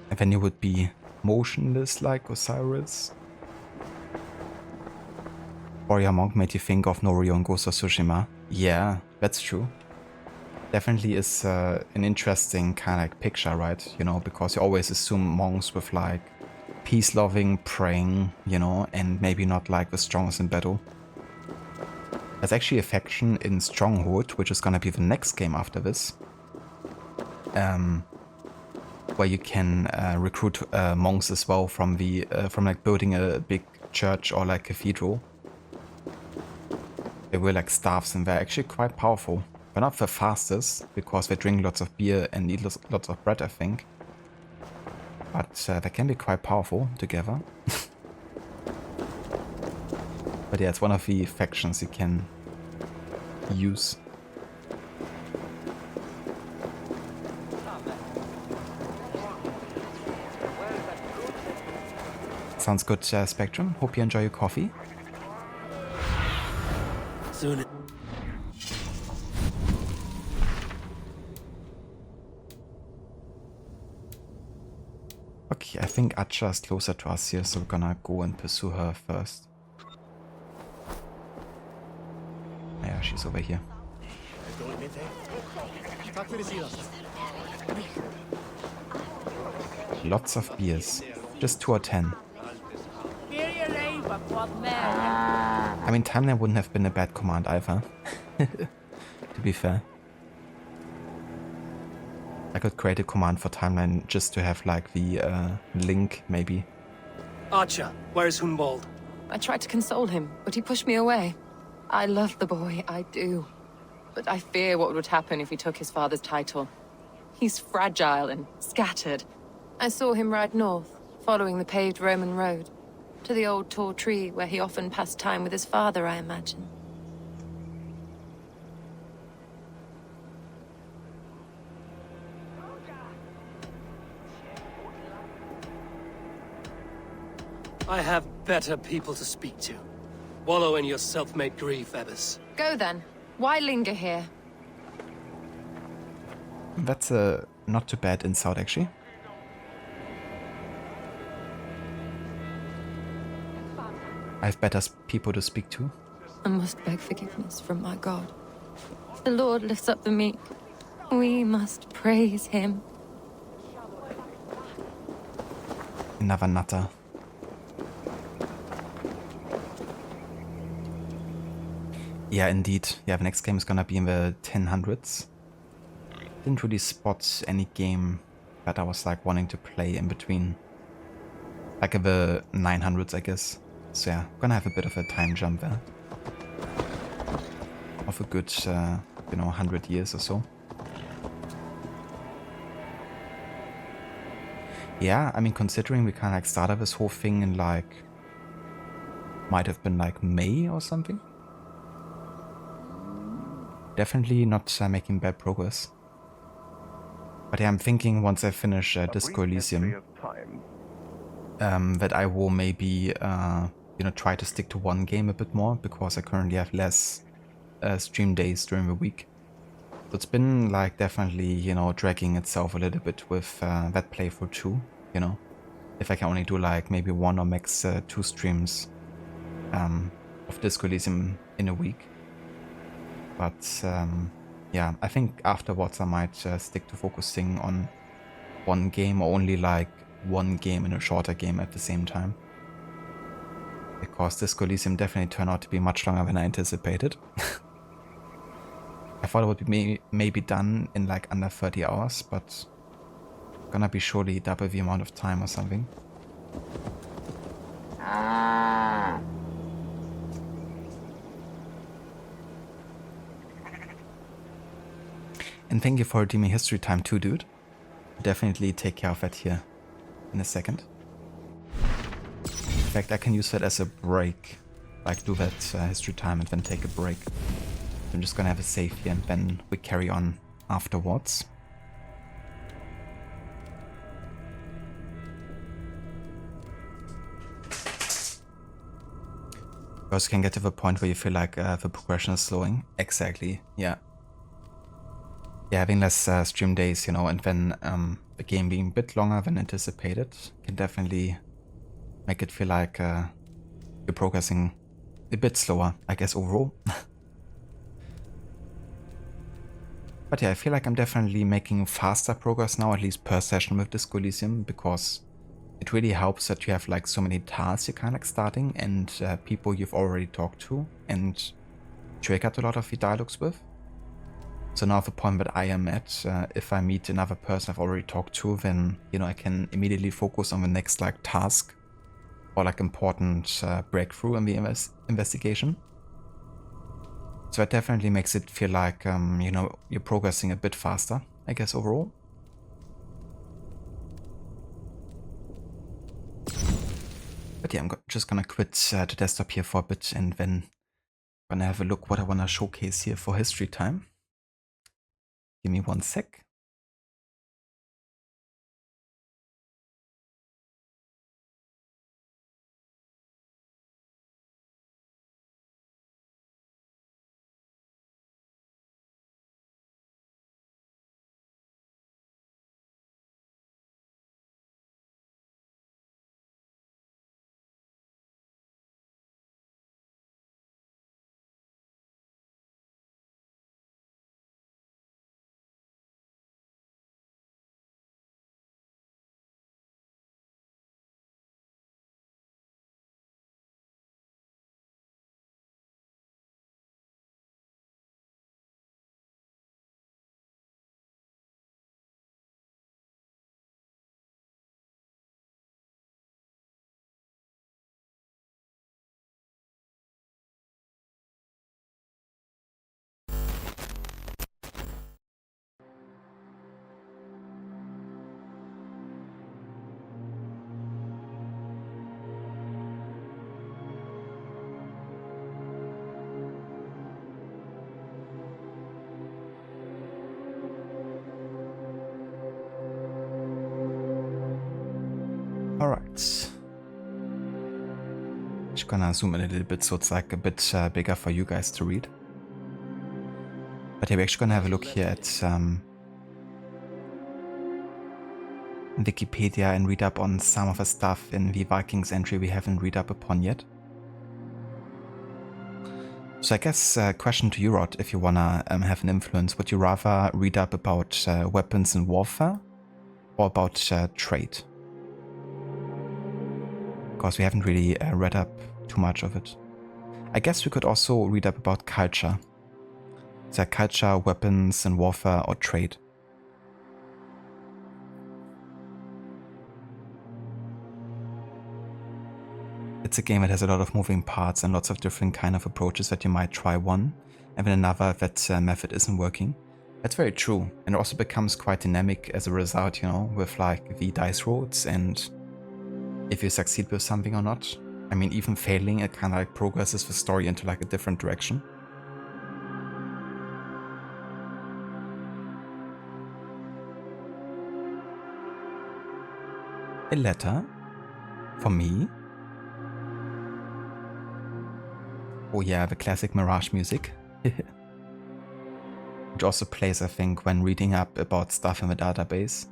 And then you would be motionless like Osiris. Warrior Monk made you think of Norio and Ghost of Tsushima. Yeah, that's true. Definitely is an interesting kind of like picture, right? You know, because you always assume monks with like peace-loving, praying, you know, and maybe not like the strongest in battle. There's actually a faction in Stronghold, which is gonna be the next game after this. Where you can recruit monks as well from the from like building a big church or like cathedral. They were like staffs and they're actually quite powerful. They're not the fastest because they drink lots of beer and eat lots of bread, I think. But they can be quite powerful together. But yeah, it's one of the factions you can use. Sounds good, Spectrum. Hope you enjoy your coffee. Soon. Okay, I think Acha is closer to us here, so we're gonna go and pursue her first. Yeah, she's over here. Lots of beers. Just 2 or 10. I mean, Timeline wouldn't have been a bad command either. To be fair. I could create a command for Timeline just to have like the link, maybe. Archer, where is HUNWALD? I tried to console him, but he pushed me away. I love the boy, I do. But I fear what would happen if he took his father's title. He's fragile and scattered. I saw him ride north, following the paved Roman road. To the old tall tree where he often passed time with his father, I imagine. I have better people to speak to. Wallow in your self-made grief, Ebbers. Go then. Why linger here? That's a not too bad insult, actually. I have better people to speak to. I must beg forgiveness from my God. The Lord lifts up the meek. We must praise him. Another nutter. Yeah, indeed. Yeah, the next game is gonna be in the 1000s. Didn't really spot any game that I was like wanting to play in between. Like in the 900s, I guess. So yeah, gonna have a bit of a time jump there. Of a good, 100 years or so. Yeah, I mean, considering we kind of like started this whole thing in like, might have been like May or something. Definitely not making bad progress. But yeah, I'm thinking once I finish Disco Elysium, that I will maybe, try to stick to one game a bit more, because I currently have less stream days during the week. So it's been like definitely, dragging itself a little bit with that playthrough too, If I can only do like maybe one or max 2 streams of Disco Elysium in a week. But yeah, I think afterwards I might stick to focusing on one game, or only like one game and a shorter game at the same time. Because Disco Elysium definitely turned out to be much longer than I anticipated. I thought it would be maybe done in like under 30 hours, but gonna be surely double the amount of time or something. And thank you for redeeming history time too, dude. Definitely take care of that here in a second. In fact, I can use that as a break. Like do that history time and then take a break. I'm just gonna have a save here and then we carry on afterwards. You also can get to the point where you feel like the progression is slowing. Exactly, yeah. Yeah, having less stream days, and then the game being a bit longer than anticipated can definitely make it feel like you're progressing a bit slower, I guess, overall. But yeah, I feel like I'm definitely making faster progress now, at least per session with Disco Elysium, because it really helps that you have like so many tasks you're kind of like starting, and people you've already talked to and triggered a lot of the dialogues with. So now at the point that I am at, if I meet another person I've already talked to, then, I can immediately focus on the next like task or like important breakthrough in the investigation. So it definitely makes it feel like, you're progressing a bit faster, I guess, overall. But yeah, I'm just gonna quit the desktop here for a bit and then gonna have a look what I wanna showcase here for history time. Give me 1 sec. Alright. Just gonna zoom in a little bit so it's like a bit bigger for you guys to read. But yeah, we're actually gonna have a look here at Wikipedia and read up on some of the stuff in the Vikings entry we haven't read up upon yet. So I guess question to you, Rod, if you wanna have an influence, would you rather read up about weapons and warfare or about trade? Because we haven't really read up too much of it. I guess we could also read up about culture. So culture, weapons and warfare, or trade. It's a game that has a lot of moving parts and lots of different kind of approaches that you might try one, and then another that method isn't working. That's very true, and it also becomes quite dynamic as a result, you know, with like the dice rolls and if you succeed with something or not. I mean, even failing, it kind of like progresses the story into like a different direction. A letter for me. Oh yeah, the classic Mirage music. Which also plays, I think, when reading up about stuff in the database.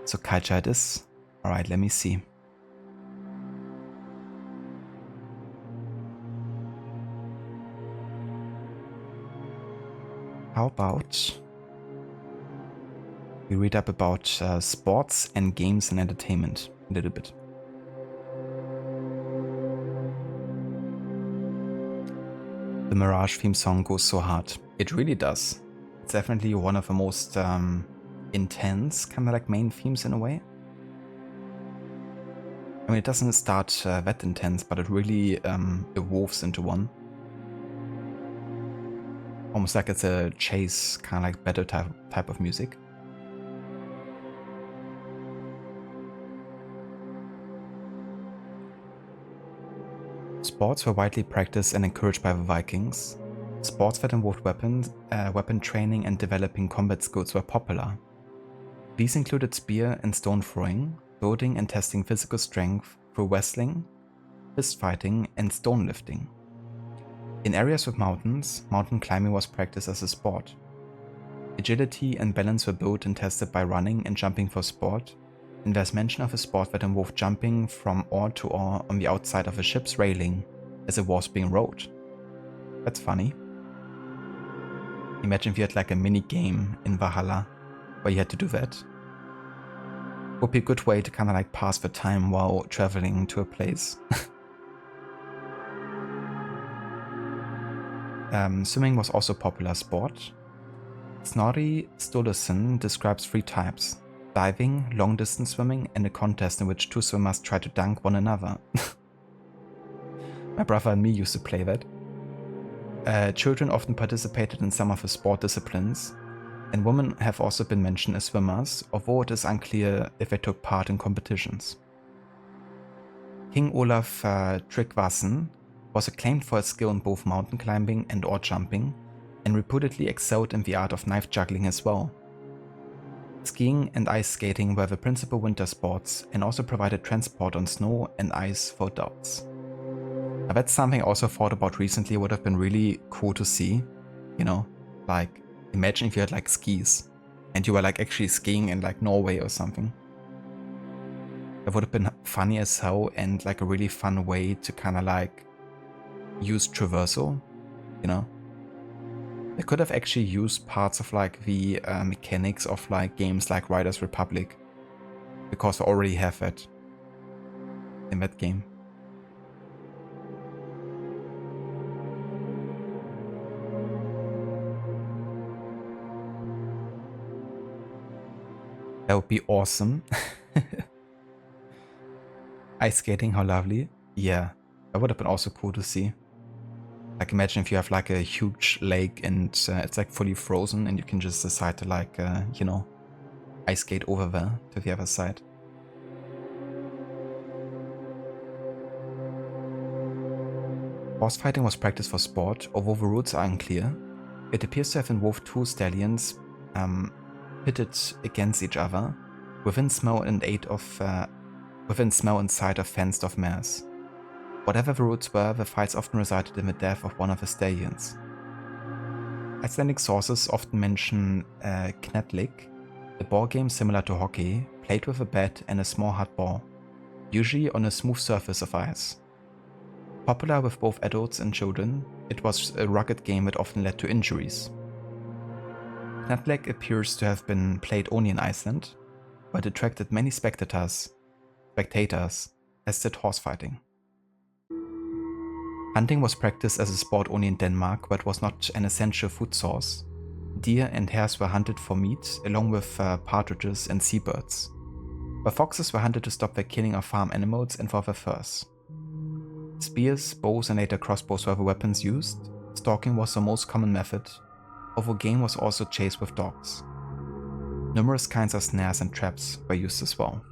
So culture it is. Alright, let me see. How about we read up about sports and games and entertainment a little bit. The Mirage theme song goes so hard. It really does. It's definitely one of the most intense kind of like main themes in a way. I mean, it doesn't start that intense, but it really evolves into one. Almost like it's a chase, kind of like battle type of music. Sports were widely practiced and encouraged by the Vikings. Sports that involved weapon training and developing combat skills were popular. These included spear and stone throwing, building and testing physical strength through wrestling, fist fighting, and stone lifting. In areas with mountains, mountain climbing was practiced as a sport. Agility and balance were built and tested by running and jumping for sport, and there's mention of a sport that involved jumping from oar to oar on the outside of a ship's railing as it was being rowed. That's funny. Imagine if you had like a mini game in Valhalla where you had to do that. Would be a good way to kind of like pass the time while traveling to a place. Swimming was also a popular sport. Snorri Sturluson describes 3 types: diving, long-distance swimming, and a contest in which 2 swimmers try to dunk one another. My brother and me used to play that. Children often participated in some of the sport disciplines, and women have also been mentioned as swimmers, although it is unclear if they took part in competitions. King Olaf Tryggvason was acclaimed for his skill in both mountain climbing and oar jumping, and reputedly excelled in the art of knife juggling as well. Skiing and ice skating were the principal winter sports, and also provided transport on snow and ice for adults. Now that's something I also thought about recently. Would have been really cool to see, you know, like imagine if you had like skis and you were like actually skiing in like Norway or something. That would have been funny as hell, and like a really fun way to kind of like use traversal, you know. They could have actually used parts of like the mechanics of like games like Riders Republic, because they already have it in that game. That would be awesome. Ice skating, how lovely. Yeah, that would have been also cool to see. Like imagine if you have like a huge lake and it's like fully frozen and you can just decide to like, you know, ice skate over there to the other side. Horse fighting was practiced for sport, although the rules are unclear. It appears to have involved 2 stallions pitted against each other within smell and sight of fenced-off mares. Whatever the routes were, the fights often resulted in the death of one of the stallions. Icelandic sources often mention knetlik, a ball game similar to hockey, played with a bat and a small hard ball, usually on a smooth surface of ice. Popular with both adults and children, it was a rugged game that often led to injuries. Knetlik appears to have been played only in Iceland, but attracted many spectators as did horsefighting. Hunting was practiced as a sport only in Denmark, but was not an essential food source. Deer and hares were hunted for meat, along with partridges and seabirds. But foxes were hunted to stop the killing of farm animals and for their furs. Spears, bows and later crossbows were the weapons used. Stalking was the most common method, although game was also chased with dogs. Numerous kinds of snares and traps were used as well.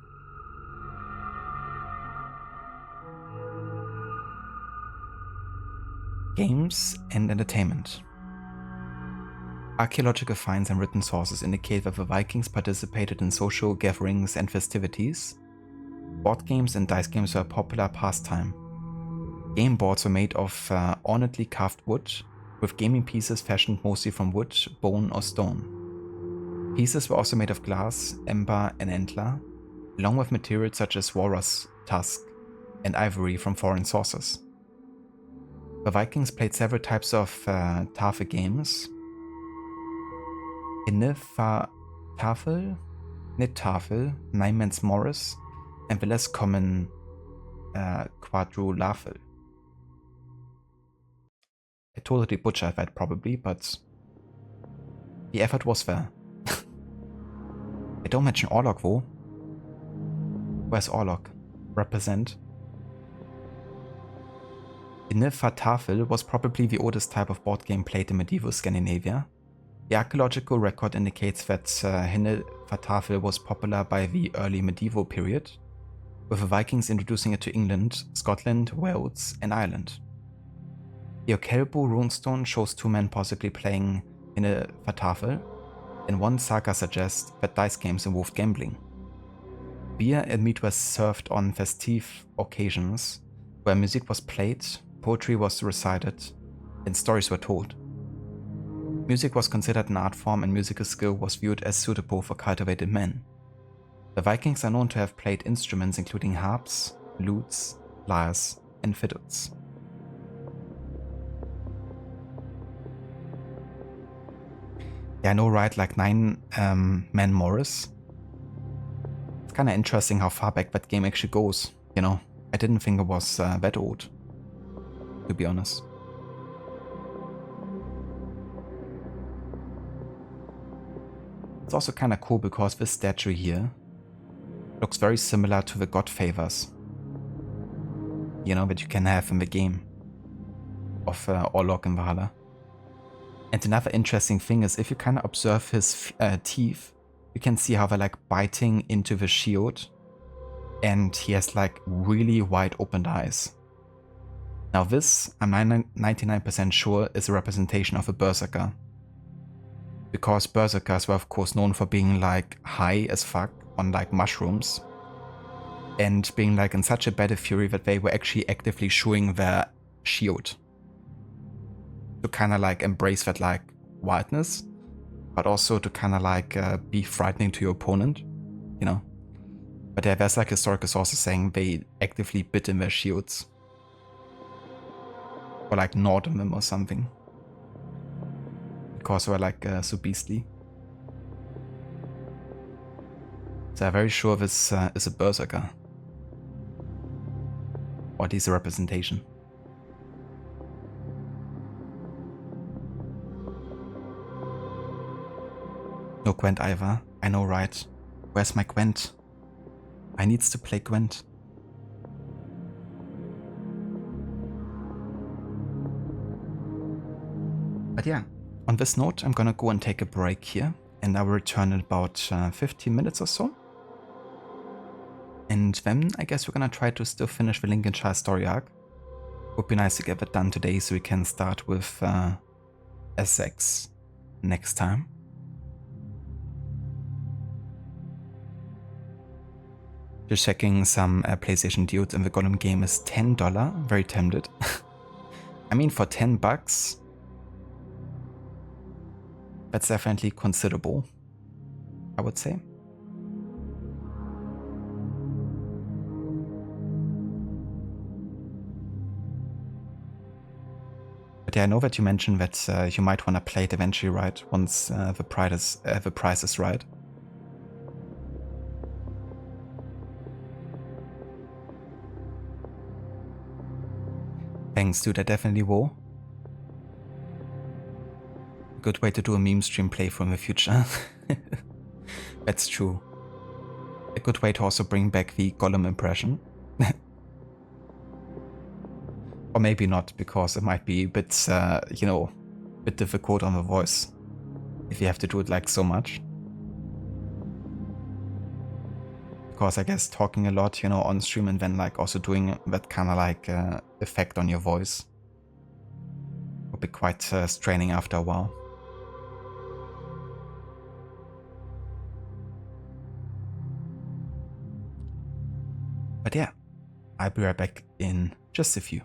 Games and entertainment. Archaeological finds and written sources indicate that the Vikings participated in social gatherings and festivities. Board games and dice games were a popular pastime. Game boards were made of ornately carved wood, with gaming pieces fashioned mostly from wood, bone or stone. Pieces were also made of glass, amber and antler, along with materials such as walrus tusk and ivory from foreign sources. The Vikings played several types of tafel games. Tafel, Nit-Tafel, Nijmans Morris, and the less common Quadrulafel. I totally butchered that probably, but the effort was there. I don't mention Orlok though. Where's Orlok? Represent. Tafel was probably the oldest type of board game played in medieval Scandinavia. The archaeological record indicates that Tafel was popular by the early medieval period, with the Vikings introducing it to England, Scotland, Wales and Ireland. The Okelbo runestone shows two men possibly playing Tafel, and one saga suggests that dice games involved gambling. Beer and meat were served on festive occasions, where music was played, poetry was recited, and stories were told. Music was considered an art form and musical skill was viewed as suitable for cultivated men. The Vikings are known to have played instruments including harps, lutes, lyres, and fiddles. Yeah, I know, right? Like Nijmans Morris. It's kind of interesting how far back that game actually goes, you know? I didn't think it was that old, to be honest. It's also kind of cool because this statue here looks very similar to the god favors, you know, that you can have in the game of Orlok and Valhalla. And another interesting thing is if you kind of observe his teeth, you can see how they're like biting into the shield, and he has like really wide opened eyes. Now this, I'm 99% sure, is a representation of a berserker. Because berserkers were of course known for being like high as fuck on like mushrooms, and being like in such a battle fury that they were actually actively showing their shield. To kind of like embrace that like wildness, but also to kind of like be frightening to your opponent, you know. But yeah, there's like historical sources saying they actively bit in their shields. Or like gnawed on them or something. Because they were like so beastly. So I'm very sure this is a berserker. Or at least a representation. No Gwent either. I know, right? Where's my Gwent? I needs to play Gwent. But yeah, on this note, I'm gonna go and take a break here, and I will return in about 15 minutes or so. And then I guess we're gonna try to still finish the Lincolnshire story arc. Would be nice to get that done today so we can start with Essex next time. Just checking some PlayStation deals, and the Golem game is $10. Very tempted. I mean, for $10, That's definitely considerable, I would say. But yeah, I know that you mentioned that you might want to play it eventually, right? Once the price is right. Thanks, dude, I definitely will. Good way to do a meme stream playthrough in the future. That's true. A good way to also bring back the Gollum impression. Or maybe not, because it might be a bit, you know, a bit difficult on the voice. If you have to do it like so much. Because I guess talking a lot, you know, on stream and then like also doing that kind of like effect on your voice would be quite straining after a while. But yeah, I'll be right back in just a few.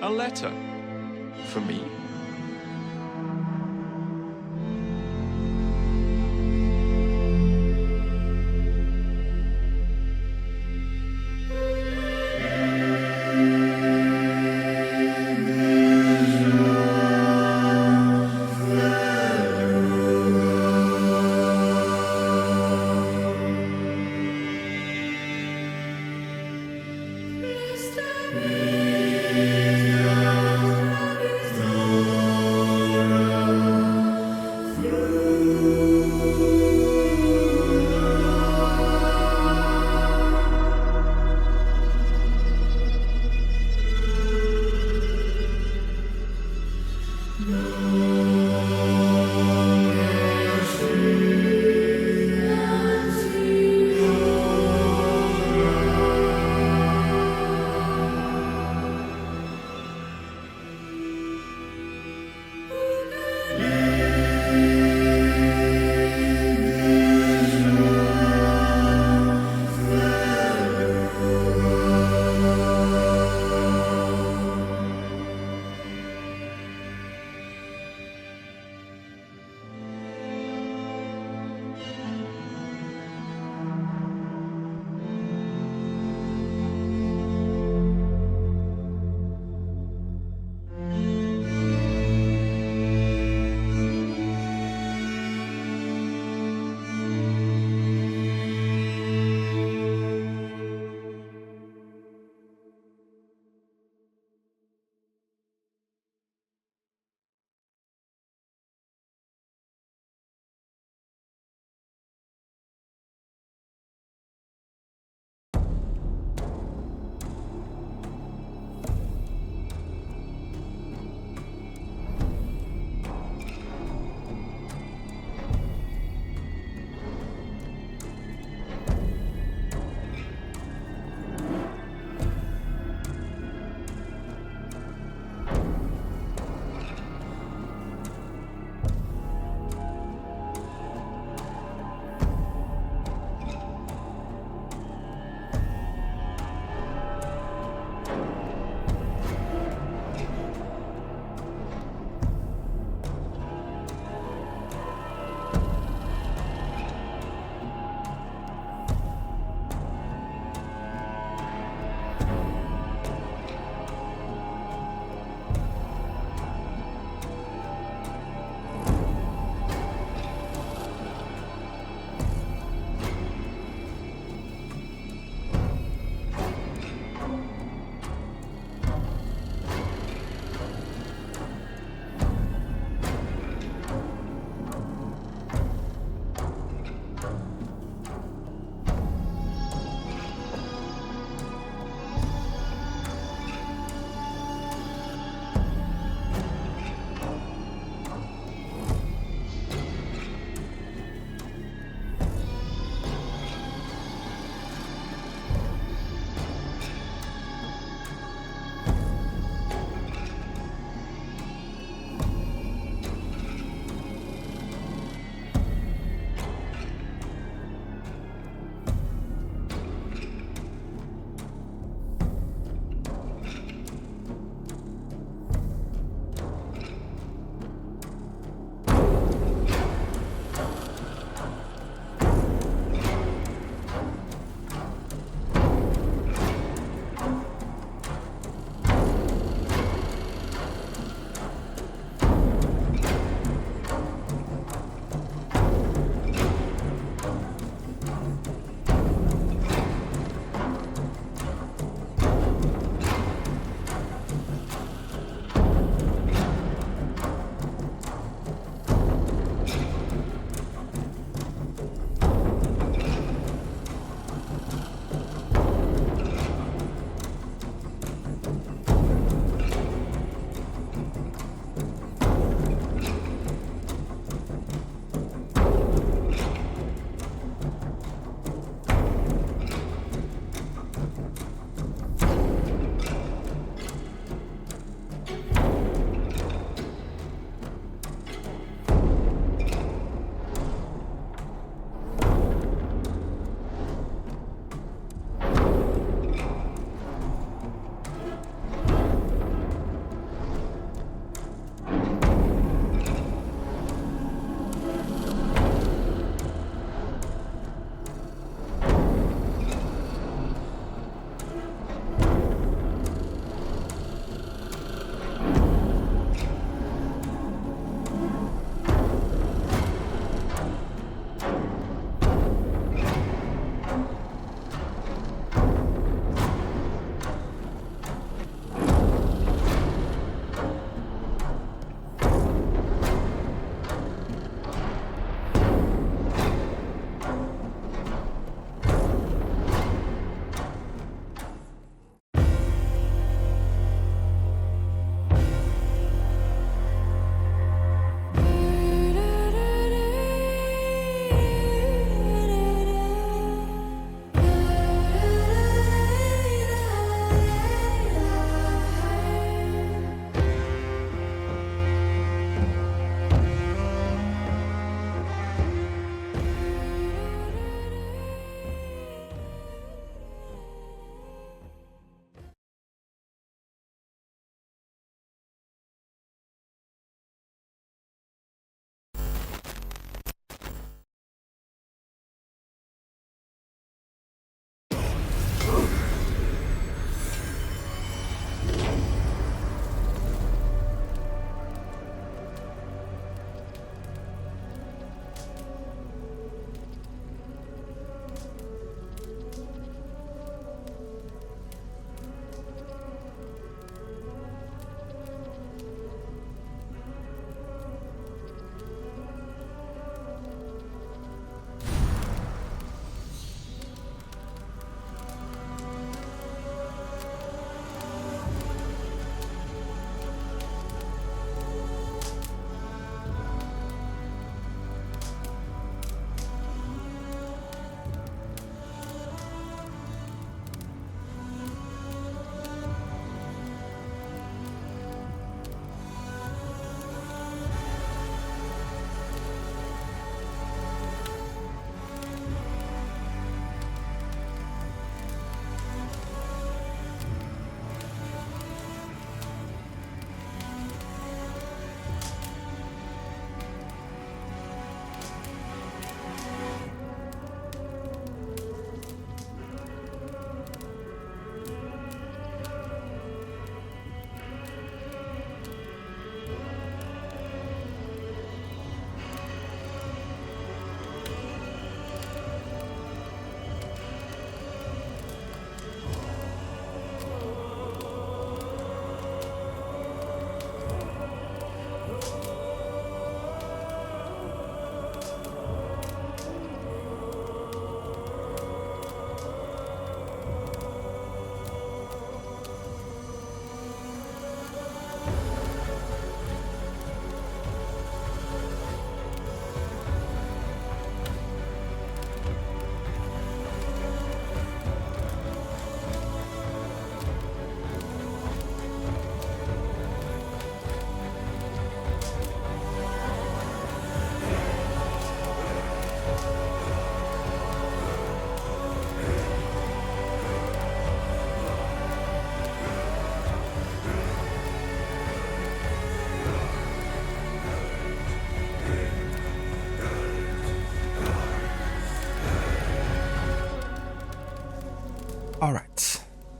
A letter? For me?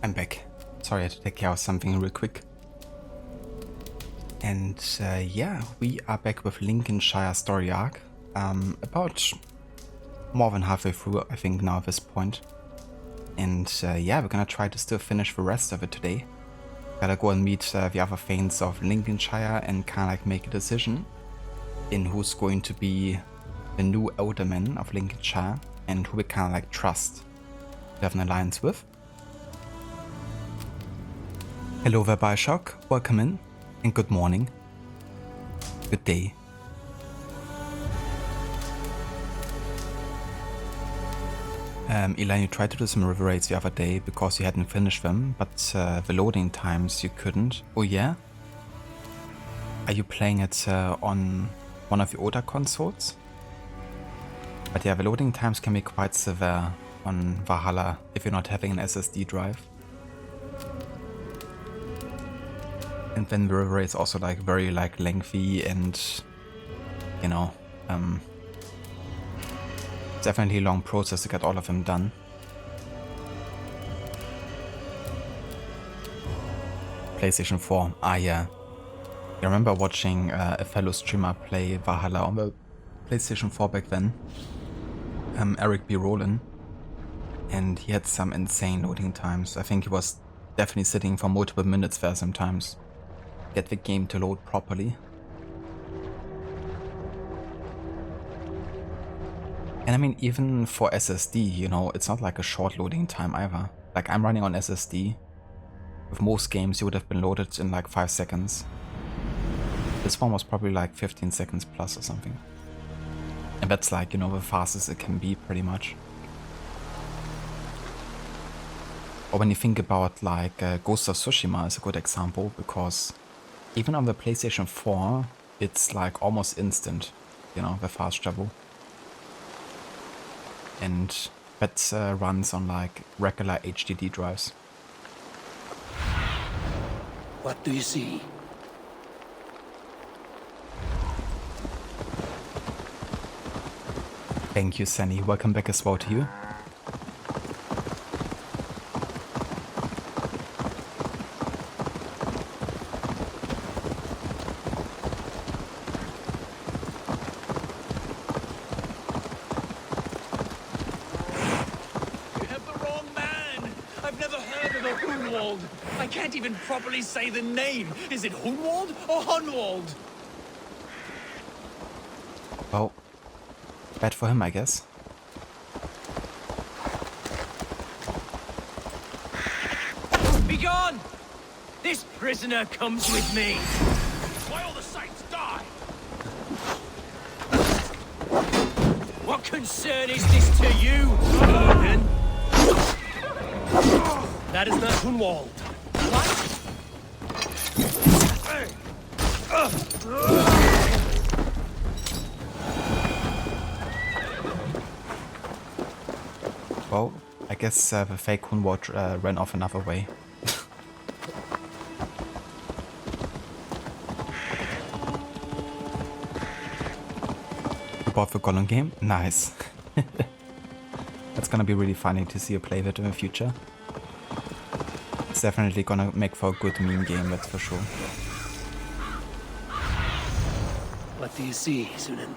I'm back. Sorry, I had to take care of something real quick. And yeah, we are back with Lincolnshire story arc. About more than halfway through, I think, now at this point. And yeah, we're gonna try to still finish the rest of it today. Gotta go and meet the other Thegns of Lincolnshire and kind of like make a decision in who's going to be the new Alderman of Lincolnshire and who we kind of like trust to have an alliance with. Hello there, Bioshock. Welcome in, and good morning. Good day. Eli, you tried to do some river raids the other day because you hadn't finished them, but the loading times you couldn't. Oh yeah? Are you playing it on one of the older consoles? But yeah, the loading times can be quite severe on Valhalla if you're not having an SSD drive. And then the river is also like very like lengthy and, you know, definitely a long process to get all of them done. PlayStation 4, ah yeah. I remember watching a fellow streamer play Valhalla on the PlayStation 4 back then. Eric B. Rowland. And he had some insane loading times. I think he was definitely sitting for multiple minutes there sometimes. Get the game to load properly. And I mean, even for SSD, you know, it's not like a short loading time either. Like, I'm running on SSD. With most games, you would have been loaded in like 5 seconds. This one was probably like 15 seconds plus or something. And that's like, you know, the fastest it can be, pretty much. Or when you think about like Ghost of Tsushima is a good example, because even on the PlayStation 4, it's like almost instant, you know, the fast travel. And that runs on like regular HDD drives. What do you see? Thank you, Sunny. Welcome back as well to you. I can't even properly say the name. Is it HUNWALD or HUNWALD? Well, bad for him, I guess. Be gone! This prisoner comes with me. Why all the saints die? What concern is this to you, heathen? That is not HUNWALD. Well, I guess the fake HUNWALD ran off another way. You bought the Gollum game? Nice. That's gonna be really funny to see you play that in the future. It's definitely gonna make for a good meme game, that's for sure. What do you see, Sunan?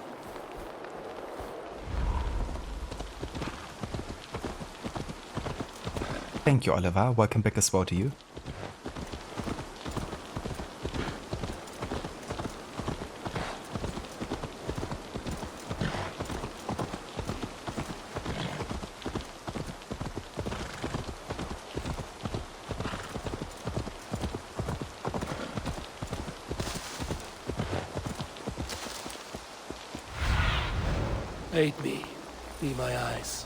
Thank you, Oliver. Welcome back as well to you. Aid me. Be my eyes.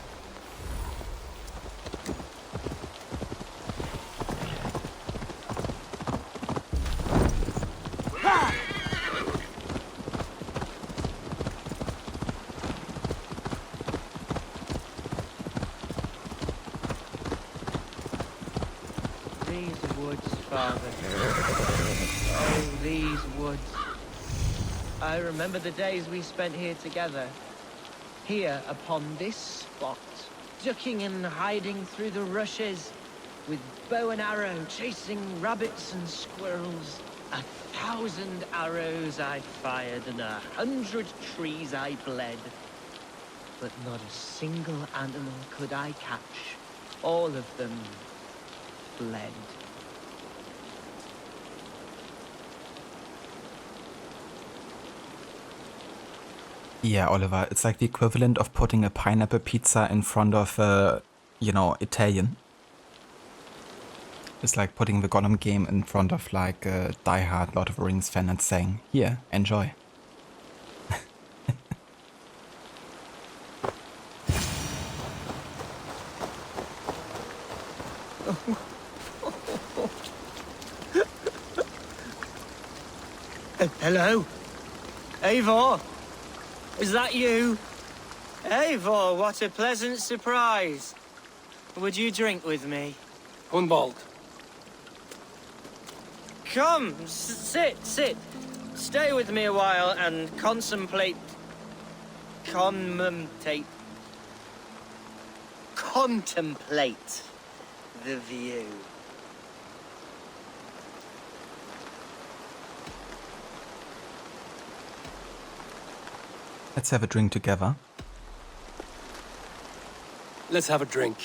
These woods, Father. Oh, these woods. I remember the days we spent here together. Here upon this spot. Ducking and hiding through the rushes. with bow and arrow, chasing rabbits and squirrels. 1,000 arrows I fired, and 100 trees I bled. But not a single animal could I catch. All of them fled. Yeah, Oliver, it's like the equivalent of putting a pineapple pizza in front of you know, Italian. It's like putting the Gollum game in front of like a diehard Lord of the Rings fan and saying, here, enjoy. Hello? Eivor? Is that you? Eivor, what a pleasant surprise. Would you drink with me? HUNWALD. Come, sit. Stay with me a while and contemplate the view. Let's have a drink together. Let's have a drink.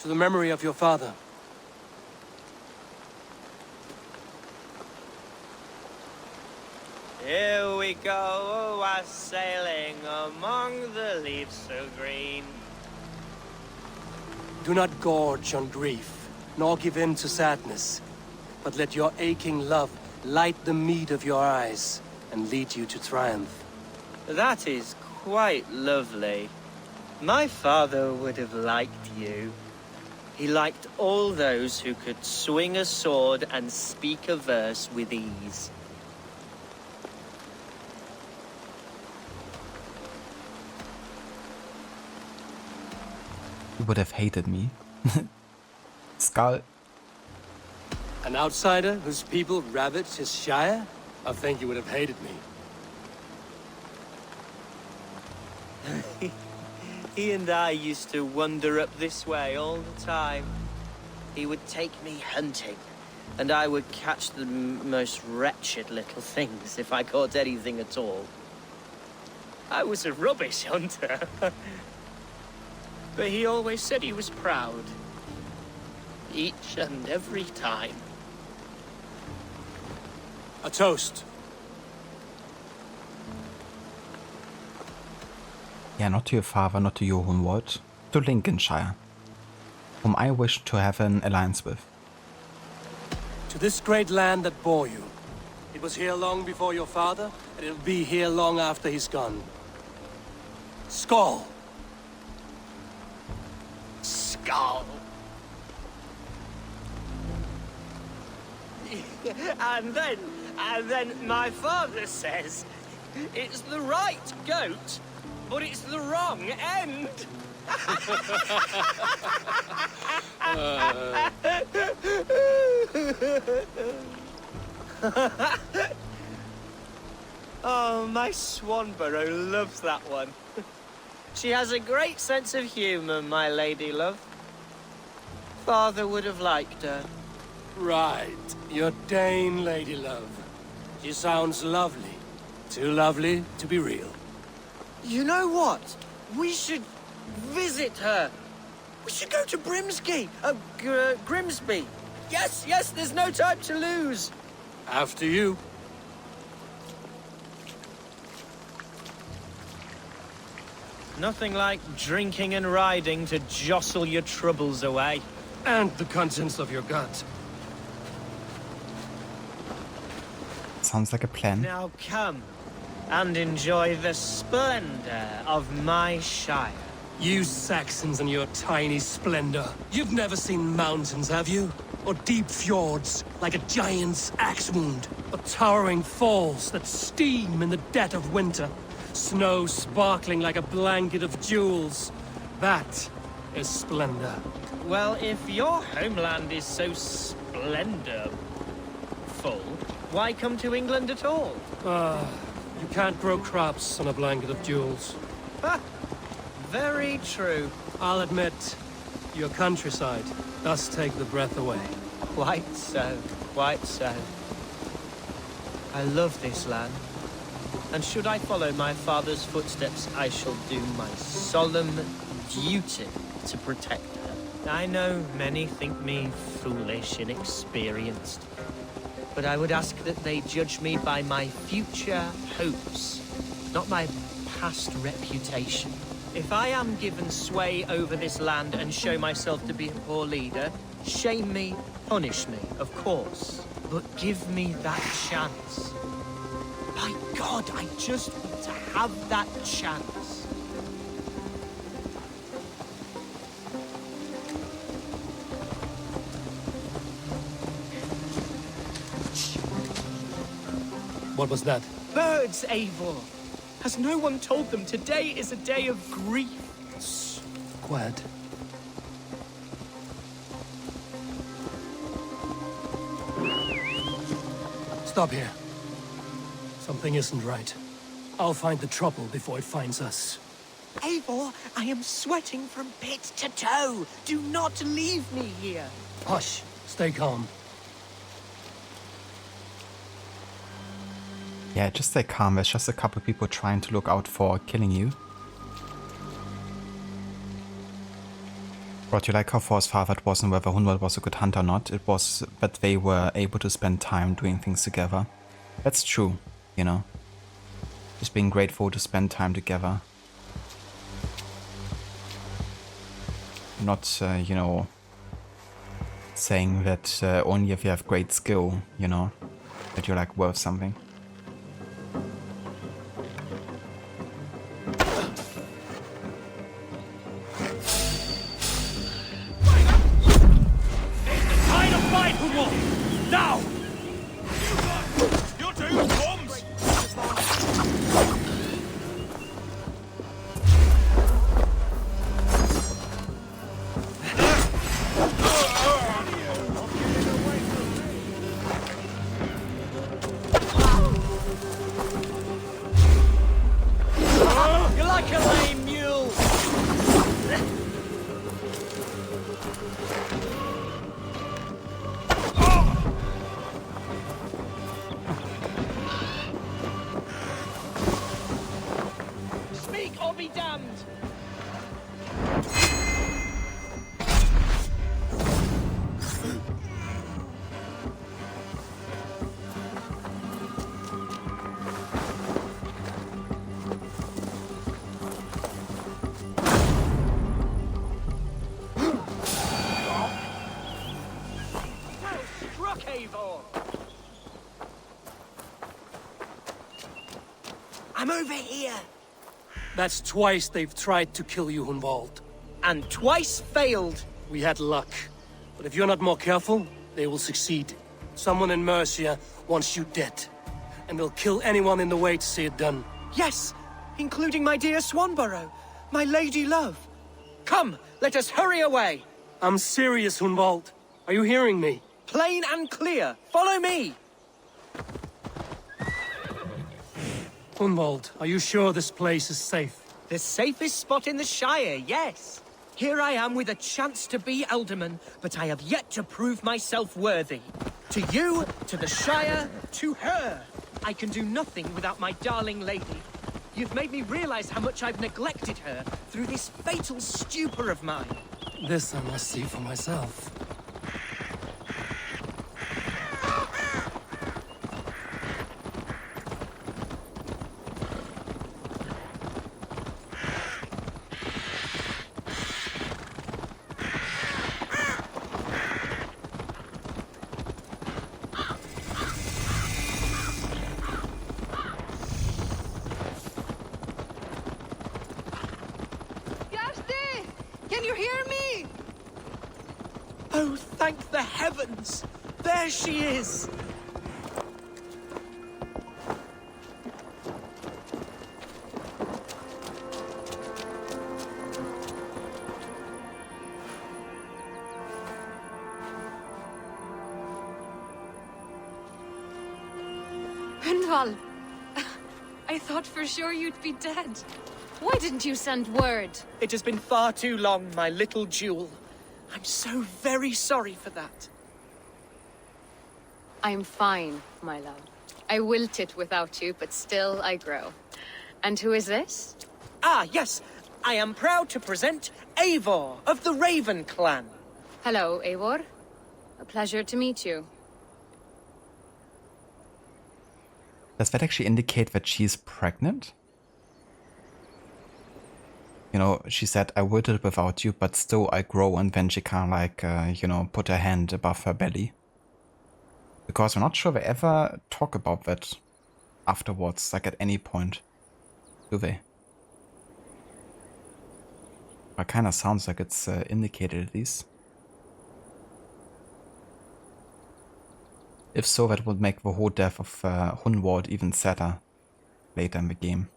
To the memory of your father. Here we go, sailing among the leaves so green. Do not gorge on grief, nor give in to sadness, but let your aching love light the mead of your eyes and lead you to triumph. That is quite lovely. My father would have liked you. He liked all those who could swing a sword and speak a verse with ease. You would have hated me. Skull. An outsider whose people ravaged his shire? I think you would have hated me. He and I used to wander up this way all the time. He would take me hunting, and I would catch the most wretched little things if I caught anything at all. I was a rubbish hunter. But he always said he was proud. Each and every time. A toast. Yeah, not to your father, not to your HUNWALD, to Lincolnshire, whom I wish to have an alliance with. To this great land that bore you. It was here long before your father, and it'll be here long after he's gone. Skull! Skull! and then my father says, it's the right goat, but it's the wrong end. Oh, my Swanborough loves that one. She has a great sense of humor, my lady love. Father would have liked her. Right, your Dane lady love. She sounds lovely. Too lovely to be real. You know what? We should visit her. We should go to Grimsby. Grimsby. Yes, there's no time to lose. After you. Nothing like drinking and riding to jostle your troubles away. And the contents of your gut. Sounds like a plan. Now come and enjoy the splendor of my shire. You Saxons and your tiny splendor. You've never seen mountains, have you? Or deep fjords, like a giant's axe wound. Or towering falls that steam in the dead of winter. Snow sparkling like a blanket of jewels. That is splendor. Well, if your homeland is so splendorful, why come to England at all? You can't grow crops on a blanket of jewels. Ha! Very true. I'll admit, Your countryside does take the breath away. Quite so, quite so. I love this land. And should I follow my father's footsteps, I shall do my solemn duty to protect her. I know many think me foolish, inexperienced. But I would ask that they judge me by my future hopes, not my past reputation. If I am given sway over this land and show myself to be a poor leader, shame me, punish me, of course. But give me that chance. My God, I just want to have that chance. What was that? Birds, Eivor! Has no one told them today is a day of grief? Quiet. Stop here. Something isn't right. I'll find the trouble before it finds us. Eivor, I am sweating from pit to toe. Do not leave me here. Hush. Stay calm. Yeah, just stay calm. There's just a couple people trying to look out for killing you. But you like how for his father it wasn't whether HUNWALD was a good hunter or not. It was that they were able to spend time doing things together. That's true, you know. Just being grateful to spend time together. Not, you know, saying that only if you have great skill, you know, that you're like worth something. Now! You're doing bombs! You're like a lame mule! Be damned! Struck, Eivor! I'm over here! That's twice they've tried to kill you, HUNWALD. And twice failed. We had luck. But if you're not more careful, they will succeed. Someone in Mercia wants you dead. And they'll kill anyone in the way to see it done. Yes, including my dear Swanborough, my lady love. Come, let us hurry away. I'm serious, HUNWALD. Are you hearing me? Plain and clear. Follow me. HUNWALD, are you sure this place is safe? The safest spot in the Shire, yes. Here I am with a chance to be Elderman, but I have yet to prove myself worthy. To you, to the Shire, to her. I can do nothing without my darling lady. You've made me realize how much I've neglected her through this fatal stupor of mine. This I must see for myself. Can you hear me? Oh, thank the heavens! There she is! HUNWALD! I thought for sure you'd be dead. Why didn't you send word? It has been far too long, my little jewel. I'm so very sorry for that. I'm fine, my love. I wilted without you, but still I grow. And who is this? Ah, yes. I am proud to present Eivor of the Raven clan. Hello, Eivor. A pleasure to meet you. Does that actually indicate that she's pregnant? You know, she said, I wilted without you, but still I grow, and then she kind of like, you know, put her hand above her belly. Because I'm not sure they ever talk about that afterwards, like at any point. Do they? It kind of sounds like it's indicated at least. If so, that would make the whole death of HUNWALD even sadder later in the game.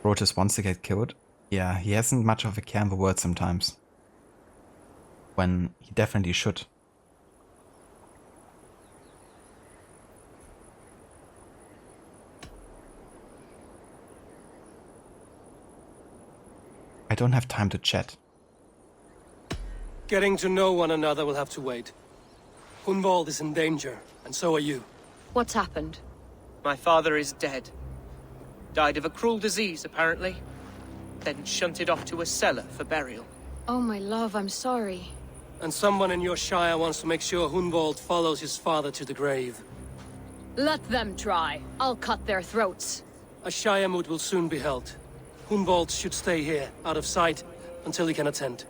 Bro just wants to get killed. Yeah, he hasn't much of a care in the world sometimes. When he definitely should. I don't have time to chat. Getting to know one another will have to wait. HUNWALD is in danger, and so are you. What's happened? My father is dead. Died of a cruel disease, apparently. Then shunted off to a cellar for burial. Oh, my love, I'm sorry. And someone in your shire wants to make sure HUNWALD follows his father to the grave. Let them try. I'll cut their throats. A shire moot will soon be held. HUNWALD should stay here, out of sight, until he can attend.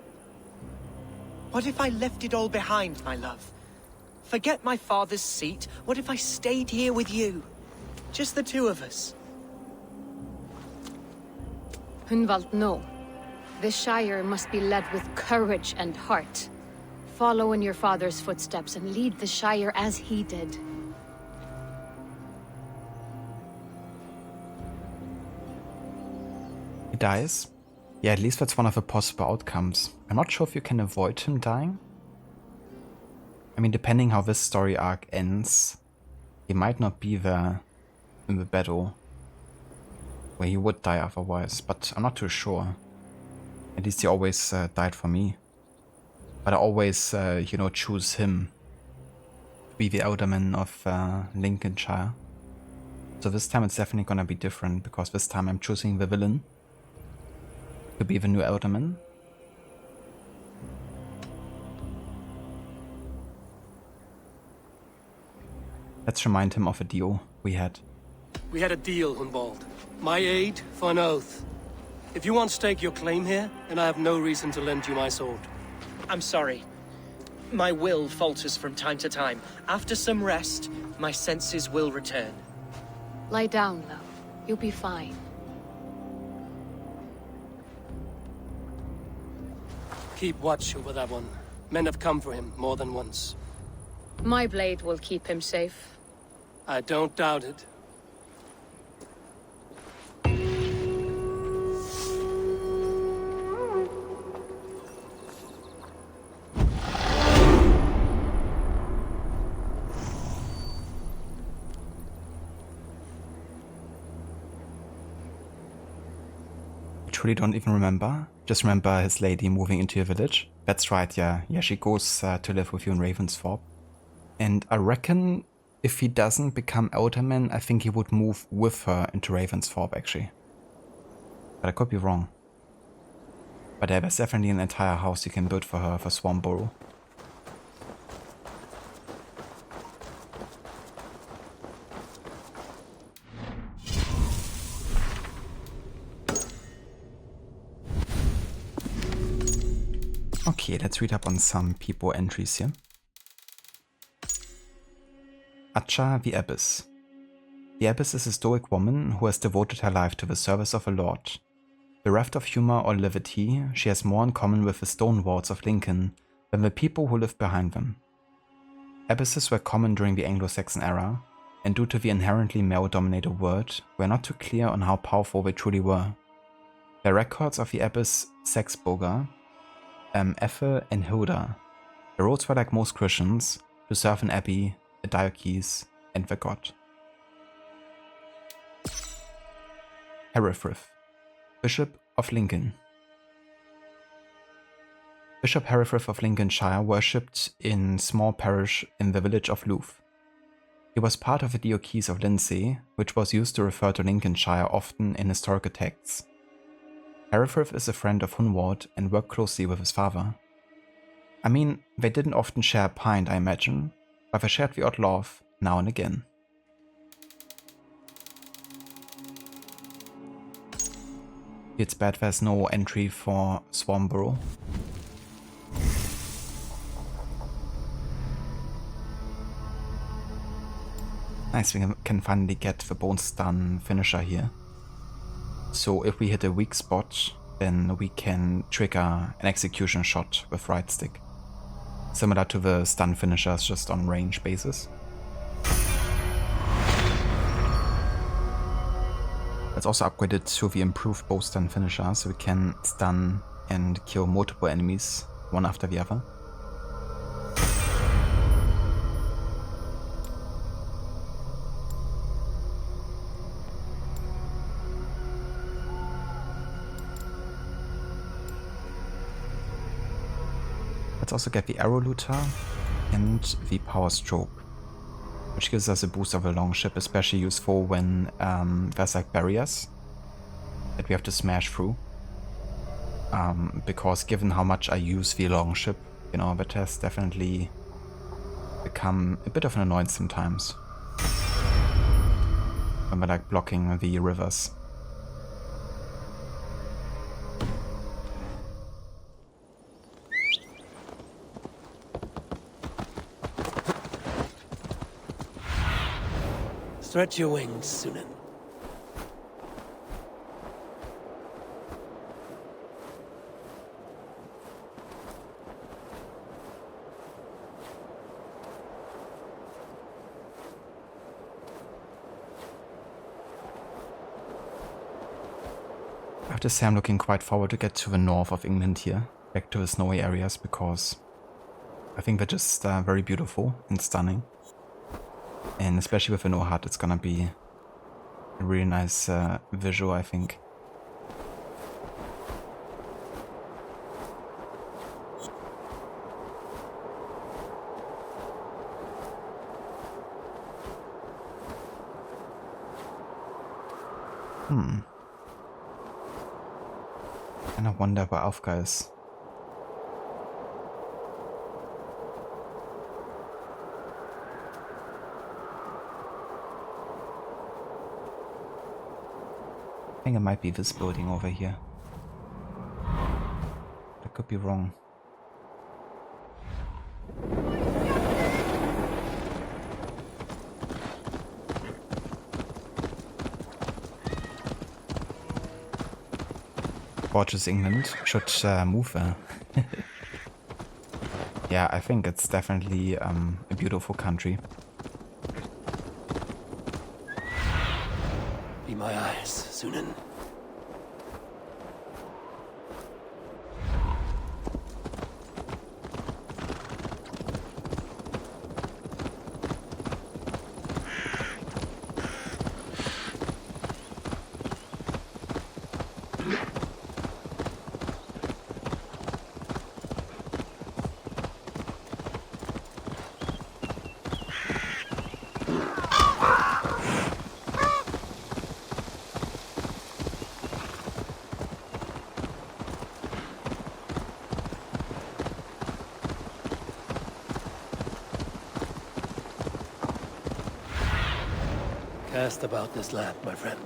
What if I left it all behind, my love? Forget my father's seat. What if I stayed here with you? Just the two of us. HUNWALD, no. This Shire must be led with courage and heart. Follow in your father's footsteps and lead the Shire as he did. He dies? Yeah, at least that's one of the possible outcomes. I'm not sure if you can avoid him dying. I mean, depending how this story arc ends, he might not be there in the battle where he would die otherwise, but I'm not too sure. At least he always died for me. But I always, you know, choose him to be the Elderman of Lincolnshire. So this time it's definitely gonna be different, because this time I'm choosing the villain to be the new Elderman. Let's remind him of a deal we had. We had a deal, HUNWALD. My aid for an oath. If you want to stake your claim here, then I have no reason to lend you my sword. I'm sorry. My will falters from time to time. After some rest, my senses will return. Lie down, love. You'll be fine. Keep watch over that one. Men have come for him more than once. My blade will keep him safe. I don't doubt it. Truly don't even remember. Just remember his lady moving into your village. That's right, yeah. Yeah, she goes to live with you in Ravensthorpe. And I reckon if he doesn't become Elderman, I think he would move with her into Ravensthorpe, actually. But I could be wrong. But yeah, there's definitely an entire house you can build for her for Swarmborough. Okay, let's read up on some people entries here. Acha the Abbess. The Abbess is a stoic woman who has devoted her life to the service of a lord. Bereft of humor or levity, she has more in common with the stone walls of Lincoln than the people who live behind them. Abbesses were common during the Anglo-Saxon era, and due to the inherently male-dominated world, were not too clear on how powerful they truly were. There are records of the Abbess Saxburger, Ethel and Hilda. The roles were like most Christians, to serve an abbey, a diocese, and the god. Herefrith, Bishop of Lincoln. Bishop Hereford of Lincolnshire worshipped in small parish in the village of Louth. He was part of the Diocese of Lindsey, which was used to refer to Lincolnshire often in historical texts. Hereford is a friend of Hunwald and worked closely with his father. I mean, they didn't often share a pint, I imagine, but they shared the odd laugh now and again. It's bad there's no entry for Swarmborough. Nice, we can finally get the bone stun finisher here. So if we hit a weak spot, then we can trigger an execution shot with right stick. Similar to the stun finishers, just on range basis. Let's also upgrade it to the improved bow stun finisher, so we can stun and kill multiple enemies, one after the other. Let's also get the arrow looter and the power stroke, which gives us a boost of a longship, especially useful when there's like barriers that we have to smash through. Because given how much I use the longship, you know, that has definitely become a bit of an annoyance sometimes when we're like blocking the rivers. Stretch your wings, Sunan. I have to say I'm looking quite forward to get to the north of England here, back to the snowy areas, because I think they're just very beautiful and stunning. And especially with an HUD, it's gonna be a really nice visual, I think. And I wonder where Alfka is. I think it might be this building over here. I could be wrong. Gorgeous England should move there. Yeah, I think it's definitely a beautiful country. Be my eyes, Sunan. Cast about this land, my friend.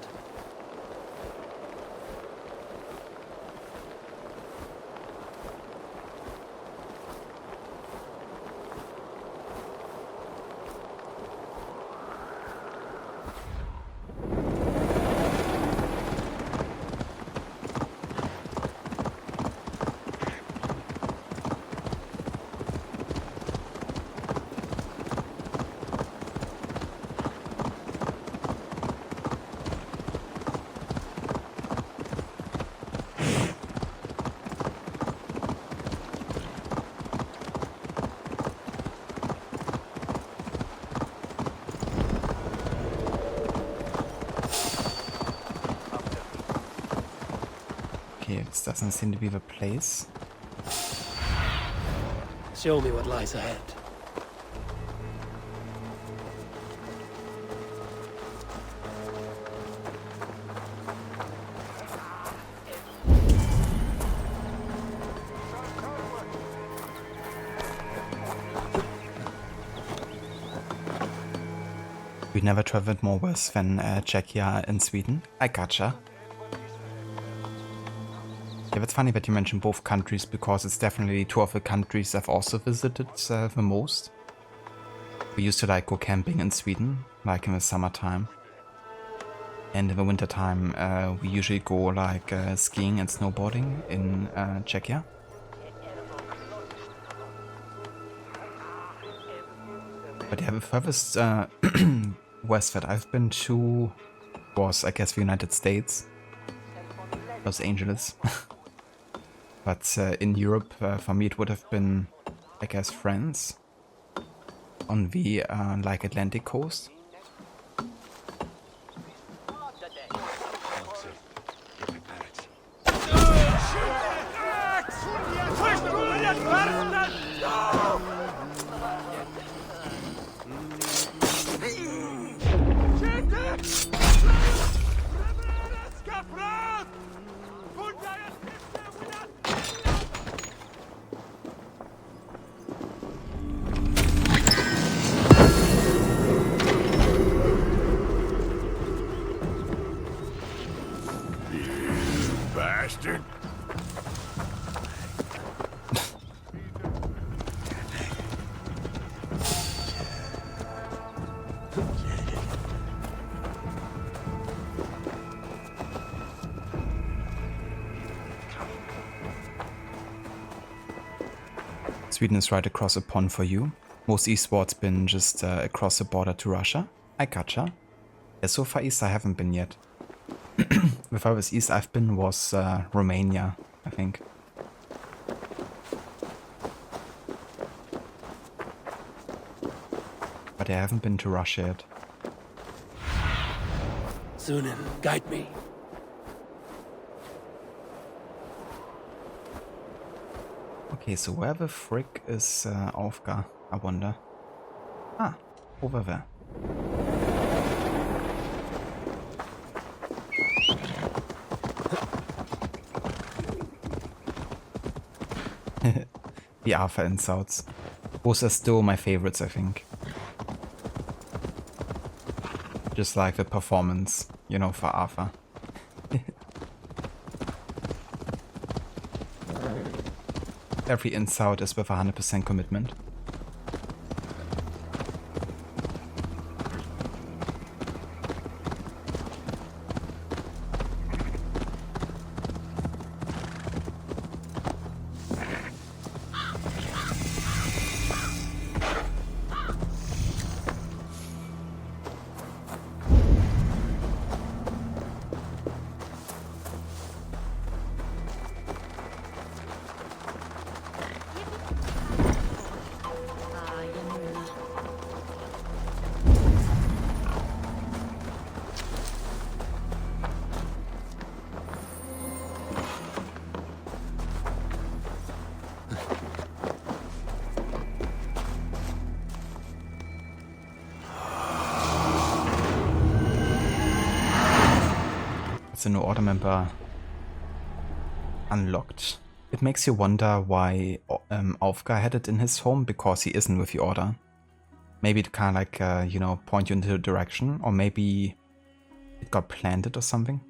Okay, this doesn't seem to be the place. Show me what lies ahead. We never traveled more west than Czechia in Sweden. I gotcha. Yeah, it's funny that you mentioned both countries because it's definitely two of the countries I've also visited the most. We used to like go camping in Sweden, like in the summertime. And in the wintertime we usually go like skiing and snowboarding in Czechia. But yeah, the furthest west that I've been to was, I guess, the United States. Los Angeles. But in Europe, for me it would have been, I guess, France. On the, like, Atlantic coast. Bastard. Sweden is right across the pond for you. Most eastward's been just across the border to Russia. I gotcha. Yeah, so far east I haven't been yet. The farthest east I've been was Romania, I think. But I haven't been to Russia yet. Sunan, guide me. Okay, so where the frick is Aufgar, I wonder? Ah, over there. The Arthur insults. Those are still my favorites, I think. Just like the performance, you know, for Arthur. Every insult is with 100% commitment. A new order member unlocked. It makes you wonder why Aufgar had it in his home, because he isn't with the order. Maybe to kind of like, you know, point you into the direction, or maybe it got planted or something.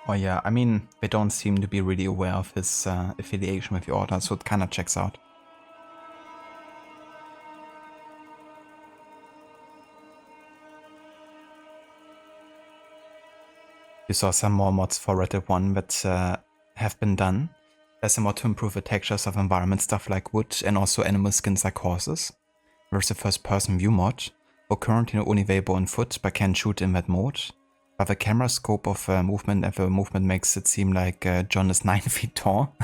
Oh yeah, I mean, they don't seem to be really aware of his affiliation with the Order, so it kinda checks out. You saw some more mods for Red Dead 1 that have been done. There's a mod to improve the textures of environment stuff like wood and also animal skins like horses. There's a first person view mod, or currently only available on foot but can shoot in that mode. But the camera scope of movement and the movement makes it seem like John is 9 feet tall.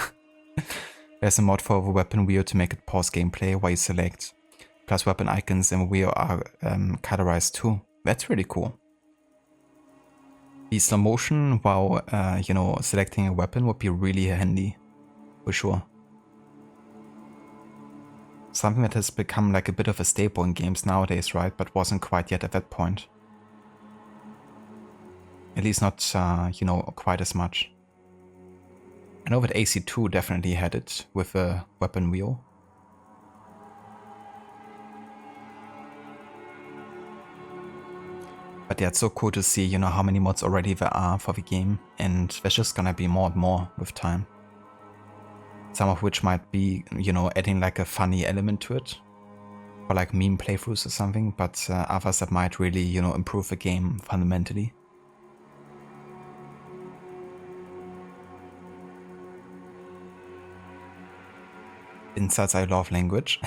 There's a mod for the weapon wheel to make it pause gameplay while you select. Plus weapon icons in the wheel are colorized too. That's really cool. The slow motion while, you know, selecting a weapon would be really handy, for sure. Something that has become like a bit of a staple in games nowadays, right? But wasn't quite yet at that point. At least not, you know, quite as much. I know that AC2 definitely had it with a weapon wheel. But yeah, it's so cool to see, you know, how many mods already there are for the game, and there's just gonna be more and more with time. Some of which might be, you know, adding like a funny element to it, or like meme playthroughs or something, but others that might really, you know, improve the game fundamentally. Insights, I love language.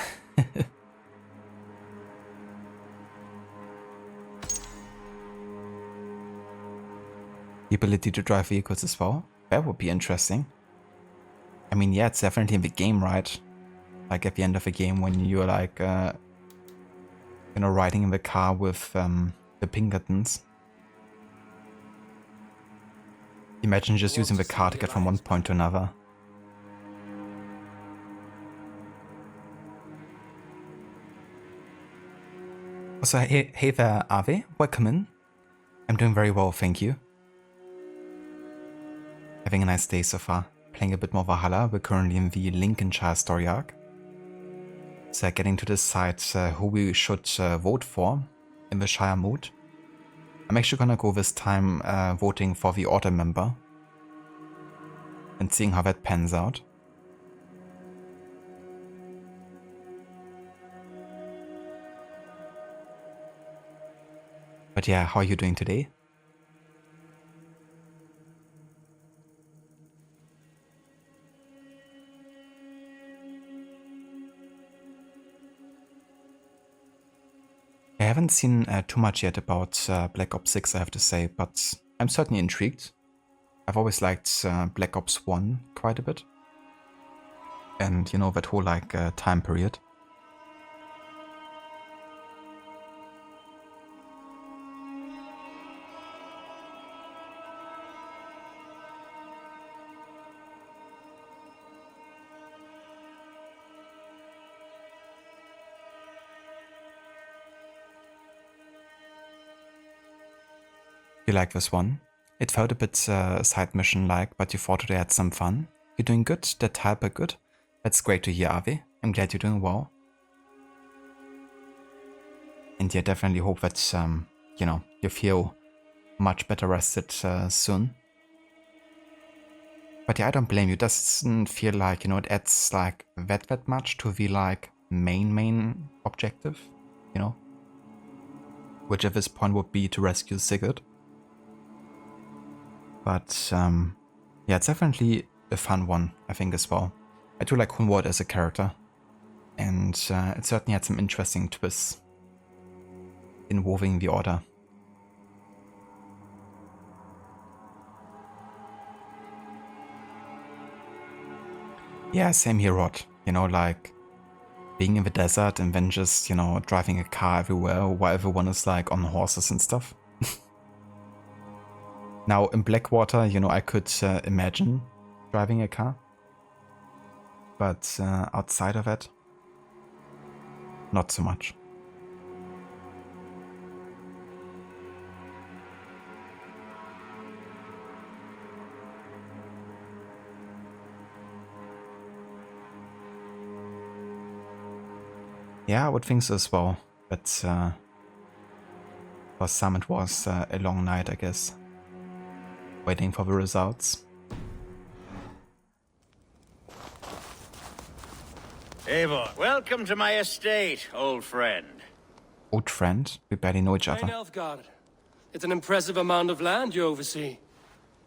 The ability to drive vehicles as well. That would be interesting. I mean, yeah, it's definitely in the game, right? Like at the end of the game when you're like, you know, riding in the car with the Pinkertons. Imagine just using the car to get from one point to another. So hey there, Ave. Welcome in. I'm doing very well, thank you. Having a nice day so far. Playing a bit more Valhalla. We're currently in the Lincolnshire story arc. So getting to decide who we should vote for in the Shire mood. I'm actually gonna go this time voting for the Order member. And seeing how that pans out. But yeah, how are you doing today? I haven't seen too much yet about Black Ops 6, I have to say, but I'm certainly intrigued. I've always liked Black Ops 1 quite a bit. And, you know, that whole, like, time period. You like this one? It felt a bit side mission-like, but you thought they had some fun. You're doing good, the type are good. That's great to hear, Avi. I'm glad you're doing well. And yeah, definitely hope that, you know, you feel much better rested soon. But yeah, I don't blame you. It doesn't feel like, you know, it adds like that much to the like main objective, you know? Which at this point would be to rescue Sigurd. But yeah, it's definitely a fun one, I think, as well. I do like HUNWALD as a character. And it certainly had some interesting twists involving the Order. Yeah, same here, Rod. You know, like being in the desert and then just, you know, driving a car everywhere while everyone is like on horses and stuff. Now, in Blackwater, you know, I could imagine driving a car. But outside of it, not so much. Yeah, I would think so as well. But for some it was a long night, I guess. Waiting for the results. Eivor, welcome to my estate, old friend. Old friend? We barely know each other. Nilfgaard. It's an impressive amount of land you oversee.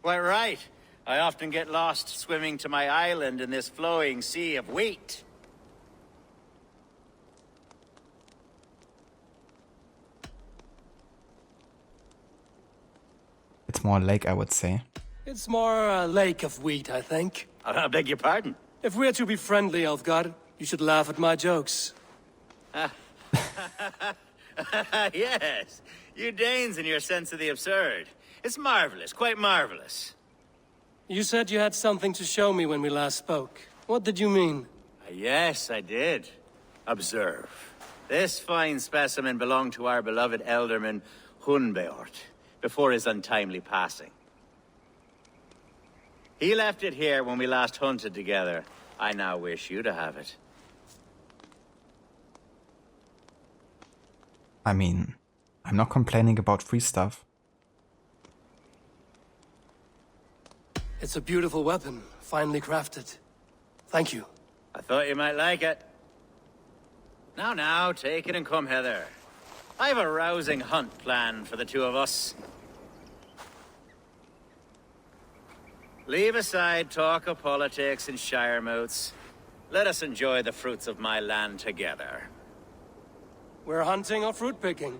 Quite right. I often get lost swimming to my island in this flowing sea of wheat. It's more a lake, I would say. It's more a lake of wheat, I think. I beg your pardon. If we're to be friendly, Elfgar, you should laugh at my jokes. Yes, you Danes and your sense of the absurd. It's marvelous, quite marvelous. You said you had something to show me when we last spoke. What did you mean? Yes, I did. Observe. This fine specimen belonged to our beloved Elderman HUNWALD, before his untimely passing. He left it here when we last hunted together. I now wish you to have it. I mean, I'm not complaining about free stuff. It's a beautiful weapon, finely crafted. Thank you. I thought you might like it. Now, take it and come hither. I have a rousing hunt planned for the two of us. Leave aside talk of politics and shire moats. Let us enjoy the fruits of my land together. We're hunting or fruit picking?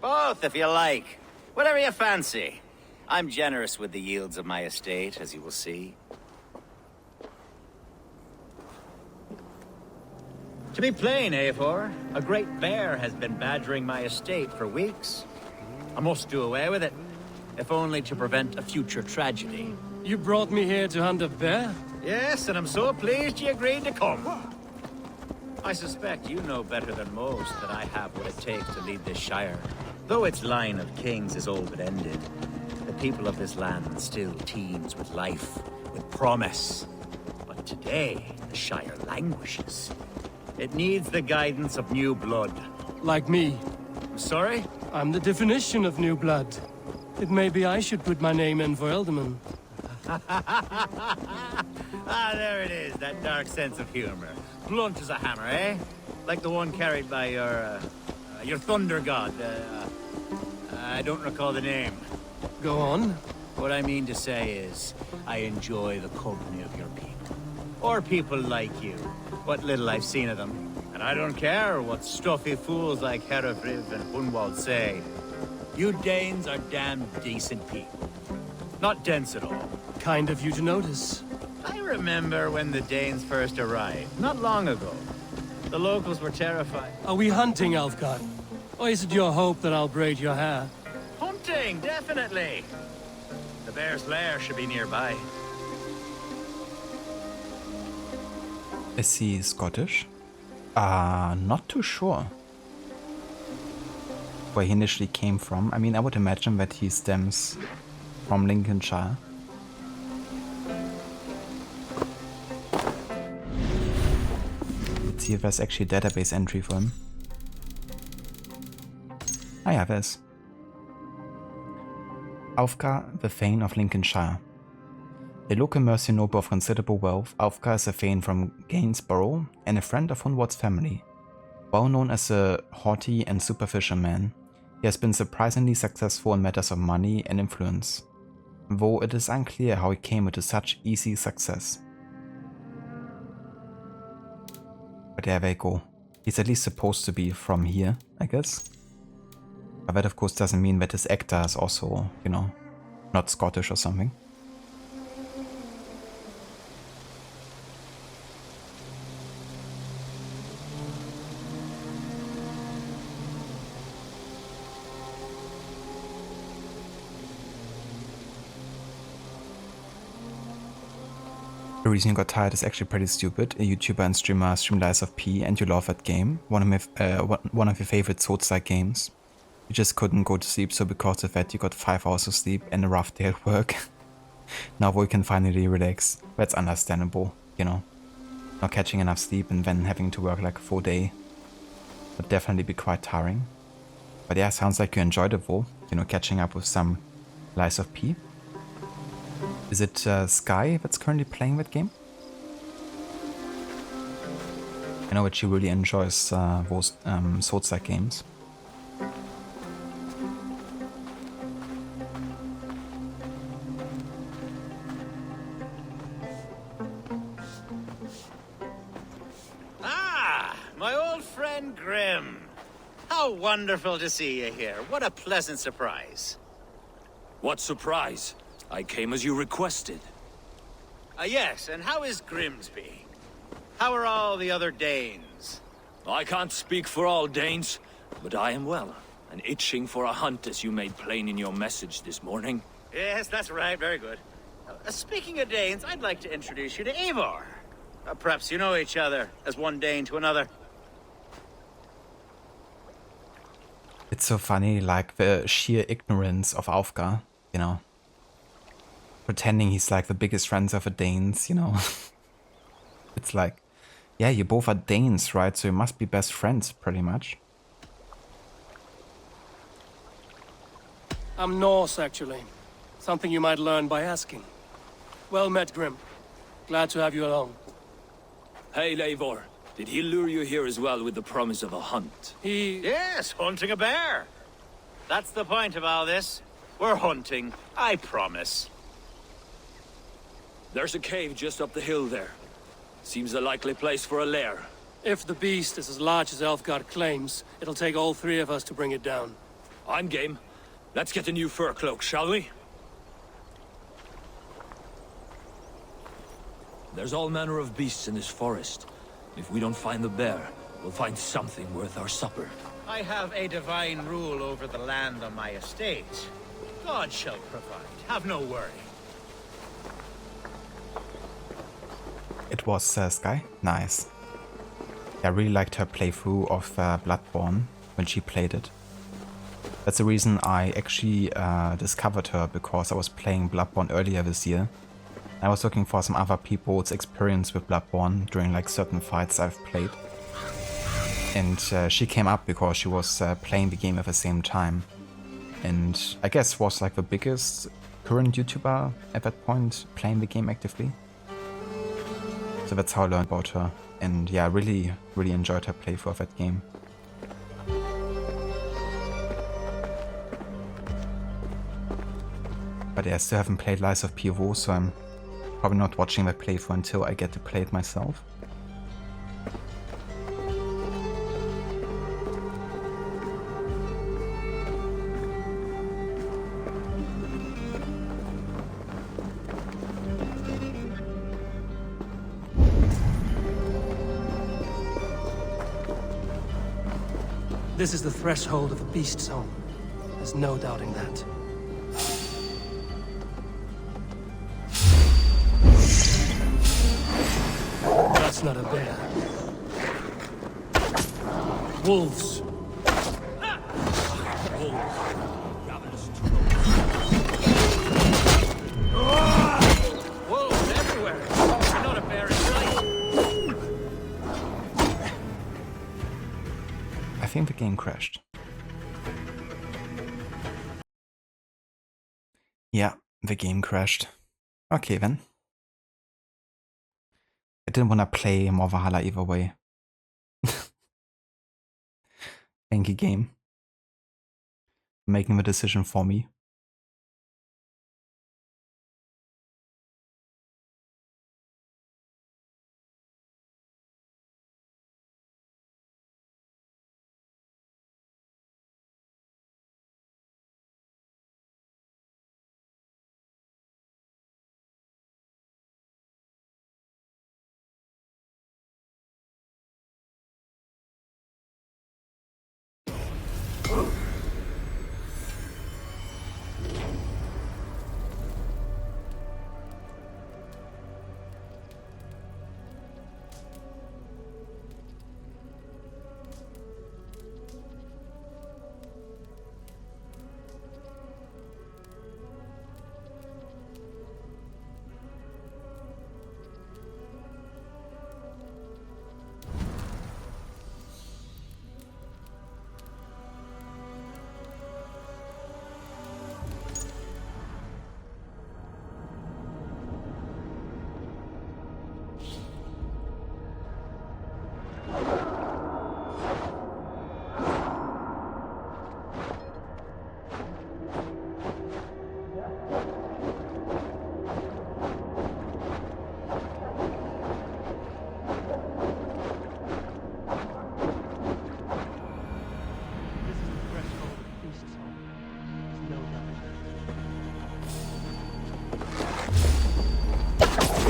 Both, if you like. Whatever you fancy. I'm generous with the yields of my estate, as you will see. To be plain, Eivor, a great bear has been badgering my estate for weeks. I must do away with it, if only to prevent a future tragedy. You brought me here to hunt a bear? Yes, and I'm so pleased you agreed to come. I suspect you know better than most that I have what it takes to lead this shire. Though its line of kings is all but ended, the people of this land still teems with life, with promise. But today, the shire languishes. It needs the guidance of new blood. Like me. Sorry? I'm the definition of new blood. It may be I should put my name in for Elderman. There it is, that dark sense of humor. Blunt as a hammer, eh? Like the one carried by your thunder god. I don't recall the name. Go on. What I mean to say is, I enjoy the company of your people. Or people like you. What little I've seen of them. And I don't care what stuffy fools like Ravensthorpe and HUNWALD say. You Danes are damn decent people. Not dense at all. Kind of you to notice. I remember when the Danes first arrived, not long ago. The locals were terrified. Are we hunting, Elfgar? Or is it your hope that I'll braid your hair? Hunting, definitely. The bear's lair should be nearby. Is he Scottish? Not too sure. Where he initially came from. I mean, I would imagine that he stems from Lincolnshire. Let's see if there's actually a database entry for him. Ah yeah, there's. Alfgar, the Thegn of Lincolnshire. A local mercy noble of considerable wealth, Alfgar is a Thegn from Gainsborough and a friend of HUNWALD's family. Well known as a haughty and superficial man, he has been surprisingly successful in matters of money and influence, though it is unclear how he came into such easy success. But there we go. He's at least supposed to be from here, I guess. But that of course doesn't mean that his actor is also, you know, not Scottish or something. The reason you got tired is actually pretty stupid. A YouTuber and streamer streamed Lies of P and you love that game. One of your favorite Souls-like games. You just couldn't go to sleep, so because of that you got 5 hours of sleep and a rough day at work. Now we can finally relax. That's understandable, you know. Not catching enough sleep and then having to work like a full day would definitely be quite tiring. But yeah, sounds like you enjoyed it though. You know, catching up with some Lies of P. Is it Sky that's currently playing that game? I know that she really enjoys those Souls-like games. Ah, my old friend Grim. How wonderful to see you here. What a pleasant surprise. What surprise? I came as you requested. Yes, and how is Grimsby? How are all the other Danes? I can't speak for all Danes, but I am well, and itching for a hunt as you made plain in your message this morning. Yes, that's right. Very good. Speaking of Danes, I'd like to introduce you to Eivor. Perhaps you know each other, as one Dane to another. It's so funny, like the sheer ignorance of Aufgar, you know. Pretending he's like the biggest friends of the Danes, you know. It's like, yeah, you both are Danes, right? So you must be best friends, pretty much. I'm Norse, actually. Something you might learn by asking. Well met, Grim. Glad to have you along. Hey, Eivor. Did he lure you here as well with the promise of a hunt? Yes, hunting a bear. That's the point of all this. We're hunting, I promise. There's a cave just up the hill there. Seems a likely place for a lair. If the beast is as large as Elfgard claims, it'll take all three of us to bring it down. I'm game. Let's get a new fur cloak, shall we? There's all manner of beasts in this forest. If we don't find the bear, we'll find something worth our supper. I have a divine rule over the land on my estate. God shall provide. Have no worry. It was Sky. Nice. I really liked her playthrough of Bloodborne when she played it. That's the reason I actually discovered her, because I was playing Bloodborne earlier this year. I was looking for some other people's experience with Bloodborne during like certain fights I've played. And she came up because she was playing the game at the same time. And I guess was like the biggest current YouTuber at that point playing the game actively. So that's how I learned about her. And yeah, I really enjoyed her playthrough of that game. But yeah, I still haven't played Lies of PO, so I'm probably not watching that playthrough until I get to play it myself. This is the threshold of the beast zone. There's no doubting that. That's not a bear. Wolves. Wolves everywhere. Not a bear in sight. I think the game crashed. Yeah, the game crashed. Okay then. I didn't want to play more Valhalla either way. Thank you, game, for making the decision for me.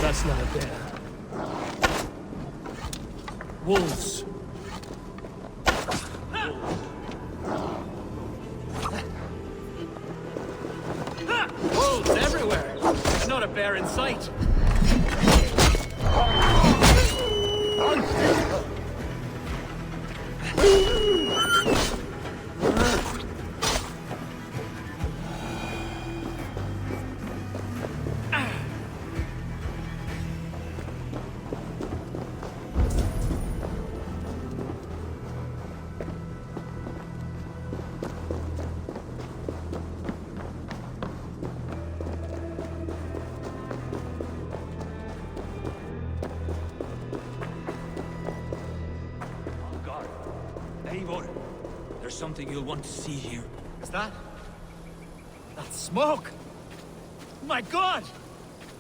That's not a bear. wolves. Wolves everywhere! There's not a bear in sight! There's something you'll want to see here. Is that? That's smoke! My God!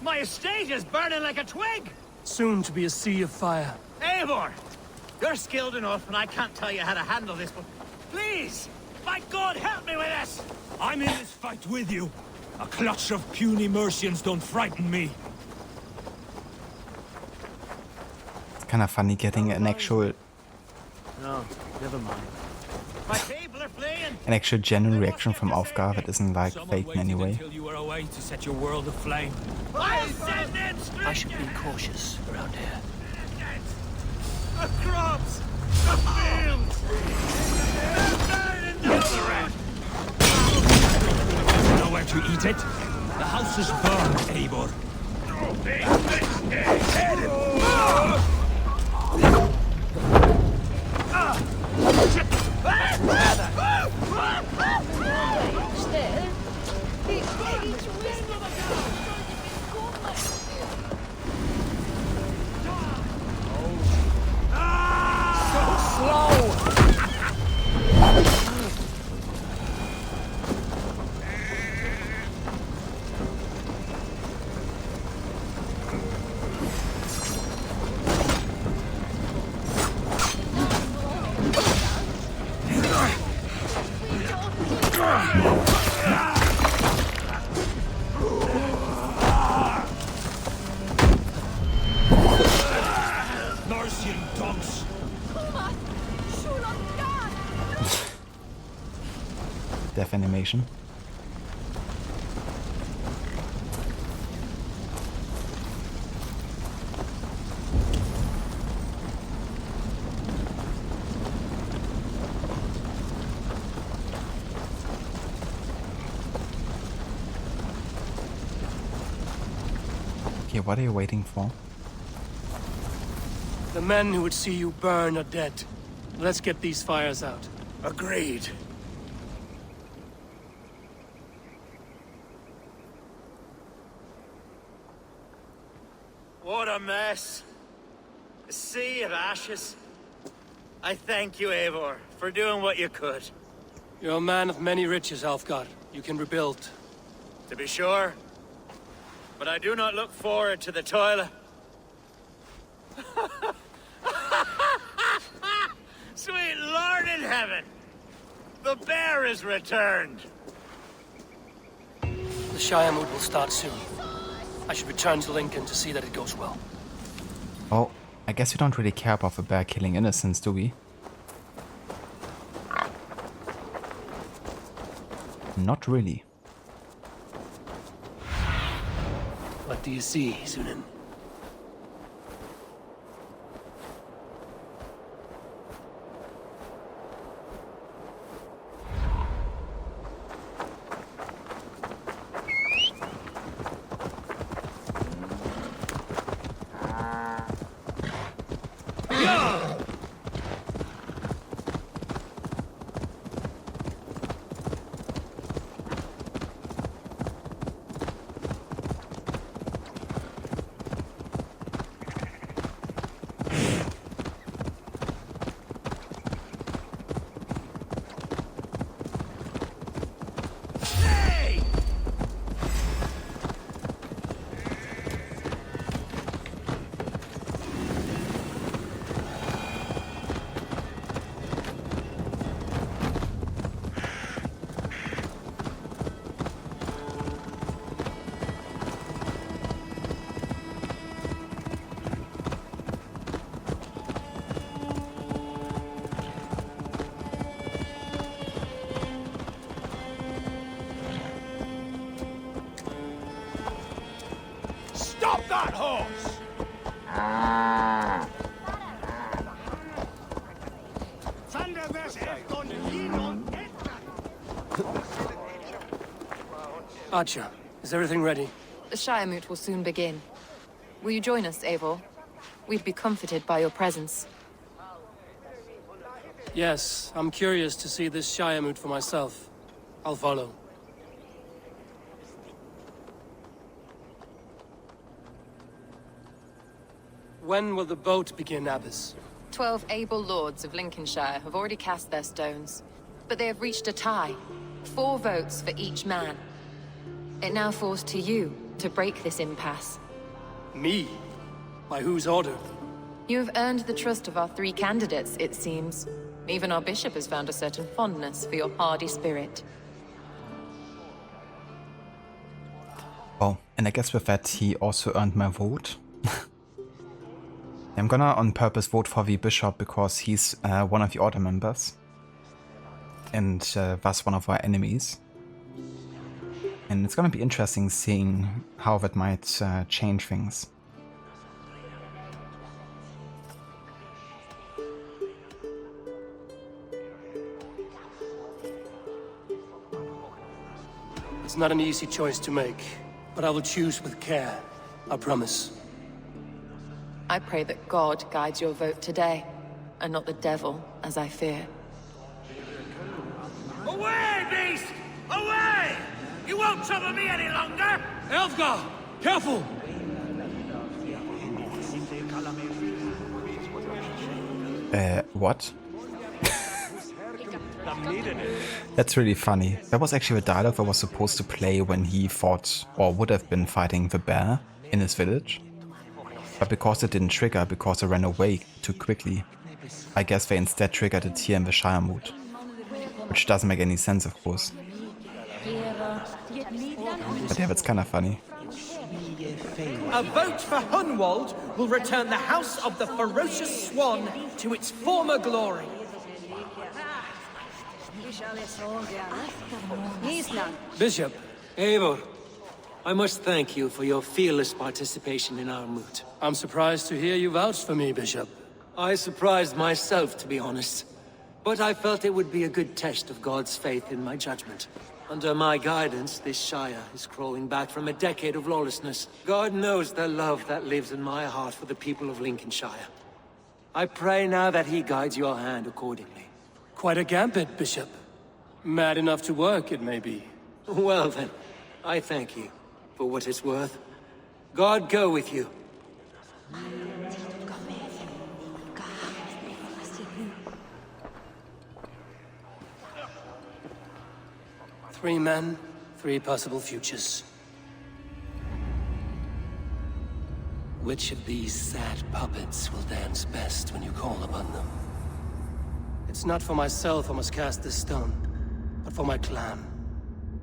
My estate is burning like a twig! Soon to be a sea of fire. Eivor! You're skilled enough, and I can't tell you how to handle this, but please! My God, help me with this! I'm in this fight with you. A clutch of puny Mercians don't frighten me. It's kind of funny getting an actual... No, never mind. My people are fleeing! An actual genuine reaction from Alfgar that isn't like fake in any way. Until you were away to set your world aflame. I should be cautious around here. The crops! The fields! Nowhere to eat it? The house is burned, Eivor. Death animation. Okay, what are you waiting for? The men who would see you burn are dead. Let's get these fires out. Agreed. What a mess. A sea of ashes. I thank you, Eivor, for doing what you could. You're a man of many riches, Alfgar. You can rebuild. To be sure. But I do not look forward to the toil. Sweet Lord in heaven! The bear is returned! The Shire mood will start soon. I should return to Lincoln to see that it goes well. Oh, I guess we don't really care about the bear killing innocents, do we? Not really. What do you see, Sunan? Stop that horse! Archer, is everything ready? The Shire Moot will soon begin. Will you join us, Eivor? We'd be comforted by your presence. Yes, I'm curious to see this Shire Moot for myself. I'll follow. When will the boat begin, Abbess? 12 able lords of Lincolnshire have already cast their stones, but they have reached a tie. 4 votes for each man. It now falls to you to break this impasse. Me? By whose order? You have earned the trust of our 3 candidates, it seems. Even our bishop has found a certain fondness for your hardy spirit. Oh, and I guess with that he also earned my vote. I'm gonna on purpose vote for the bishop because he's one of the order members. And thus one of our enemies. And it's gonna be interesting seeing how that might change things. It's not an easy choice to make, but I will choose with care. I promise. I pray that God guides your vote today, and not the devil, as I fear. Away, beast! Away! You won't trouble me any longer! Elfgar! Careful! What? That's really funny. That was actually the dialogue I was supposed to play when he fought, or would have been fighting the bear in his village. But because it didn't trigger, because I ran away too quickly, I guess they instead triggered it here in the Shire Moot. Which doesn't make any sense, of course. But yeah, that's kind of funny. A vote for Hunwald will return the House of the Ferocious Swan to its former glory. Bishop, Eivor, I must thank you for your fearless participation in our moot. I'm surprised to hear you vouch for me, Bishop. I surprised myself, to be honest. But I felt it would be a good test of God's faith in my judgment. Under my guidance, this Shire is crawling back from a decade of lawlessness. God knows the love that lives in my heart for the people of Lincolnshire. I pray now that he guides your hand accordingly. Quite a gambit, Bishop. Mad enough to work, it may be. Well then, I thank you, for what it's worth. God go with you. 3 men, 3 possible futures. Which of these sad puppets will dance best when you call upon them? It's not for myself I must cast this stone, but for my clan.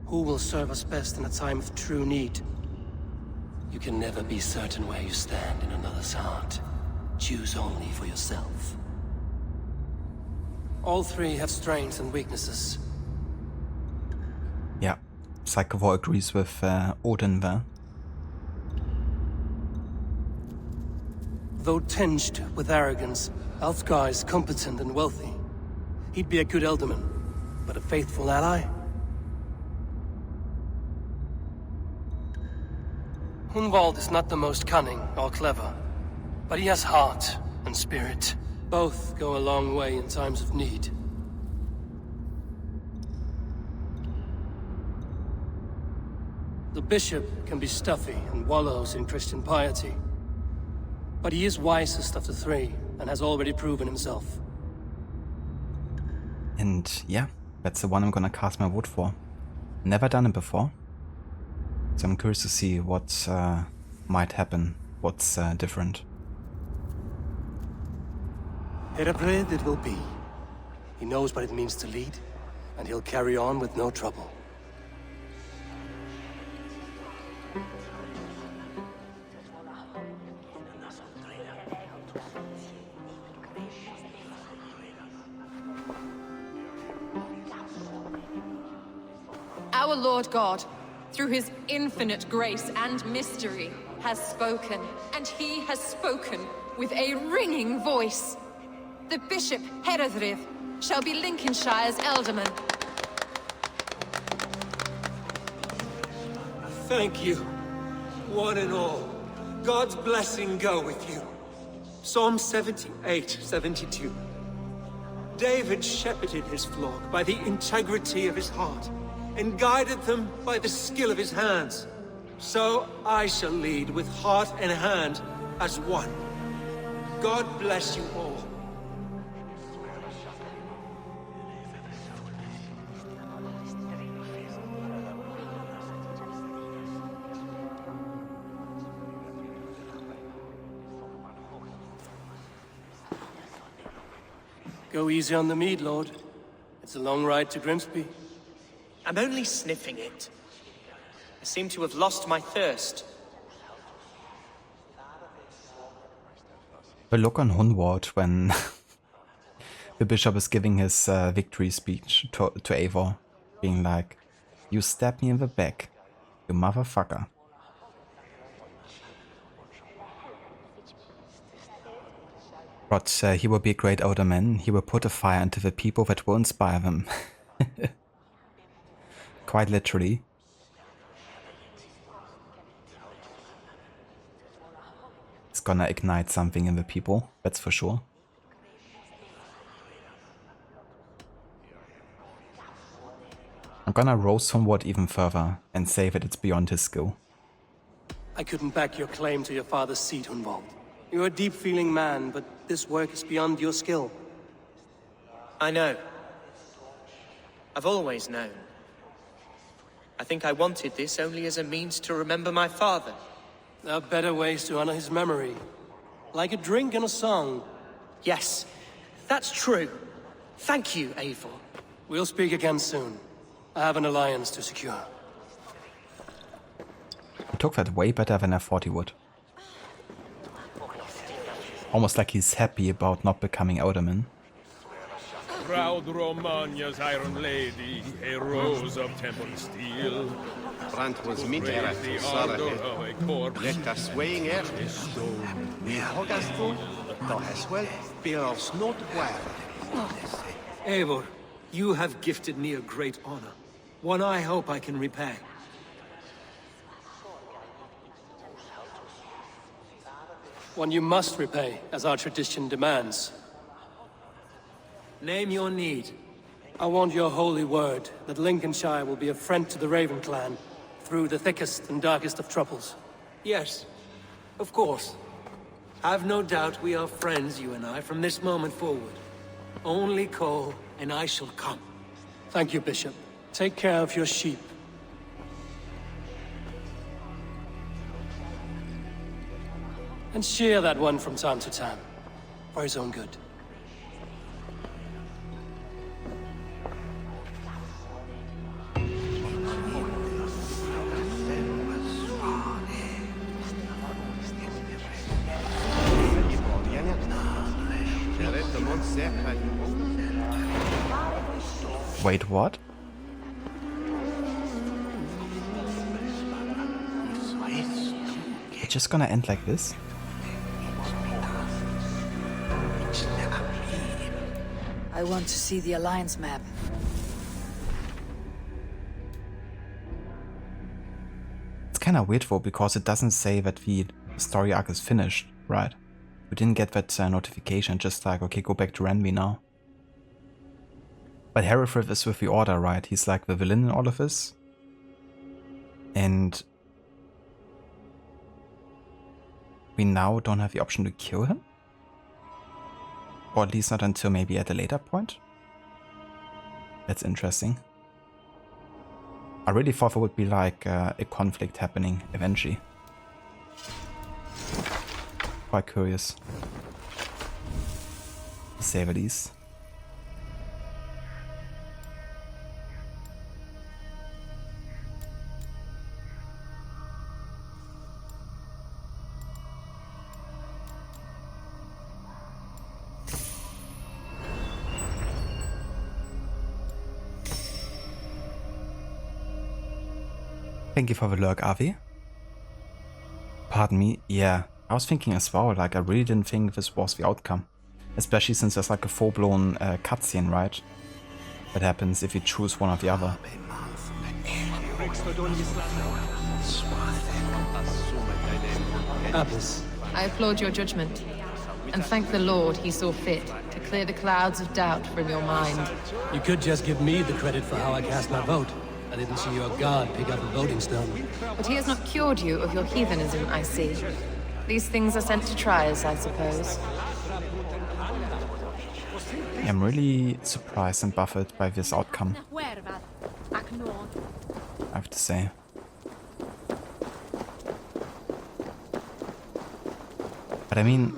Who will serve us best in a time of true need? You can never be certain where you stand in another's heart. Choose only for yourself. All 3 have strengths and weaknesses. Yeah, Psycho agrees with Odin there. Though tinged with arrogance, Alfgar is competent and wealthy. He'd be a good Elderman, but a faithful ally? Hunwald is not the most cunning or clever, but he has heart and spirit. Both go a long way in times of need. The bishop can be stuffy and wallows in Christian piety. But he is wisest of the 3, and has already proven himself. And yeah, that's the one I'm gonna cast my vote for. Never done it before. So I'm curious to see what might happen, what's different. Herabred it will be. He knows what it means to lead, and he'll carry on with no trouble. Our Lord God, through his infinite grace and mystery, has spoken, and he has spoken with a ringing voice. The Bishop Heredrith shall be Lincolnshire's Ealdorman. Thank you, one and all. God's blessing go with you. Psalm 78, 72. David shepherded his flock by the integrity of his heart, and guided them by the skill of his hands. So I shall lead with heart and hand as one. God bless you all. Go easy on the mead, Lord. It's a long ride to Grimsby. I'm only sniffing it. I seem to have lost my thirst. The look on HUNWALD when the bishop is giving his victory speech to Eivor, being like, "You stabbed me in the back, you motherfucker." But he will be a great Ealdorman. He will put a fire into the people that will inspire them. Quite literally. It's gonna ignite something in the people, that's for sure. I'm gonna roast HUNWALD even further and say that it's beyond his skill. I couldn't back your claim to your father's seat, HUNWALD. You're a deep-feeling man, but this work is beyond your skill. I know. I've always known. I think I wanted this only as a means to remember my father. There are better ways to honor his memory. Like a drink and a song. Yes, that's true. Thank you, Eivor. We'll speak again soon. I have an alliance to secure. He took that way better than I thought he would. Almost like he's happy about not becoming Ealdorman. Proud Romagna's iron lady, a rose of tempered steel. Brand was meet her at let us swaying air. We Hogasto, thou hast well, bears not well. Eivor, you have gifted me a great honor. One I hope I can repay. One you must repay, as our tradition demands. Name your need. I want your holy word that Lincolnshire will be a friend to the Raven clan through the thickest and darkest of troubles. Yes, of course. Have no doubt we are friends, you and I, from this moment forward. Only call, and I shall come. Thank you, Bishop. Take care of your sheep. And shear that one from time to time, for his own good. Wait, what? It's just gonna end like this? I want to see the Alliance map. It's kinda weird though, because it doesn't say that the story arc is finished, right? We didn't get that notification, just like, okay, go back to Renby now. But Hereford is with the Order, right? He's like the villain in all of this. And we now don't have the option to kill him? Or at least not until maybe at a later point? That's interesting. I really thought there would be like a conflict happening eventually. Quite curious. To say the least. Thank you for the lurk, Avi. Pardon me? Yeah, I was thinking as well, like I really didn't think this was the outcome. Especially since there's like a full-blown cutscene, right? That happens if you choose one or the other. Abbas, I applaud your judgment, and thank the Lord he saw fit to clear the clouds of doubt from your mind. You could just give me the credit for how I cast my vote. I didn't see your guard pick up a voting stone. But he has not cured you of your heathenism, I see. These things are sent to trials, I suppose. I'm really surprised and baffled by this outcome, I have to say. But I mean,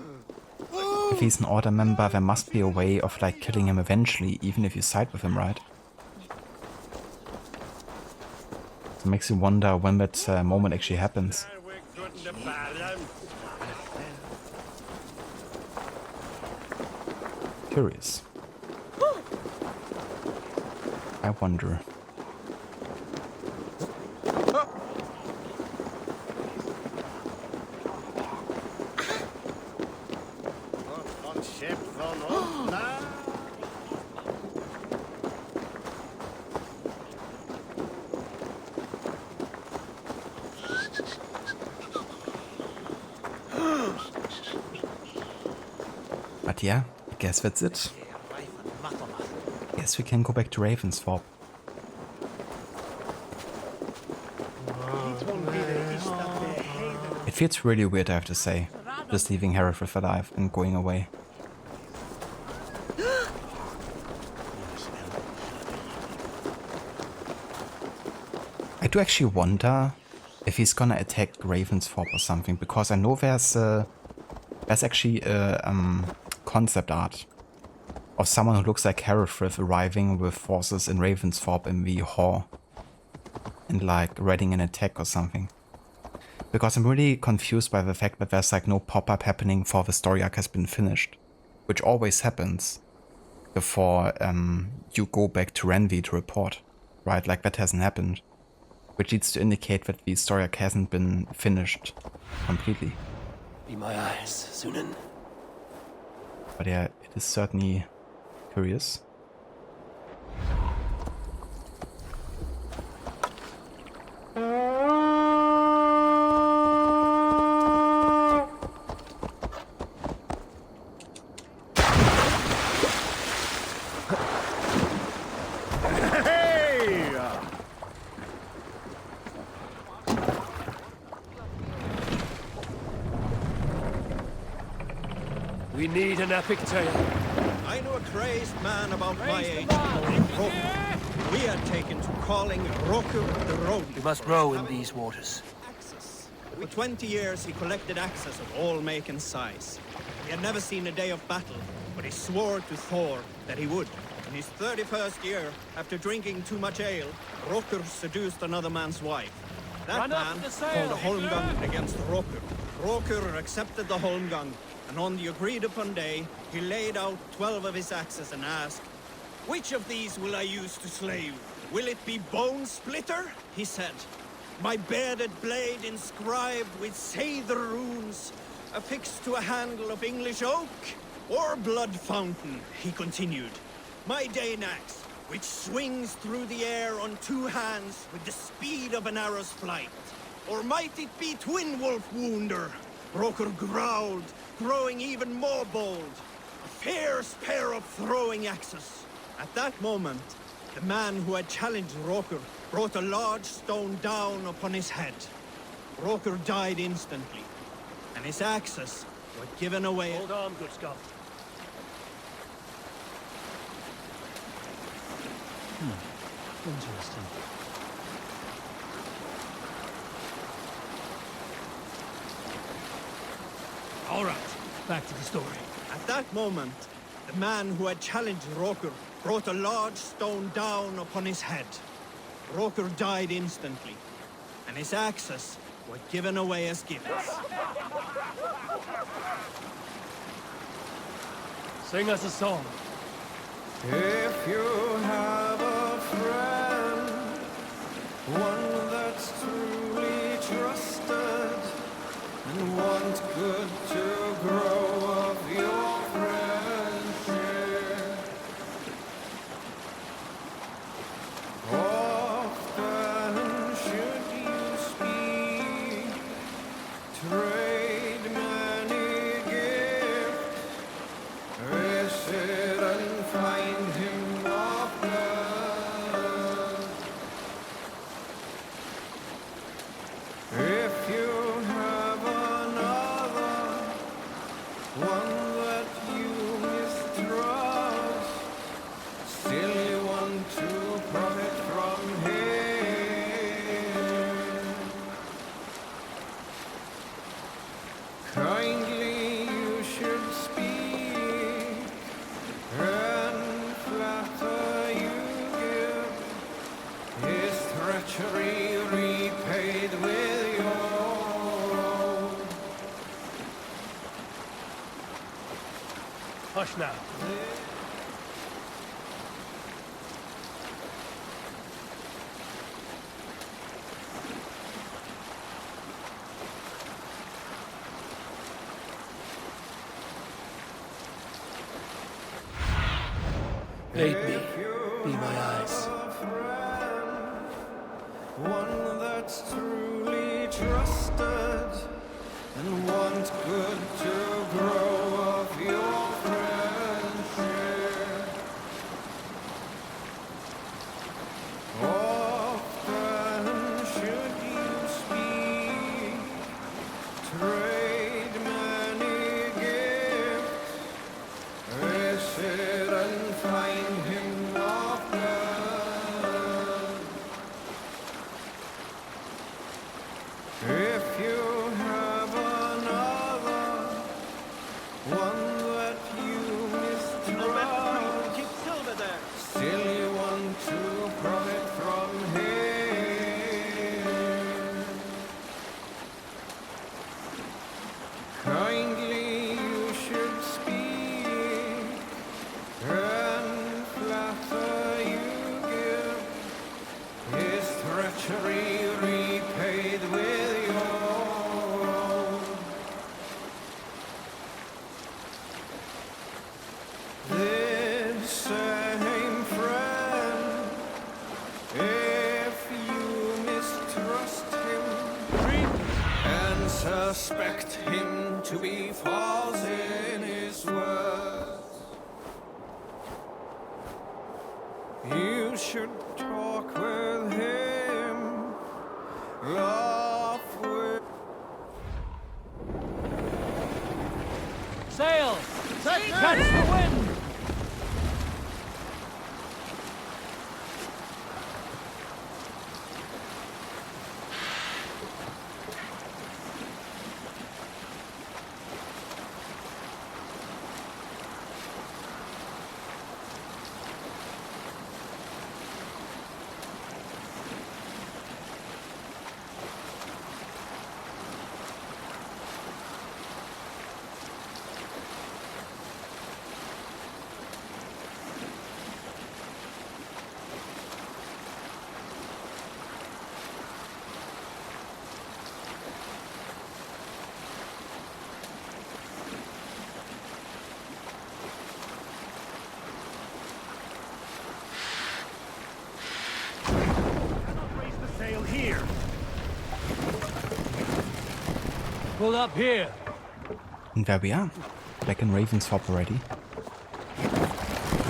if he's an Order member, there must be a way of like killing him eventually, even if you side with him, right? It makes you wonder when that moment actually happens. Curious. I wonder. But yeah, I guess that's it. Guess we can go back to Ravensthorpe. It feels really weird, I have to say, just leaving Hereford alive and going away. I do actually wonder if he's gonna attack Ravensthorpe or something, because I know there's actually a concept art of someone who looks like Hereford arriving with forces in Ravensthorpe in the hall and like readying an attack or something. Because I'm really confused by the fact that there's like no pop-up happening for the story arc has been finished, which always happens before you go back to Renvi to report, right? Like that hasn't happened, which leads to indicate that the story arc hasn't been finished completely. Be my eyes, Sunan. But yeah, it is certainly curious. We need an epic tale. I know a crazed man about my age named Roku. We are taken to calling Roku the Road. We must row in these waters. For 20 years he collected axes of all make and size. He had never seen a day of battle, but he swore to Thor that he would. In his 31st year, after drinking too much ale, Rokur seduced another man's wife. That man called a holmgang against Rokur. Rokur accepted the holmgang, and on the agreed-upon day, he laid out 12 of his axes and asked, "Which of these will I use to slay you? Will it be Bone Splitter?" he said. "My bearded blade inscribed with Seither runes, affixed to a handle of English oak? Or Blood Fountain?" he continued. "My Dane axe, which swings through the air on 2 hands with the speed of an arrow's flight? Or might it be Twin Wolf Wounder?" Rokur growled, growing even more bold. A fierce pair of throwing axes. At that moment, the man who had challenged Rokur brought a large stone down upon his head. Rokur died instantly, and his axes were given away. Hold on, good Scott. Interesting. All right, back to the story. At that moment, the man who had challenged Rokur brought a large stone down upon his head. Rokur died instantly, and his axes were given away as gifts. Sing us a song. If you have a friend, one that's truly trusted, and want good to grow of your friendship. Often should you speak, trade many gifts, visit and find him of blood. If you have another, one that you mistrust, still you want to profit from him. Kindly you should speak, and flatter you give, his treachery repaid with your own. Hush now. Aid me. Be my eyes. One that's truly trusted and want good to grow of your friendship. Often should you speak, trade many gifts, visit and find him of blood. If you have another, one that you mistrust, Keep Silver there. still you want to profit from him. Kindly you should speak, and flatter you give, his treachery repaid with your own. This same friend, if you mistrust him and suspect him to be false in his words, you should talk with him, laugh with. Sail! Catch the wind! Sail here. Pull up here. And there we are, back in Ravensthorpe already.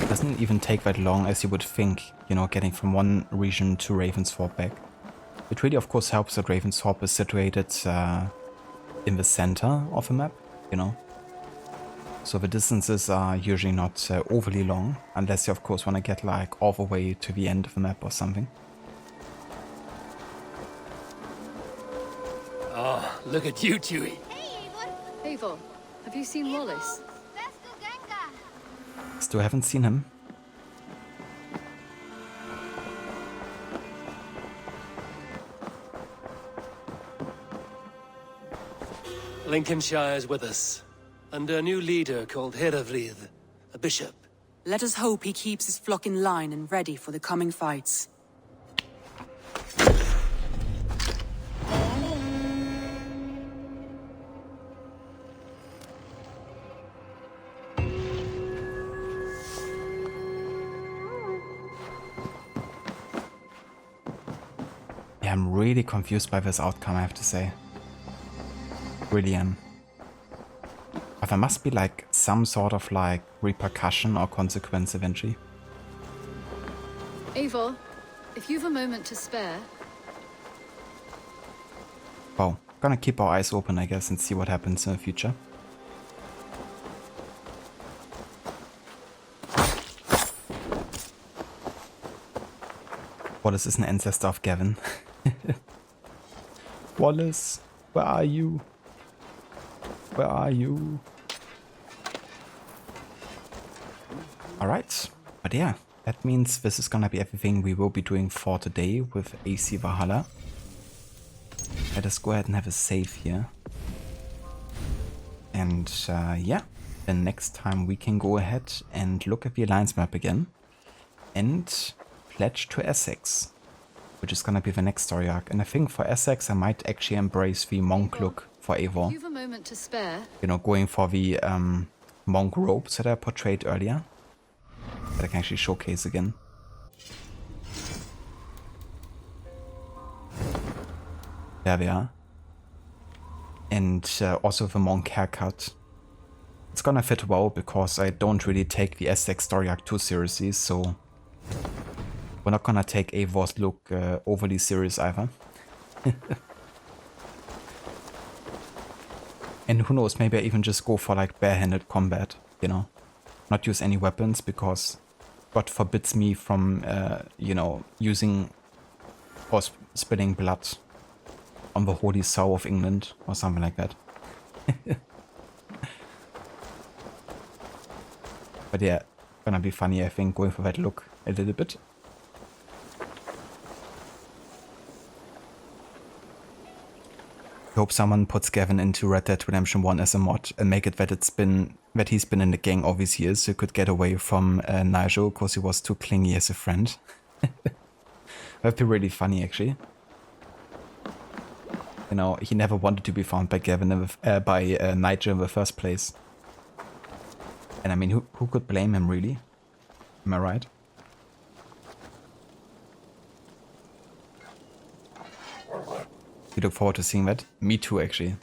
Doesn't even take that long as you would think, you know, getting from one region to Ravensthorpe back. It really of course helps that Ravensthorpe is situated in the center of a map, you know. So the distances are usually not overly long, unless you of course want to get like all the way to the end of the map or something. Oh, look at you, Chewie. Eivor, have you seen Wallace? Still haven't seen him. Lincolnscire's with us, under a new leader called Herefrith, a bishop. Let us hope he keeps his flock in line and ready for the coming fights. I'm really confused by this outcome, I have to say. Really am. But there must be like some sort of like repercussion or consequence eventually. Eivor, if you've a moment to spare. Well, gonna keep our eyes open, I guess, and see what happens in the future. Wallace is an ancestor of Gavin. Wallace, where are you? Where are you? Alright, but yeah, that means this is gonna be everything we will be doing for today with AC Valhalla. Let us go ahead and have a save here. And yeah, then next time we can go ahead and look at the alliance map again. And pledge to Essex, which is gonna be the next story arc. And I think for Essex I might actually embrace the monk look for Eivor. You've a moment to spare. You know, going for the monk robes that I portrayed earlier. That I can actually showcase again. There we are. And also the monk haircut. It's gonna fit well because I don't really take the Essex story arc too seriously, so we're not gonna take Eivor's look overly serious either. And who knows, maybe I even just go for like barehanded combat, you know. Not use any weapons because God forbids me from, you know, using or spilling blood on the holy sow of England or something like that. But yeah, gonna be funny, I think, going for that look a little bit. I hope someone puts Gavin into Red Dead Redemption 1 as a mod and make it that he's been in the gang all these years, so he could get away from Nigel because he was too clingy as a friend. That'd be really funny, actually. You know, he never wanted to be found by Gavin, by Nigel in the first place. And I mean, who could blame him, really? Am I right? You look forward to seeing that? Me too, actually.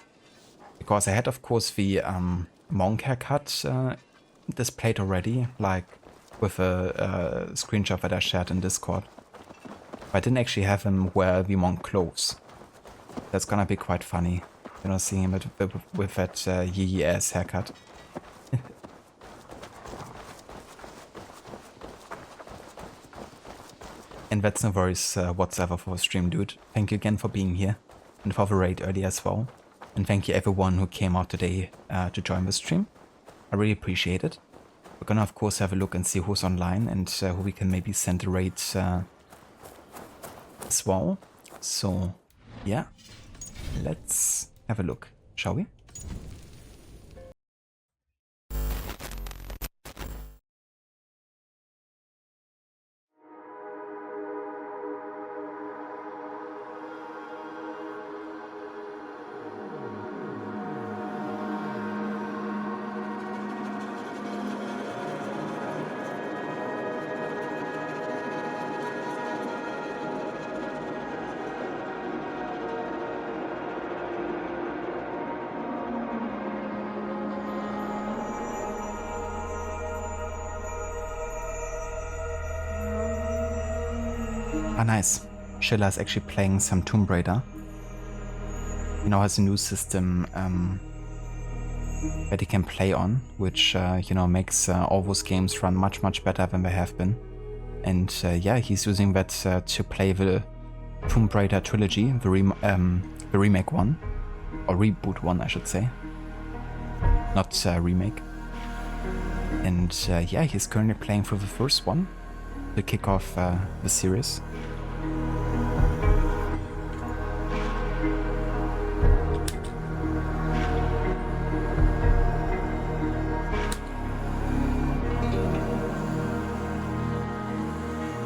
Because I had, of course, the monk haircut displayed already, like with a screenshot that I shared in Discord. But I didn't actually have him wear the monk clothes. That's gonna be quite funny, you know, seeing him with that yee ass haircut. And that's no worries whatsoever for the stream, dude. Thank you again for being here. And for the raid earlier as well. And thank you everyone who came out today to join the stream. I really appreciate it. We're gonna of course have a look and see who's online and who we can maybe send a raid as well. So yeah, let's have a look, shall we? Ah, nice. Schiller is actually playing some Tomb Raider. He now has a new system that he can play on, which, you know, makes all those games run much, much better than they have been. And yeah, he's using that to play the Tomb Raider trilogy, the remake one. Or reboot one, I should say. Not remake. And yeah, he's currently playing through the first one to kick off the series.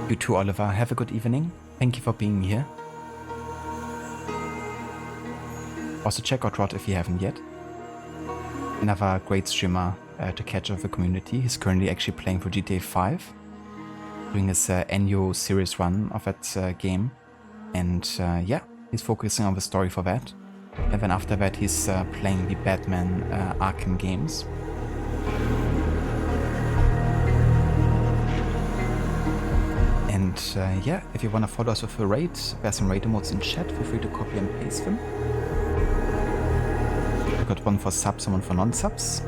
You too, Oliver. Have a good evening. Thank you for being here. Also check out Rod if you haven't yet. Another great streamer to catch up the community. He's currently actually playing for GTA 5. Doing his annual series run of that game. And yeah, he's focusing on the story for that. And then after that he's playing the Batman Arkham games. And yeah, if you want to follow us with a raid, there's some raid emotes in chat, feel free to copy and paste them. We got one for subs and one for non-subs.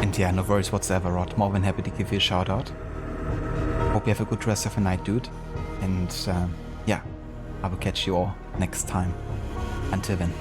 And yeah, no worries whatsoever, Rod. More than happy to give you a shout out. Hope you have a good rest of the night, dude. And yeah, I will catch you all next time. Until then.